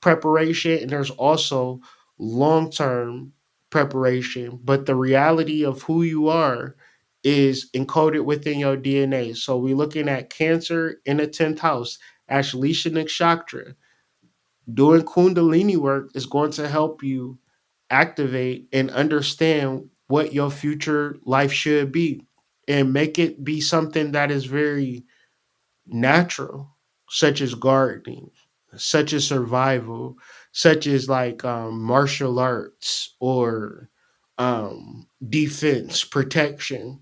preparation and there's also long term preparation. But the reality of who you are is encoded within your DNA. So we're looking at Cancer in the 10th house, Ashleisha Nakshatra. Doing Kundalini work is going to help you activate and understand what your future life should be and make it be something that is very natural, such as gardening, such as survival, such as like martial arts or defense, protection.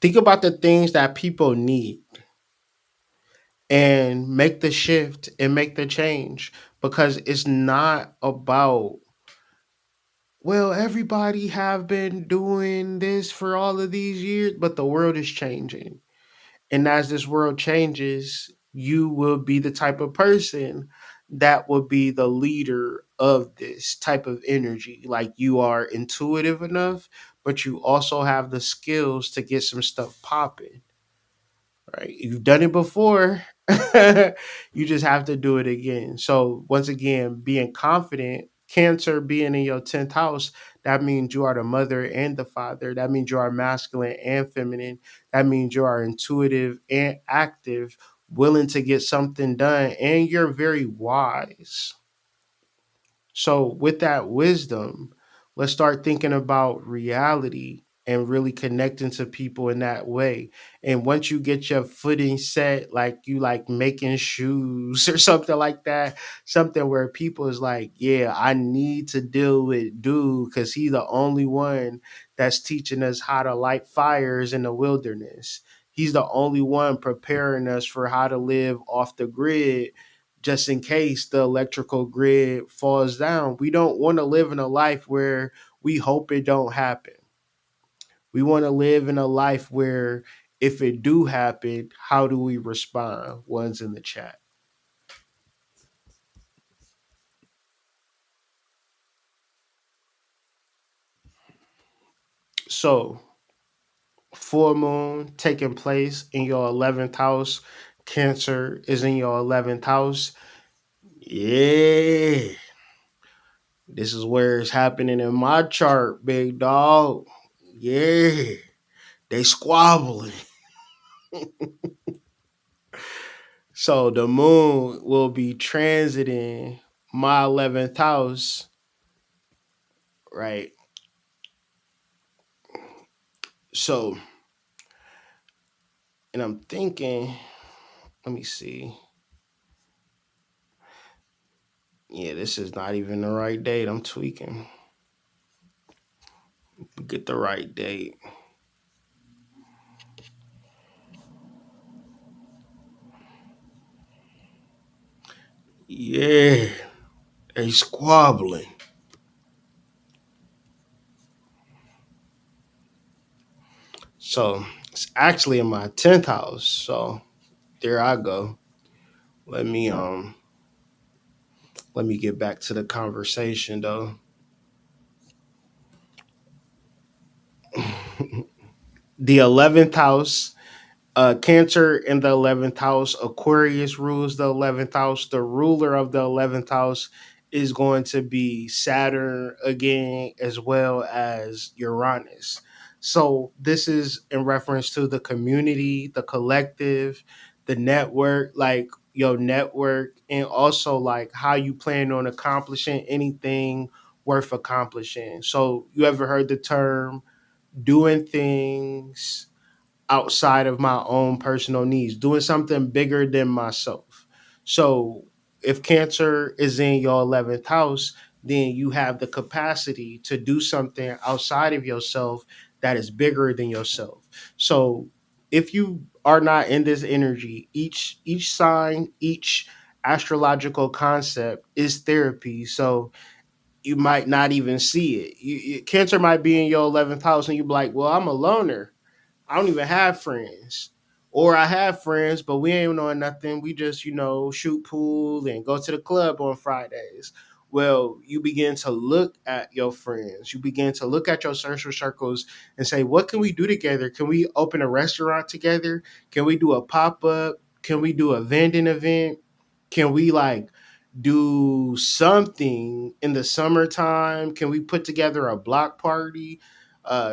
Think about the things that people need and make the shift and make the change, because it's not about, well, everybody have been doing this for all of these years, but the world is changing. And as this world changes, you will be the type of person that will be the leader of this type of energy. Like you are intuitive enough, but you also have the skills to get some stuff popping, right? You've done it before. You just have to do it again. So once again, being confident, Cancer being in your 10th house, that means you are the mother and the father. That means you are masculine and feminine. That means you are intuitive and active, willing to get something done, and you're very wise. So, with that wisdom, let's start thinking about reality and really connecting to people in that way. And once you get your footing set, like you like making shoes or something like that, something where people is like, yeah, I need to deal with dude because he's the only one that's teaching us how to light fires in the wilderness. He's the only one preparing us for how to live off the grid just in case the electrical grid falls down. We don't want to live in a life where we hope it don't happen. We want to live in a life where if it do happen, how do we respond? One's in the chat. So, full moon taking place in your 11th house. Cancer is in your 11th house. Yeah. This is where it's happening in my chart, big dog. Yeah. They squabbling. So the moon will be transiting my 11th house, right? So, and I'm thinking, let me see. Yeah, this is not even the right date. I'm tweaking. Get the right date. Yeah, they squabbling. So it's actually in my 10th house. So there I go. Let me um let me get back to the conversation though. The 11th house, Cancer in the 11th house, Aquarius rules the 11th house. The ruler of the 11th house is going to be Saturn again, as well as Uranus. So, this is in reference to the community, the collective, the network, like your network, and also like how you plan on accomplishing anything worth accomplishing. So, you ever heard the term doing things outside of my own personal needs, doing something bigger than myself? So if Cancer is in your 11th house, then you have the capacity to do something outside of yourself that is bigger than yourself. So if you are not in this energy, each sign, each astrological concept is therapy. So you might not even see it. Cancer might be in your 11th house and you be like, well, I'm a loner. I don't even have friends. Or I have friends, but we ain't doing nothing. We just, shoot pool and go to the club on Fridays. Well, you begin to look at your friends. You begin to look at your social circles and say, what can we do together? Can we open a restaurant together? Can we do a pop up? Can we do a vending event? Can we like do something in the summertime? Can we put together a block party?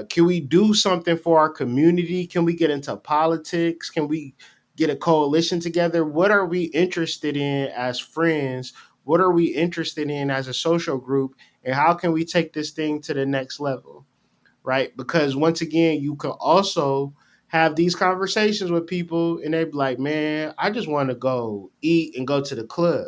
Can we do something for our community? Can we get into politics? Can we get a coalition together? What are we interested in as friends? What are we interested in as a social group? And how can we take this thing to the next level? Right? Because once again, you can also have these conversations with people and they be like, man, I just want to go eat and go to the club.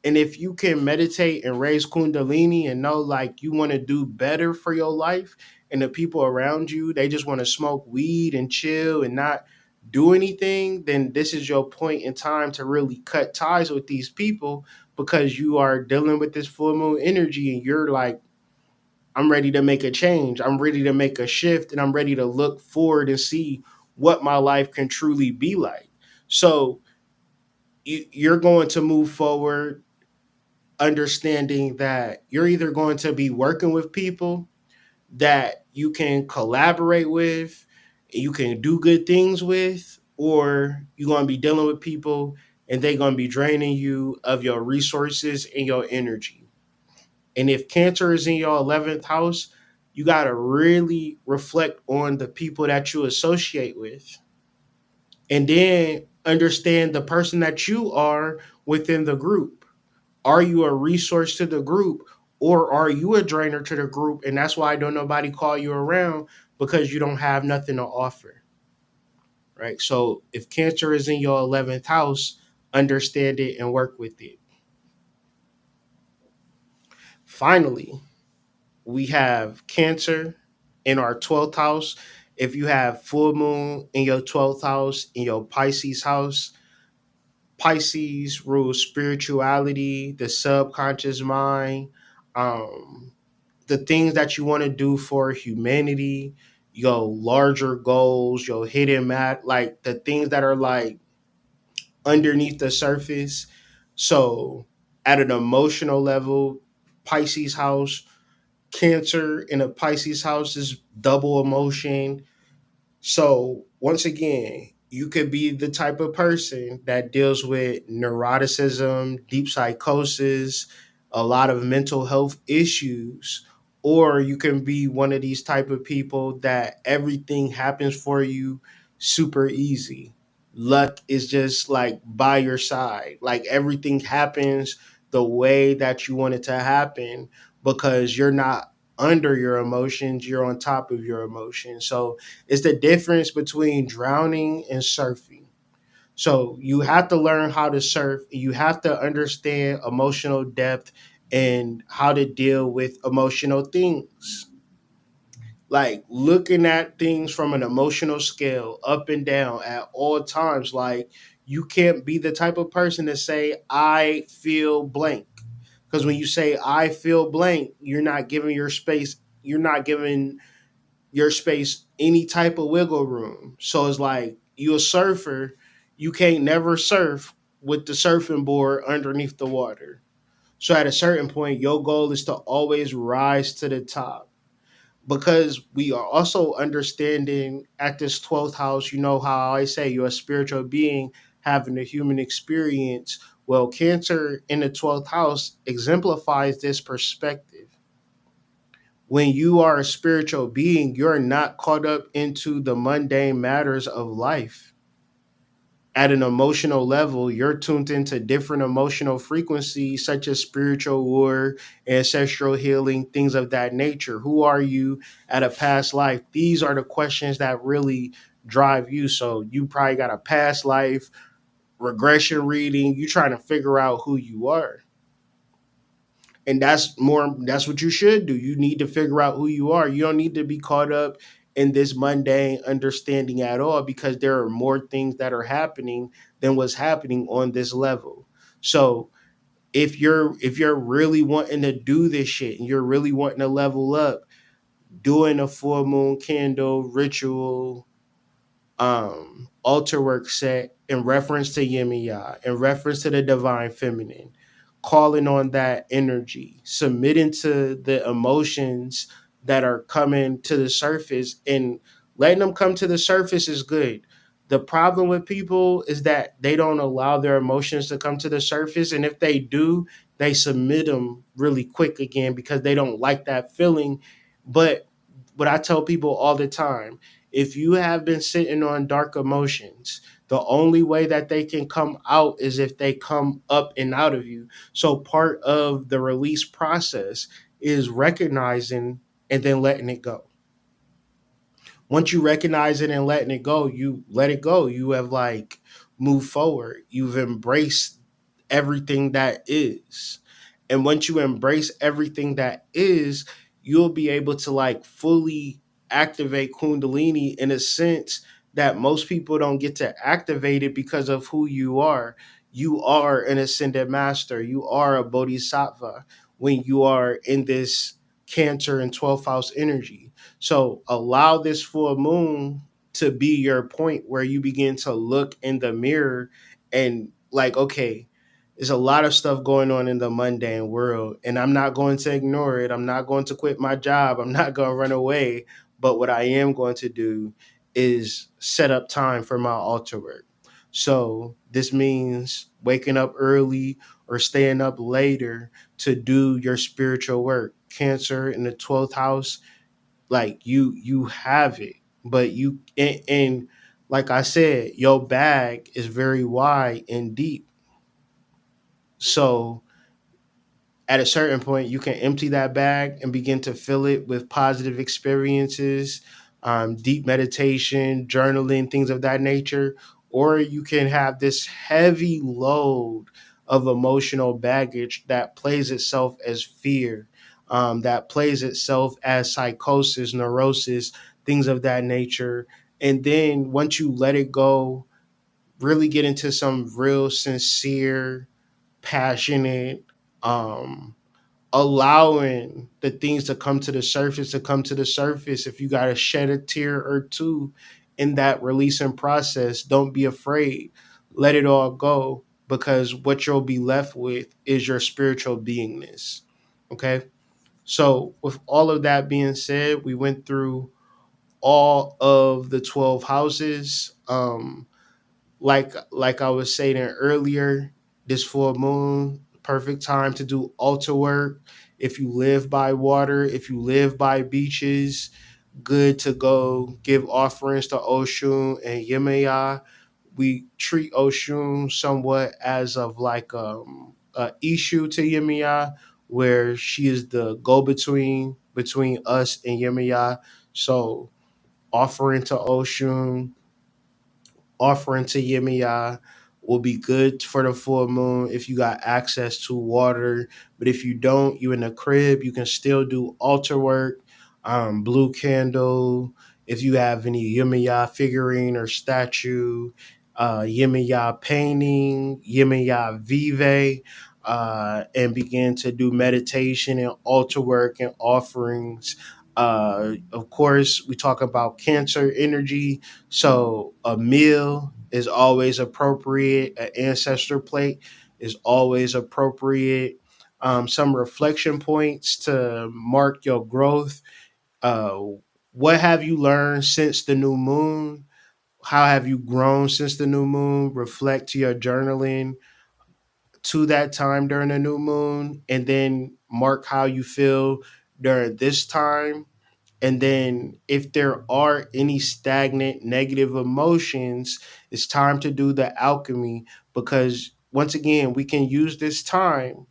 And if you can meditate and raise kundalini and know like you want to do better for your life, and the people around you, they just want to smoke weed and chill and not do anything, then this is your point in time to really cut ties with these people, because you are dealing with this full moon energy and you're like, I'm ready to make a change. I'm ready to make a shift and I'm ready to look forward and see what my life can truly be like. So you're going to move forward understanding that you're either going to be working with people that you can collaborate with, you can do good things with, or you're going to be dealing with people and they're going to be draining you of your resources and your energy. And if Cancer is in your 11th house, you got to really reflect on the people that you associate with, and then understand the person that you are within the group. Are you a resource to the group, Or are you a drainer to the group and that's why don't nobody call you around because you don't have nothing to offer, right? So if Cancer is in your 11th house, understand it and work with it. Finally, we have Cancer in our 12th house. If you have full moon in your 12th house, in your Pisces house, Pisces rules spirituality, the subconscious mind, um, the things that you want to do for humanity, your larger goals, your hidden like the things that are like underneath the surface. So, at an emotional level, Pisces house, Cancer in a Pisces house is double emotion. So, once again, you could be the type of person that deals with neuroticism, deep psychosis, a lot of mental health issues, or you can be one of these type of people that everything happens for you super easy. Luck is just like by your side. Like everything happens the way that you want it to happen because you're not under your emotions, you're on top of your emotions. So it's the difference between drowning and surfing. So you have to learn how to surf. You have to understand emotional depth and how to deal with emotional things. Like looking at things from an emotional scale, up and down at all times. Like you can't be the type of person to say, I feel blank. Because when you say, I feel blank, you're not giving your space, you're not giving your space any type of wiggle room. So it's like you a surfer, you can't never surf with the surfing board underneath the water. So at a certain point, your goal is to always rise to the top. Because we are also understanding at this 12th house, you know how I say you're a spiritual being having a human experience. Well, Cancer in the 12th house exemplifies this perspective. When you are a spiritual being, you're not caught up into the mundane matters of life. At an emotional level, you're tuned into different emotional frequencies, such as spiritual war, ancestral healing, things of that nature. Who are you at a past life? These are the questions that really drive you. So, you probably got a past life regression reading. You're trying to figure out who you are. And that's what you should do. You need to figure out who you are. You don't need to be caught up in this mundane understanding at all because there are more things that are happening than what's happening on this level. So if you're really wanting to do this shit and you're really wanting to level up, doing a full moon candle ritual, altar work set in reference to yin and yang, in reference to the divine feminine, calling on that energy, submitting to the emotions that are coming to the surface, and letting them come to the surface is good. The problem with people is that they don't allow their emotions to come to the surface, and if they do, they submit them really quick again because they don't like that feeling. But what I tell people all the time, if you have been sitting on dark emotions, the only way that they can come out is if they come up and out of you. So part of the release process is recognizing and then letting it go. Once you recognize it and letting it go, you let it go. You have like moved forward. You've embraced everything that is. And once you embrace everything that is, you'll be able to like fully activate Kundalini in a sense that most people don't get to activate it because of who you are. You are an ascended master. You are a bodhisattva when you are in this Cancer and 12th house energy. So allow this full moon to be your point where you begin to look in the mirror and like, okay, there's a lot of stuff going on in the mundane world, and I'm not going to ignore it. I'm not going to quit my job. I'm not going to run away. But what I am going to do is set up time for my altar work. So this means waking up early or staying up later to do your spiritual work. Cancer in the 12th house, like you have it, but and like I said, your bag is very wide and deep. So At a certain point, you can empty that bag and begin to fill it with positive experiences, deep meditation, journaling, things of that nature. Or you can have this heavy load of emotional baggage that plays itself as fear, that plays itself as psychosis, neurosis, things of that nature. And then once you let it go, really get into some real sincere, passionate, um, allowing the things to come to the surface to come to the surface. If you got to shed a tear or two in that releasing process, don't be afraid. Let it all go, because what you'll be left with is your spiritual beingness. Okay. So, with all of that being said, we went through all of the 12 houses. Like I was saying earlier, this full moon, perfect time to do altar work. If you live by water, if you live by beaches, good to go give offerings to Oshun and Yemaya. We treat Oshun somewhat as of like a issue to Yemaya, where she is the go between us and Yemaya. So offering to Oshun, offering to Yemiya will be good for the full moon if you got access to water. But if you don't, you in the crib, you can still do altar work, blue candle. If you have any Yemiya figurine or statue, Yemiya painting, Yemiya vive, and begin to do meditation and altar work and offerings. Of course, we talk about Cancer energy, so a meal is always appropriate. An ancestor plate is always appropriate. Some reflection points to mark your growth. Uh, what have you learned since the new moon? How have you grown since the new moon? Reflect to your journaling to that time during the new moon, and then mark how you feel during this time. And then, if there are any stagnant negative emotions, it's time to do the alchemy, because once again, we can use this time.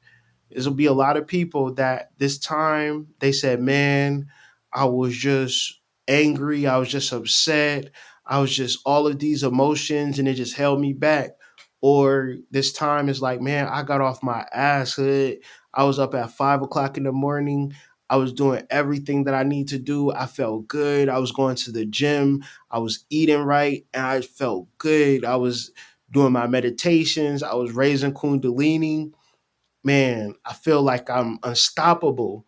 There'll be a lot of people that this time they said, man, I was just angry. I was just upset. I was just all of these emotions and it just held me back. Or this time is like, man, I got off my ass hood. I was up at 5 o'clock in the morning. I was doing everything that I need to do. I felt good. I was going to the gym. I was eating right and I felt good. I was doing my meditations. I was raising Kundalini. Man, I feel like I'm unstoppable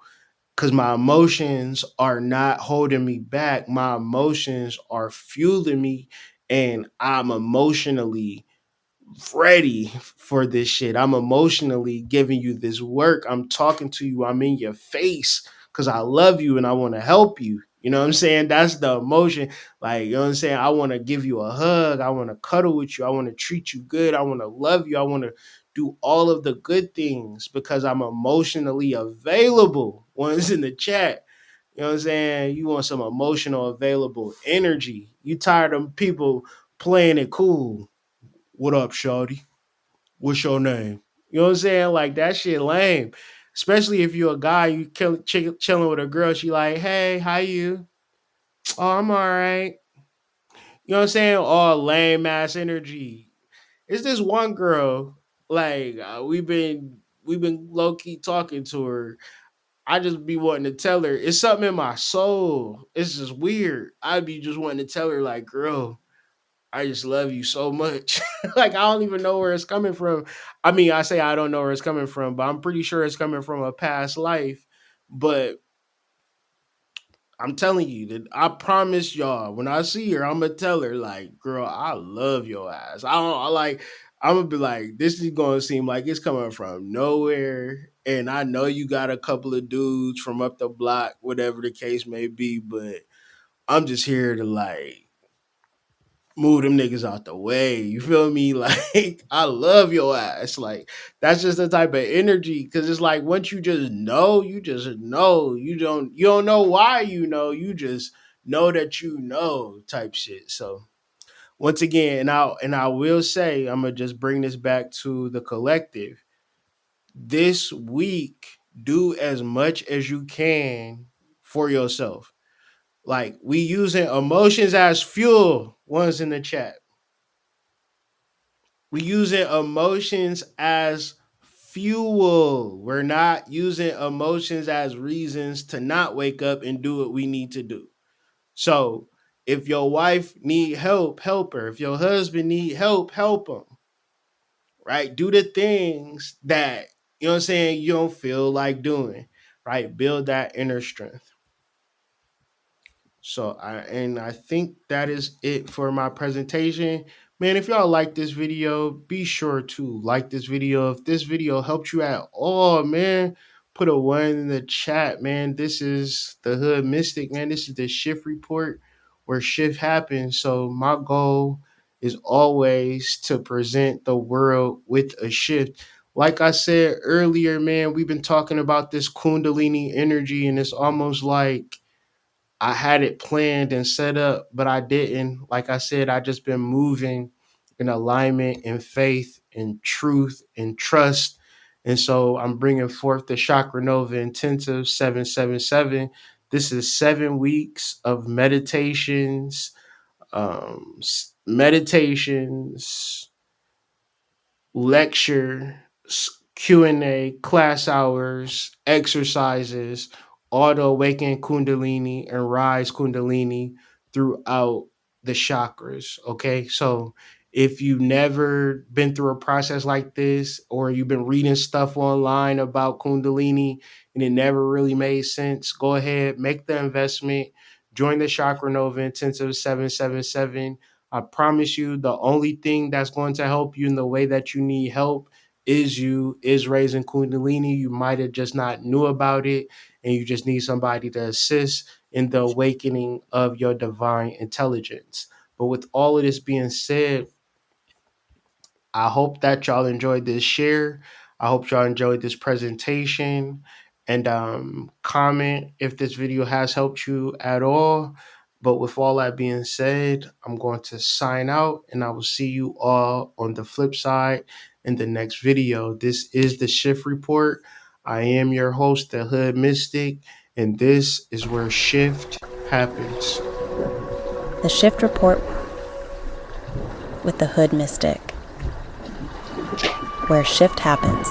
because my emotions are not holding me back. My emotions are fueling me, and I'm emotionally ready for this shit. I'm emotionally giving you this work. I'm talking to you. I'm in your face because I love you and I want to help you. You know what I'm saying? That's the emotion. Like, you know what I'm saying? I want to give you a hug. I want to cuddle with you. I want to treat you good. I want to love you. I want to do all of the good things because I'm emotionally available. One's in the chat. You know what I'm saying? You want some emotional available energy. You tired of people playing it cool. What up, shawty? What's your name? You know what I'm saying? Like that shit lame. Especially if you're a guy, you chilling with a girl. She like, hey, how you? Oh, I'm all right. You know what I'm saying? All lame ass energy. It's this one girl. Like we've been low key talking to her. I just be wanting to tell her it's something in my soul. It's just weird. I'd be just wanting to tell her like, girl, I just love you so much. Like I don't even know where it's coming from. I mean, I say I don't know where it's coming from, but I'm pretty sure it's coming from a past life. But I'm telling you that I promise y'all, when I see her, I'm gonna tell her like, "Girl, I love your ass." I don't I like. I'm gonna be like, "This is gonna seem like it's coming from nowhere." And I know you got a couple of dudes from up the block, whatever the case may be, but I'm just here to like move them niggas out the way. You feel me? Like I love your ass. Like that's just the type of energy. Cause it's like once you just know, you just know. You don't know why you know. You just know that you know type shit. So once again, and I will say, I'm gonna just bring this back to the collective. This week do as much as you can for yourself. Like, we using emotions as fuel. One's in the chat. We using emotions as fuel. We're not using emotions as reasons to not wake up and do what we need to do. So if your wife need help, help her. If your husband need help, help him. Right? Do the things that, you know what I'm saying, you don't feel like doing. Right? Build that inner strength. So I think that is it for my presentation. Man, if y'all like this video, be sure to like this video. If this video helped you at all, man, put a one in the chat, man. This is the Hood Mystic, man. This is the shift report where shift happens. So my goal is always to present the world with a shift. Like I said earlier, man, we've been talking about this Kundalini energy, and it's almost like I had it planned and set up, but I didn't. Like I said, I just been moving in alignment and faith and truth and trust. And so I'm bringing forth the Chakra Nova Intensive 777. This is 7 weeks of meditations, lecture, Q&A, class hours, exercises, auto awaken Kundalini and rise Kundalini throughout the chakras. Okay, so if you've never been through a process like this, or you've been reading stuff online about Kundalini and it never really made sense, go ahead, make the investment, join the Chakra Nova Intensive 777. I promise you, the only thing that's going to help you in the way that you need help is raising Kundalini. You might have just not knew about it, and you just need somebody to assist in the awakening of your divine intelligence. But with all of this being said, I hope that y'all enjoyed this share. I hope y'all enjoyed this presentation, and comment if this video has helped you at all. But with all that being said, I'm going to sign out, and I will see you all on the flip side in the next video. This is the Shift Report. I am your host, the Hood Mystic, and this is where shift happens. The Shift Report with the Hood Mystic, where shift happens.